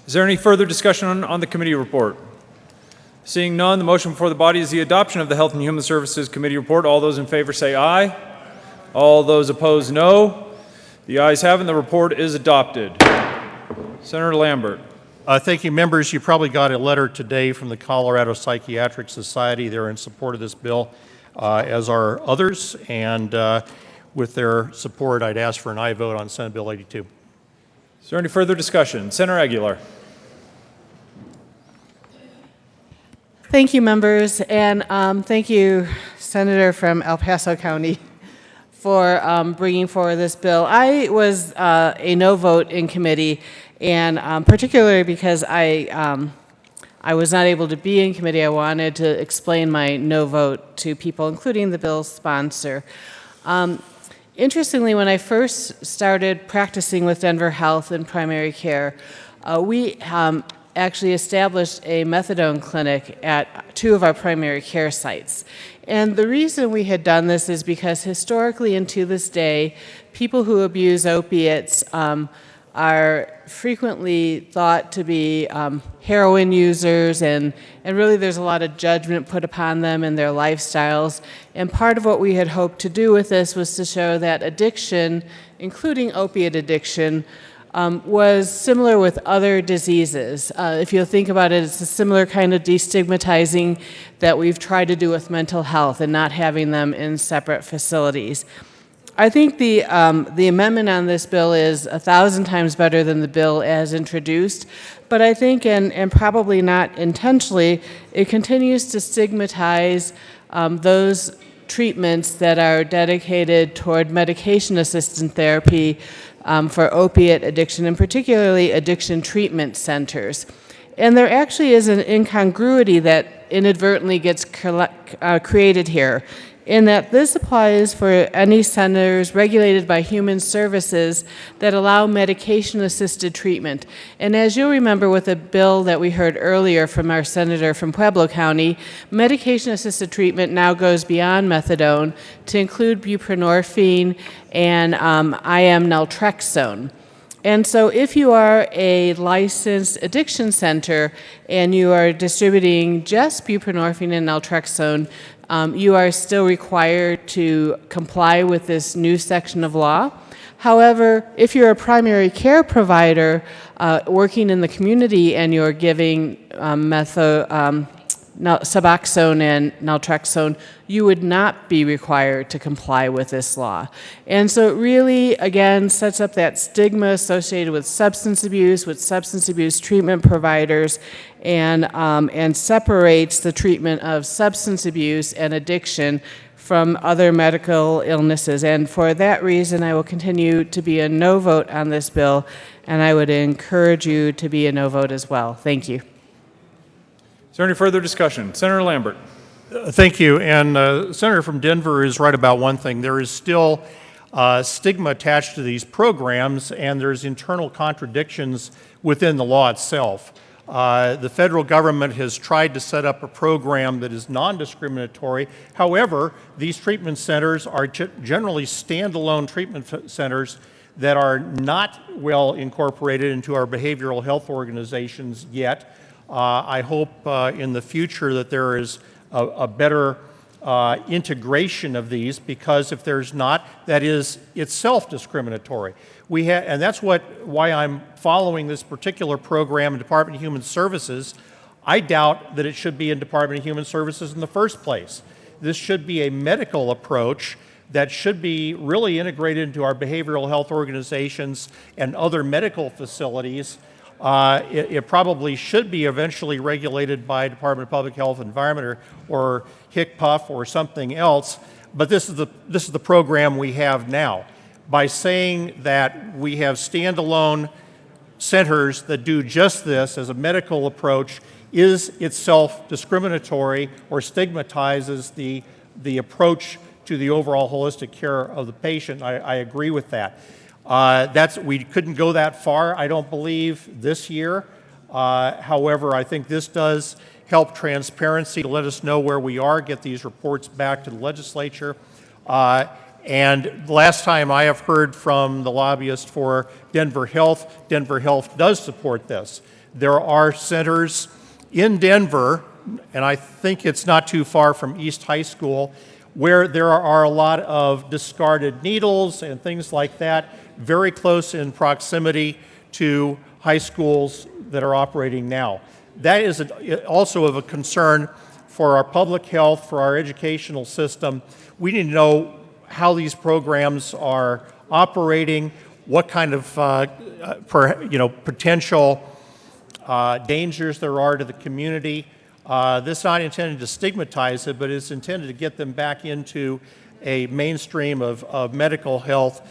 Is there any further discussion on the committee report? Seeing none, the motion before the body is the adoption of the Health and Human Services Committee report. All those in favor say aye. All those opposed, no. The ayes have it, and the report is adopted. Senator Lambert. Thank you, members. You probably got a letter today from the Colorado Psychiatric Society. They're in support of this bill, as are others, and with their support, I'd ask for an aye vote on Senate Bill 82. Is there any further discussion? Senator Aguilar. Thank you, members, and thank you, Senator from El Paso County, for bringing forward this bill. I was a no vote in committee, and particularly because I was not able to be in committee, I wanted to explain my no vote to people, including the bill's sponsor. Interestingly, when I first started practicing with Denver Health in primary care, we actually established a methadone clinic at 2 of our primary care sites. And the reason we had done this is because historically and to this day, people who abuse opiates are frequently thought to be heroin users, and really there's a lot of judgment put upon them and their lifestyles. And part of what we had hoped to do with this was to show that addiction, including opiate addiction, was similar with other diseases. If you think about it, it's a similar kind of destigmatizing that we've tried to do with mental health and not having them in separate facilities. I think the amendment on this bill is 1,000 times better than the bill as introduced, but I think, and probably not intentionally, it continues to stigmatize those treatments that are dedicated toward medication-assisted therapy for opiate addiction, and particularly addiction treatment centers. And there actually is an incongruity that inadvertently gets created here, in that this applies for any centers regulated by Human Services that allow medication-assisted treatment. And as you'll remember with the bill that we heard earlier from our senator from Pueblo County, medication-assisted treatment now goes beyond methadone to include buprenorphine and IM naltrexone. And so if you are a licensed addiction center and you are distributing just buprenorphine and naltrexone, you are still required to comply with this new section of law. However, if you're a primary care provider working in the community and you're giving Suboxone and naltrexone, you would not be required to comply with this law. And so it really, again, sets up that stigma associated with substance abuse treatment providers, and separates the treatment of substance abuse and addiction from other medical illnesses. And for that reason, I will continue to be a no vote on this bill, and I would encourage you to be a no vote as well. Thank you. Is there any further discussion? Senator Lambert. Thank you. And Senator from Denver is right about one thing. There is still stigma attached to these programs, and there's internal contradictions within the law itself. The federal government has tried to set up a program that is non-discriminatory. However, these treatment centers are generally standalone treatment centers that are not well incorporated into our behavioral health organizations yet. I hope in the future that there is a better integration of these, because if there's not, that is itself discriminatory. And that's why I'm following this particular program in Department of Human Services. I doubt that it should be in Department of Human Services in the first place. This should be a medical approach that should be really integrated into our behavioral health organizations and other medical facilities. It probably should be eventually regulated by Department of Public Health and Environment or HICPUF or something else, but this is the program we have now. By saying that we have standalone centers that do just this as a medical approach is itself discriminatory or stigmatizes the approach to the overall holistic care of the patient. I agree with that. We couldn't go that far, I don't believe, this year. However, I think this does help transparency to let us know where we are, get these reports back to the legislature. And last time I have heard from the lobbyist for Denver Health does support this. There are centers in Denver, and I think it's not too far from East High School, where there are a lot of discarded needles and things like that, very close in proximity to high schools that are operating now. That is also of a concern for our public health, for our educational system. We need to know how these programs are operating, what kind of potential dangers there are to the community. This is not intended to stigmatize it, but it's intended to get them back into a mainstream of medical health,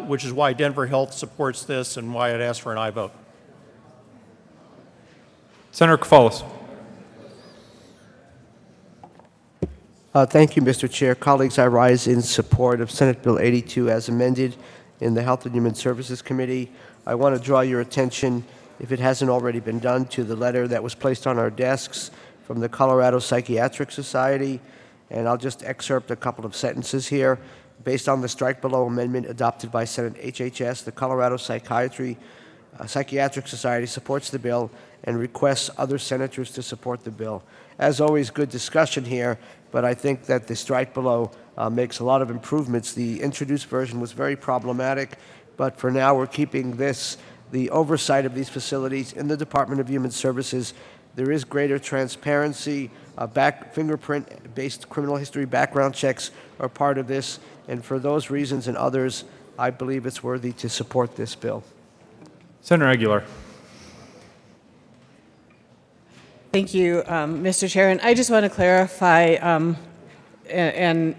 which is why Denver Health supports this and why I'd ask for an aye vote. Senator Kafalis. Thank you, Mr. Chair. Colleagues, I rise in support of Senate Bill 82 as amended in the Health and Human Services Committee. I want to draw your attention, if it hasn't already been done, to the letter that was placed on our desks from the Colorado Psychiatric Society, and I'll just excerpt a couple of sentences here. Based on the strike below amendment adopted by Senate HHS, the Colorado Psychiatric Society supports the bill and requests other senators to support the bill. As always, good discussion here, but I think that the strike below makes a lot of improvements. The introduced version was very problematic, but for now we're keeping the oversight of these facilities in the Department of Human Services. There is greater transparency. Fingerprint-based criminal history background checks are part of this, and for those reasons and others, I believe it's worthy to support this bill. Senator Aguilar. Thank you, Mr. Chair. And I just want to clarify and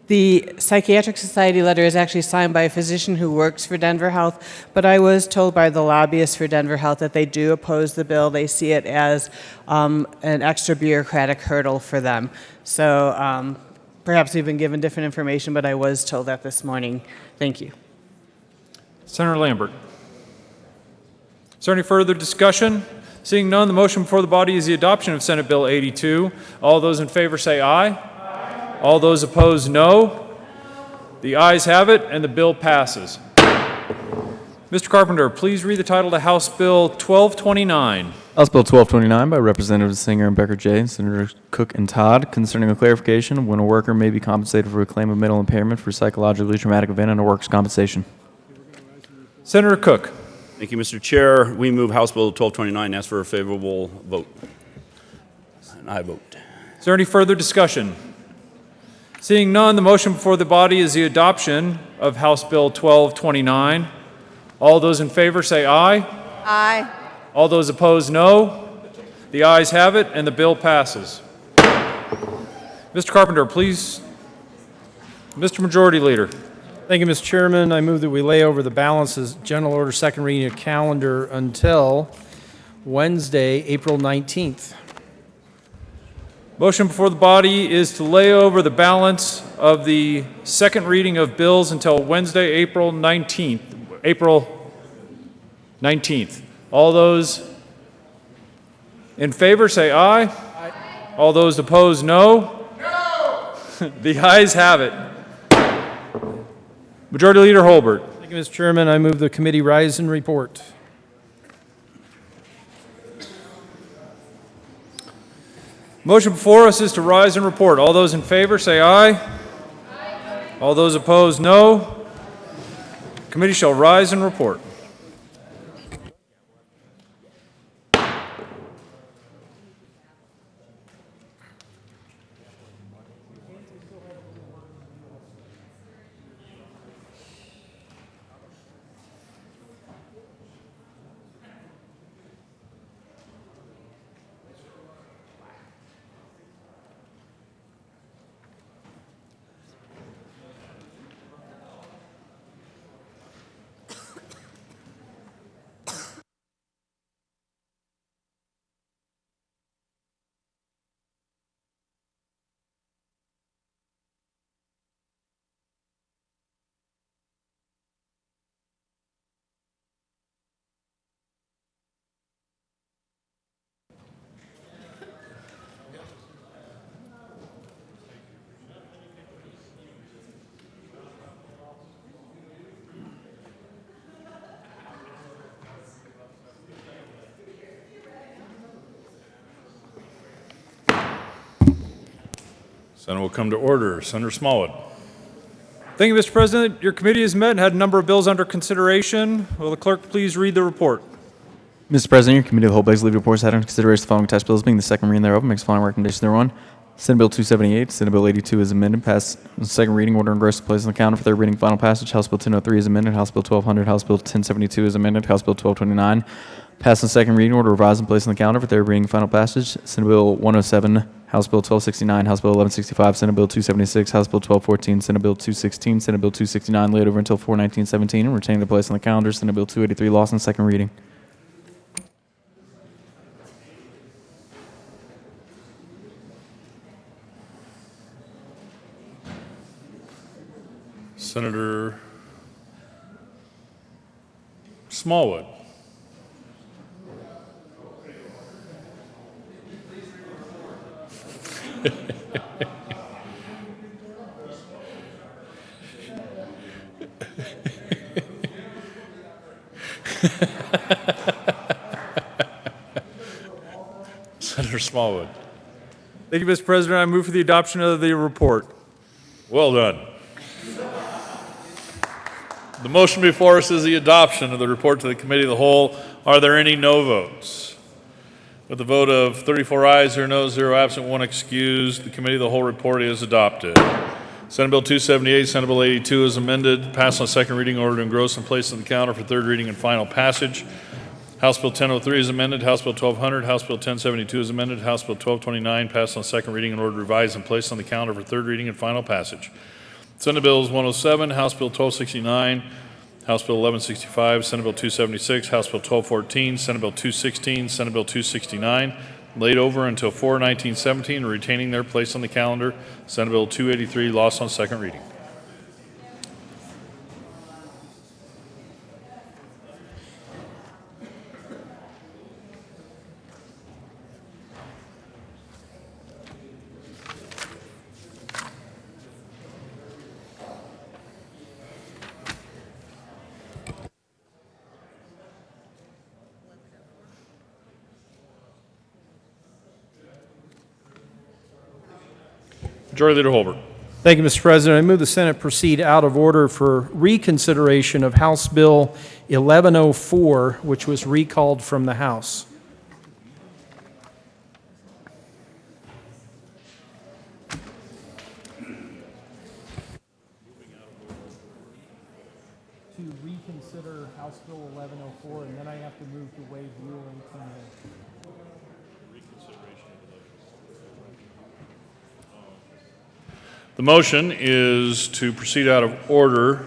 The Psychiatric Society letter is actually signed by a physician who works for Denver Health, but I was told by the lobbyists for Denver Health that they do oppose the bill. They see it as an extra bureaucratic hurdle for them. So perhaps we've been given different information, but I was told that this morning. Thank you. Senator Lambert. Is there any further discussion? Seeing none, the motion before the body is the adoption of Senate Bill 82. All those in favor say aye. Aye. All those opposed, no. The ayes have it, and the bill passes. Mr. Carpenter, please read the title to House Bill 1229. House Bill 1229 by Representatives Singer and Becker J. and Senators Cook and Todd concerning a clarification of when a worker may be compensated for a claim of mental impairment for psychologically traumatic event under workers' compensation. Senator Cook. Thank you, Mr. Chair. We move House Bill 1229 and ask for a favorable vote. And I vote. Is there any further discussion? Seeing none, the motion before the body is the adoption of House Bill 1229. All those in favor say aye. Aye. All those opposed, no. The ayes have it, and the bill passes. Mr. Carpenter, please. Mr. Majority Leader. Thank you, Mr. Chairman. I move that we lay over the balance as general order second reading of calendar until Wednesday, April 19th. Motion before the body is to lay over the balance of the second reading of bills until Wednesday, April 19th. April 19th. All those in favor say aye. Aye. All those opposed, no. No. The ayes have it. Majority Leader Holbert. Thank you, Mr. Chairman. I move the committee rise and report. Motion before us is to rise and report. All those in favor say aye. Aye. All those opposed, no. Committee shall rise and report. Senate will come to order. Senator Smallwood. Thank you, Mr. President. Your committee has met and had a number of bills under consideration. Will the clerk please read the report? Mr. President, your committee of the whole begs leave reports had under consideration the following tax bills being the second reading thereof and makes the following recommendation thereon. Senate Bill 278, Senate Bill 82 is amended, passed on second reading, order engrossed and placed on the counter for third reading, final passage. House Bill 1003 is amended, House Bill 1200, House Bill 1072 is amended, House Bill 1229, passed on second reading, order revised and placed on the counter for third reading, final passage. Senate Bill 107, House Bill 1269, House Bill 1165, Senate Bill 276, House Bill 1214, Senate Bill 216, Senate Bill 269 laid over until 4/19/17 and retained to place on the calendar. Senate Bill 283 lost on second reading. Senator Smallwood. Senator Smallwood. Thank you, Mr. President. I move for the adoption of the report. Well done. The motion before us is the adoption of the report to the Committee of the Whole. Are there any no votes? With a vote of 34 ayes, 0 noes, 0 absent, 1 excused, the Committee of the Whole report is adopted. Senate Bill 278, Senate Bill 82 is amended, passed on second reading, ordered engrossed and placed on the counter for third reading and final passage. House Bill 1003 is amended, House Bill 1200, House Bill 1072 is amended, House Bill 1229 passed on second reading and ordered revised and placed on the counter for third reading and final passage. Senate Bills 107, House Bill 1269, House Bill 1165, Senate Bill 276, House Bill 1214, Senate Bill 216, Senate Bill 269, laid over until 4/19/17, retaining their place on the calendar. Senate Bill 283 lost on second reading. Majority Leader Holbert. Thank you, Mr. President. I move the Senate proceed out of order for reconsideration of House Bill 1104, which was recalled from the House. To reconsider House Bill 1104, and then I have to move to waive Rule 18A. The motion is to proceed out of order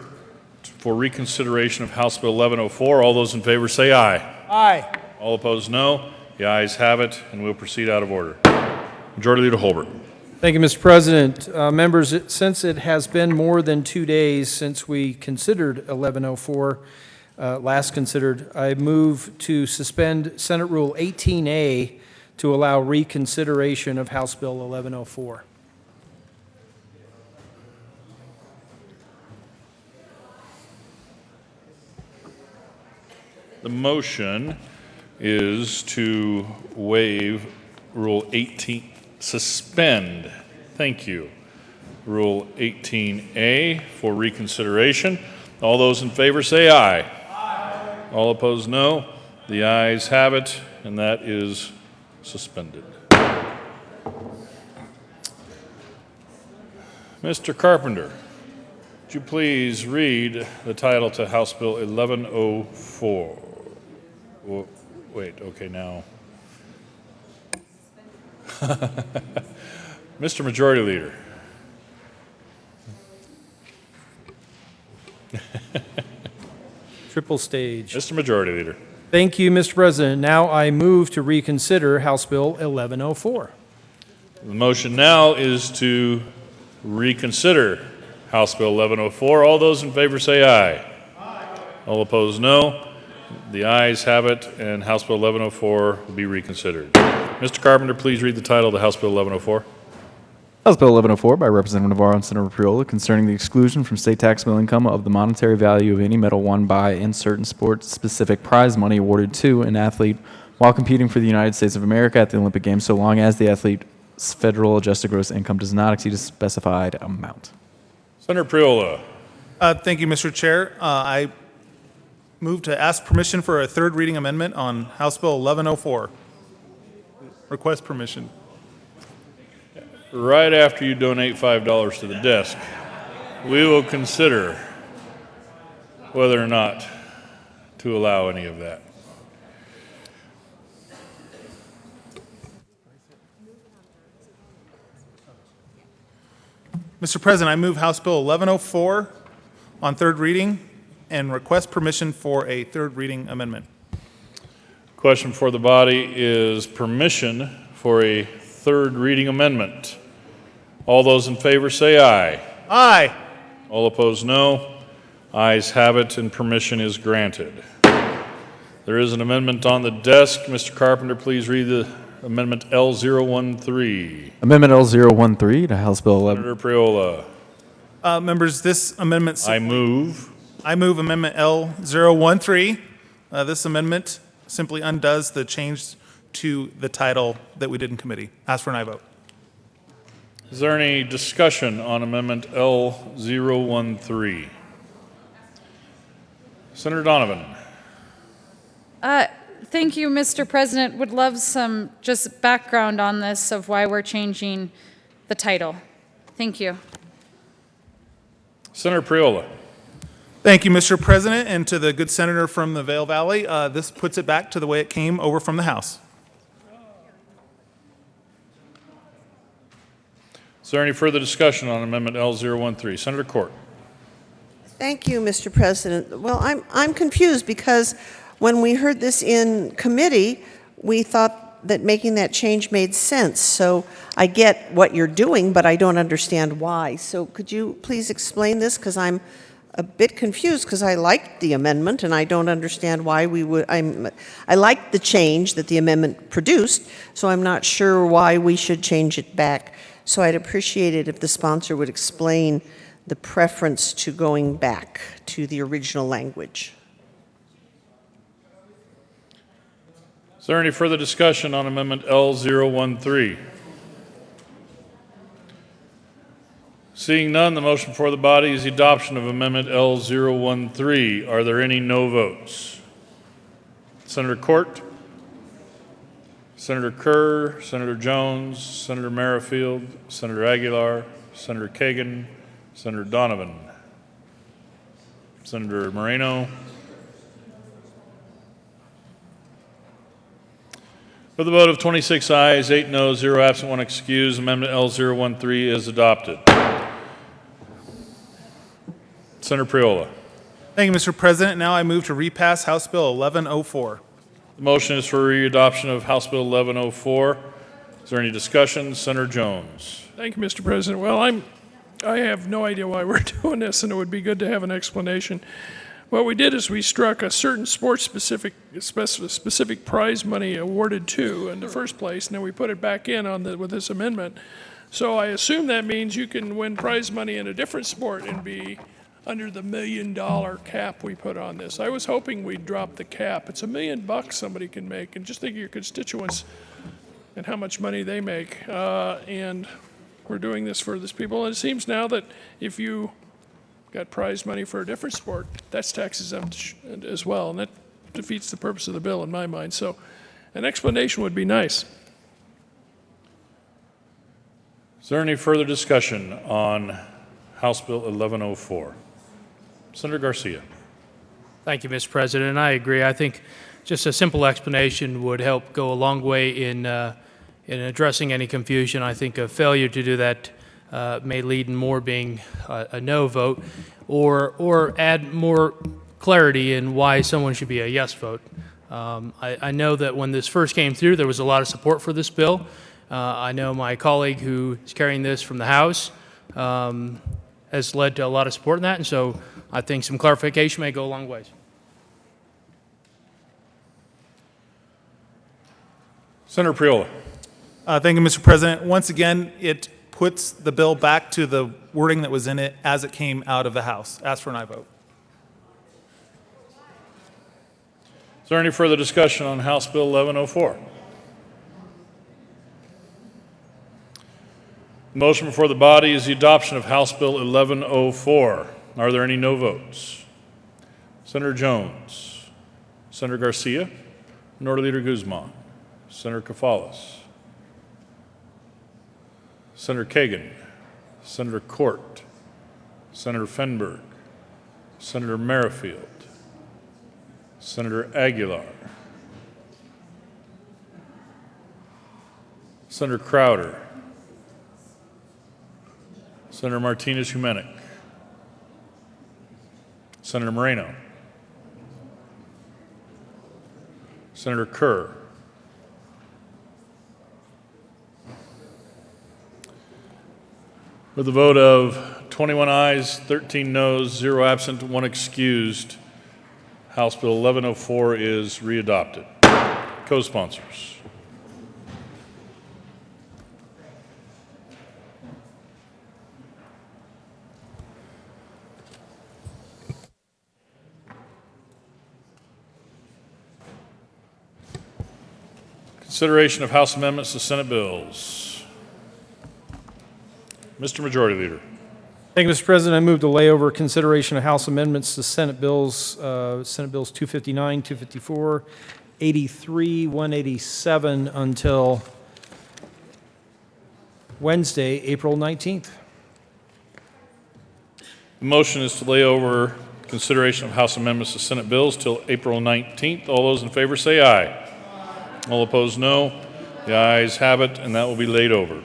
for reconsideration of House Bill 1104. All those in favor say aye. Aye. All opposed, no. The ayes have it, and we'll proceed out of order. Majority Leader Holbert. Thank you, Mr. President. Members, since it has been more than 2 days since we considered 1104, last considered, I move to suspend Senate Rule 18A to allow reconsideration of House Bill 1104. The motion is to waive Rule 18, suspend, thank you, Rule 18A for reconsideration. All those in favor say aye. Aye. All opposed, no. The ayes have it, and that is suspended. Mr. Carpenter, would you please read the title to House Bill 1104? Wait, okay, now. Mr. Majority Leader. Triple stage. Mr. Majority Leader. Thank you, Mr. President. Now I move to reconsider House Bill 1104. The motion now is to reconsider House Bill 1104. All those in favor say aye. Aye. All opposed, no. The ayes have it, and House Bill 1104 will be reconsidered. Mr. Carpenter, please read the title of the House Bill 1104. House Bill 1104 by Representative Navarro and Senator Priola concerning the exclusion from state taxable income of the monetary value of any medal won by and certain sports-specific prize money awarded to an athlete while competing for the United States of America at the Olympic Games, so long as the athlete's federal adjusted gross income does not exceed a specified amount. Senator Priola. Thank you, Mr. Chair. I move to ask permission for a third reading amendment on House Bill 1104. Request permission. Right after you donate $5 to the desk, we will consider whether or not to allow any of that. Mr. President, I move House Bill 1104 on third reading and request permission for a third reading amendment. Question for the body is permission for a third reading amendment. All those in favor say aye. Aye. All opposed, no. Ayes have it, and permission is granted. There is an amendment on the desk. Mr. Carpenter, please read the amendment L013. Amendment L013 to House Bill 11. Senator Priola. Members, this amendment... I move Amendment L013. This amendment simply undoes the change to the title that we did in committee. Ask for an aye vote. Is there any discussion on Amendment L013? Senator Donovan. Thank you, Mr. President. Would love some just background on this of why we're changing the title. Thank you. Senator Priola. Thank you, Mr. President, and to the good senator from the Vail Valley. This puts it back to the way it came over from the House. Is there any further discussion on Amendment L013? Senator Court. Thank you, Mr. President. Well, I'm confused because when we heard this in committee, we thought that making that change made sense. So I get what you're doing, but I don't understand why. So could you please explain this? Because I'm a bit confused because I liked the amendment and I don't understand why we would. I liked the change that the amendment produced, so I'm not sure why we should change it back. So I'd appreciate it if the sponsor would explain the preference to going back to the original language. Is there any further discussion on Amendment L013? Seeing none, the motion before the body is the adoption of Amendment L013. Are there any no votes? Senator Court, Senator Kerr, Senator Jones, Senator Merrifield, Senator Aguilar, Senator Kagan, Senator Donovan, Senator Moreno. With a vote of 26 ayes, 8 noes, 0 absent, 1 excused, Amendment L013 is adopted. Senator Priola. Thank you, Mr. President. Now I move to repass House Bill 1104. The motion is for readoption of House Bill 1104. Is there any discussion? Senator Jones. Thank you, Mr. President. Well, I have no idea why we're doing this, and it would be good to have an explanation. What we did is we struck a certain sports-specific prize money awarded to in the first place, and then we put it back in with this amendment. So I assume that means you can win prize money in a different sport and be under the $1 million cap we put on this. I was hoping we'd drop the cap. It's $1 million somebody can make, and just think of your constituents and how much money they make. And we're doing this for these people. And it seems now that if you got prize money for a different sport, that's tax exempt as well, and that defeats the purpose of the bill in my mind. So an explanation would be nice. Is there any further discussion on House Bill 1104? Senator Garcia. Thank you, Mr. President. And I agree. I think just a simple explanation would help go a long way in addressing any confusion. I think a failure to do that may lead in more being a no vote, or add more clarity in why someone should be a yes vote. I know that when this first came through, there was a lot of support for this bill. I know my colleague who is carrying this from the House has led to a lot of support in that, and so I think some clarification may go a long ways. Senator Priola. Thank you, Mr. President. Once again, it puts the bill back to the wording that was in it as it came out of the House. Ask for an aye vote. Is there any further discussion on House Bill 1104? The motion before the body is the adoption of House Bill 1104. Are there any no votes? Senator Jones, Senator Garcia, Minority Leader Guzman, Senator Kafalas, Senator Kagan, Senator Court, Senator Fenberg, Senator Merrifield, Senator Aguilar, Senator Crowder, Senator Martinez-Humenic, Senator Moreno, Senator Kerr, with a vote of 21 ayes, 13 noes, 0 absent, 1 excused, House Bill 1104 is readopted. Co-sponsors. Consideration of House amendments to Senate bills. Mr. Majority Leader. Thank you, Mr. President. I move to lay over consideration of House amendments to Senate Bills 259, 254, 83, 187 until Wednesday, April 19th. The motion is to lay over consideration of House amendments to Senate bills till April 19th. All those in favor say aye. All opposed, no. The ayes have it, and that will be laid over.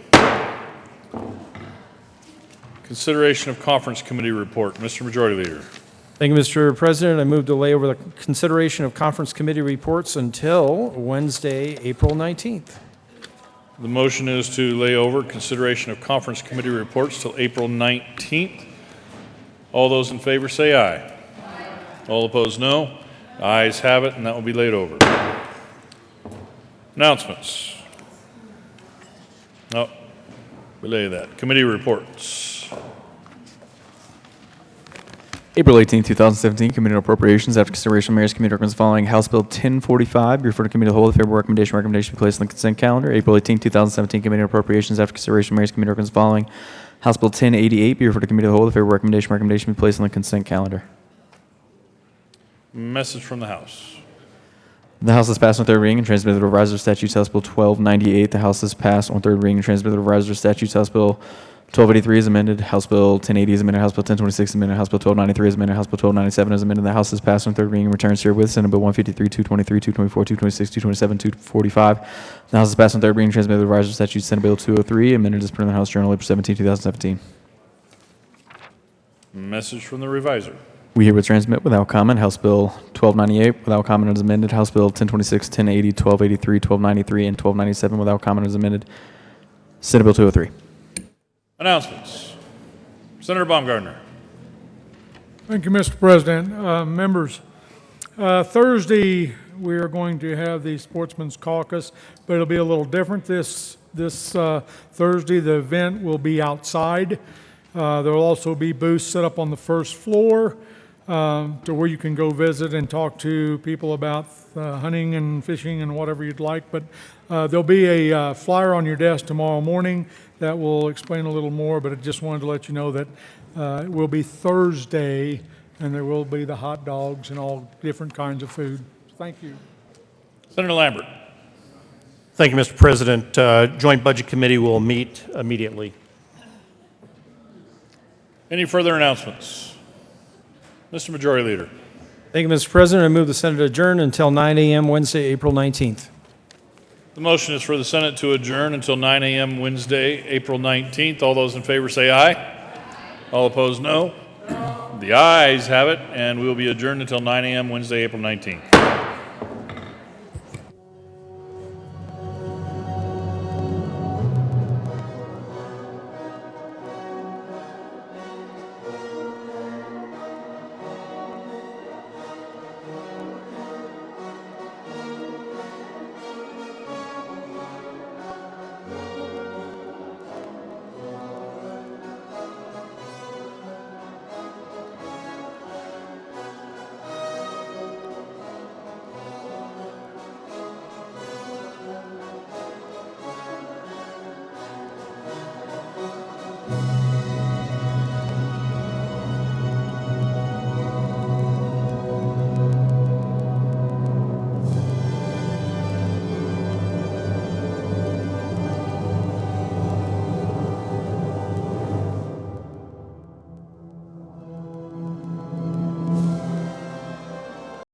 Consideration of conference committee report. Mr. Majority Leader. Thank you, Mr. President. I move to lay over the consideration of conference committee reports until Wednesday, April 19th. The motion is to lay over consideration of conference committee reports till April 19th. All those in favor say aye. All opposed, no. Ayes have it, and that will be laid over. Announcements. No, relay that. Committee reports. April 18, 2017, Committee on Appropriations. After consideration, Mayor's Committee recommends the following. House Bill 1045 be referred to Committee of the Whole. The favorable recommendation be placed on the consent calendar. April 18, 2017, Committee on Appropriations. After consideration, Mayor's Committee recommends the following. House Bill 1088 be referred to Committee of the Whole. The favorable recommendation be placed on the consent calendar. Message from the House. The House has passed on third reading and transmitted the revised statutes House Bill 1298. The House has passed on third reading and transmitted the revised statutes House Bill 1283 is amended. House Bill 1080 is amended. House Bill 1026 is amended. House Bill 1293 is amended. House Bill 1297 is amended. The House has passed on third reading and returns herewith. Senate Bill 153, 223, 224, 226, 227, 245. The House has passed on third reading and transmitted the revised statutes Senate Bill 203 amended as printed in the House Journal April 17, 2017. Message from the reviser. We herewith transmit without comment House Bill 1298 without comment as amended. House Bill 1026, 1080, 1283, 1293, and 1297 without comment as amended. Senate Bill 203. Announcements. Senator Baumgartner. Thank you, Mr. President. Members, Thursday we are going to have the Sportsman's Caucus, but it'll be a little different. This Thursday, the event will be outside. There will also be booths set up on the first floor to where you can go visit and talk to people about hunting and fishing and whatever you'd like. But there'll be a flyer on your desk tomorrow morning that will explain a little more, but I just wanted to let you know that it will be Thursday, and there will be the hot dogs and all different kinds of food. Thank you. Senator Lambert. Thank you, Mr. President. Joint Budget Committee will meet immediately. Any further announcements? Mr. Majority Leader. Thank you, Mr. President. I move the Senate adjourn until 9 a.m. Wednesday, April 19th. The motion is for the Senate to adjourn until 9 a.m. Wednesday, April 19th. All those in favor say aye. All opposed, no. The ayes have it, and we will be adjourned until 9 a.m. Wednesday, April 19th.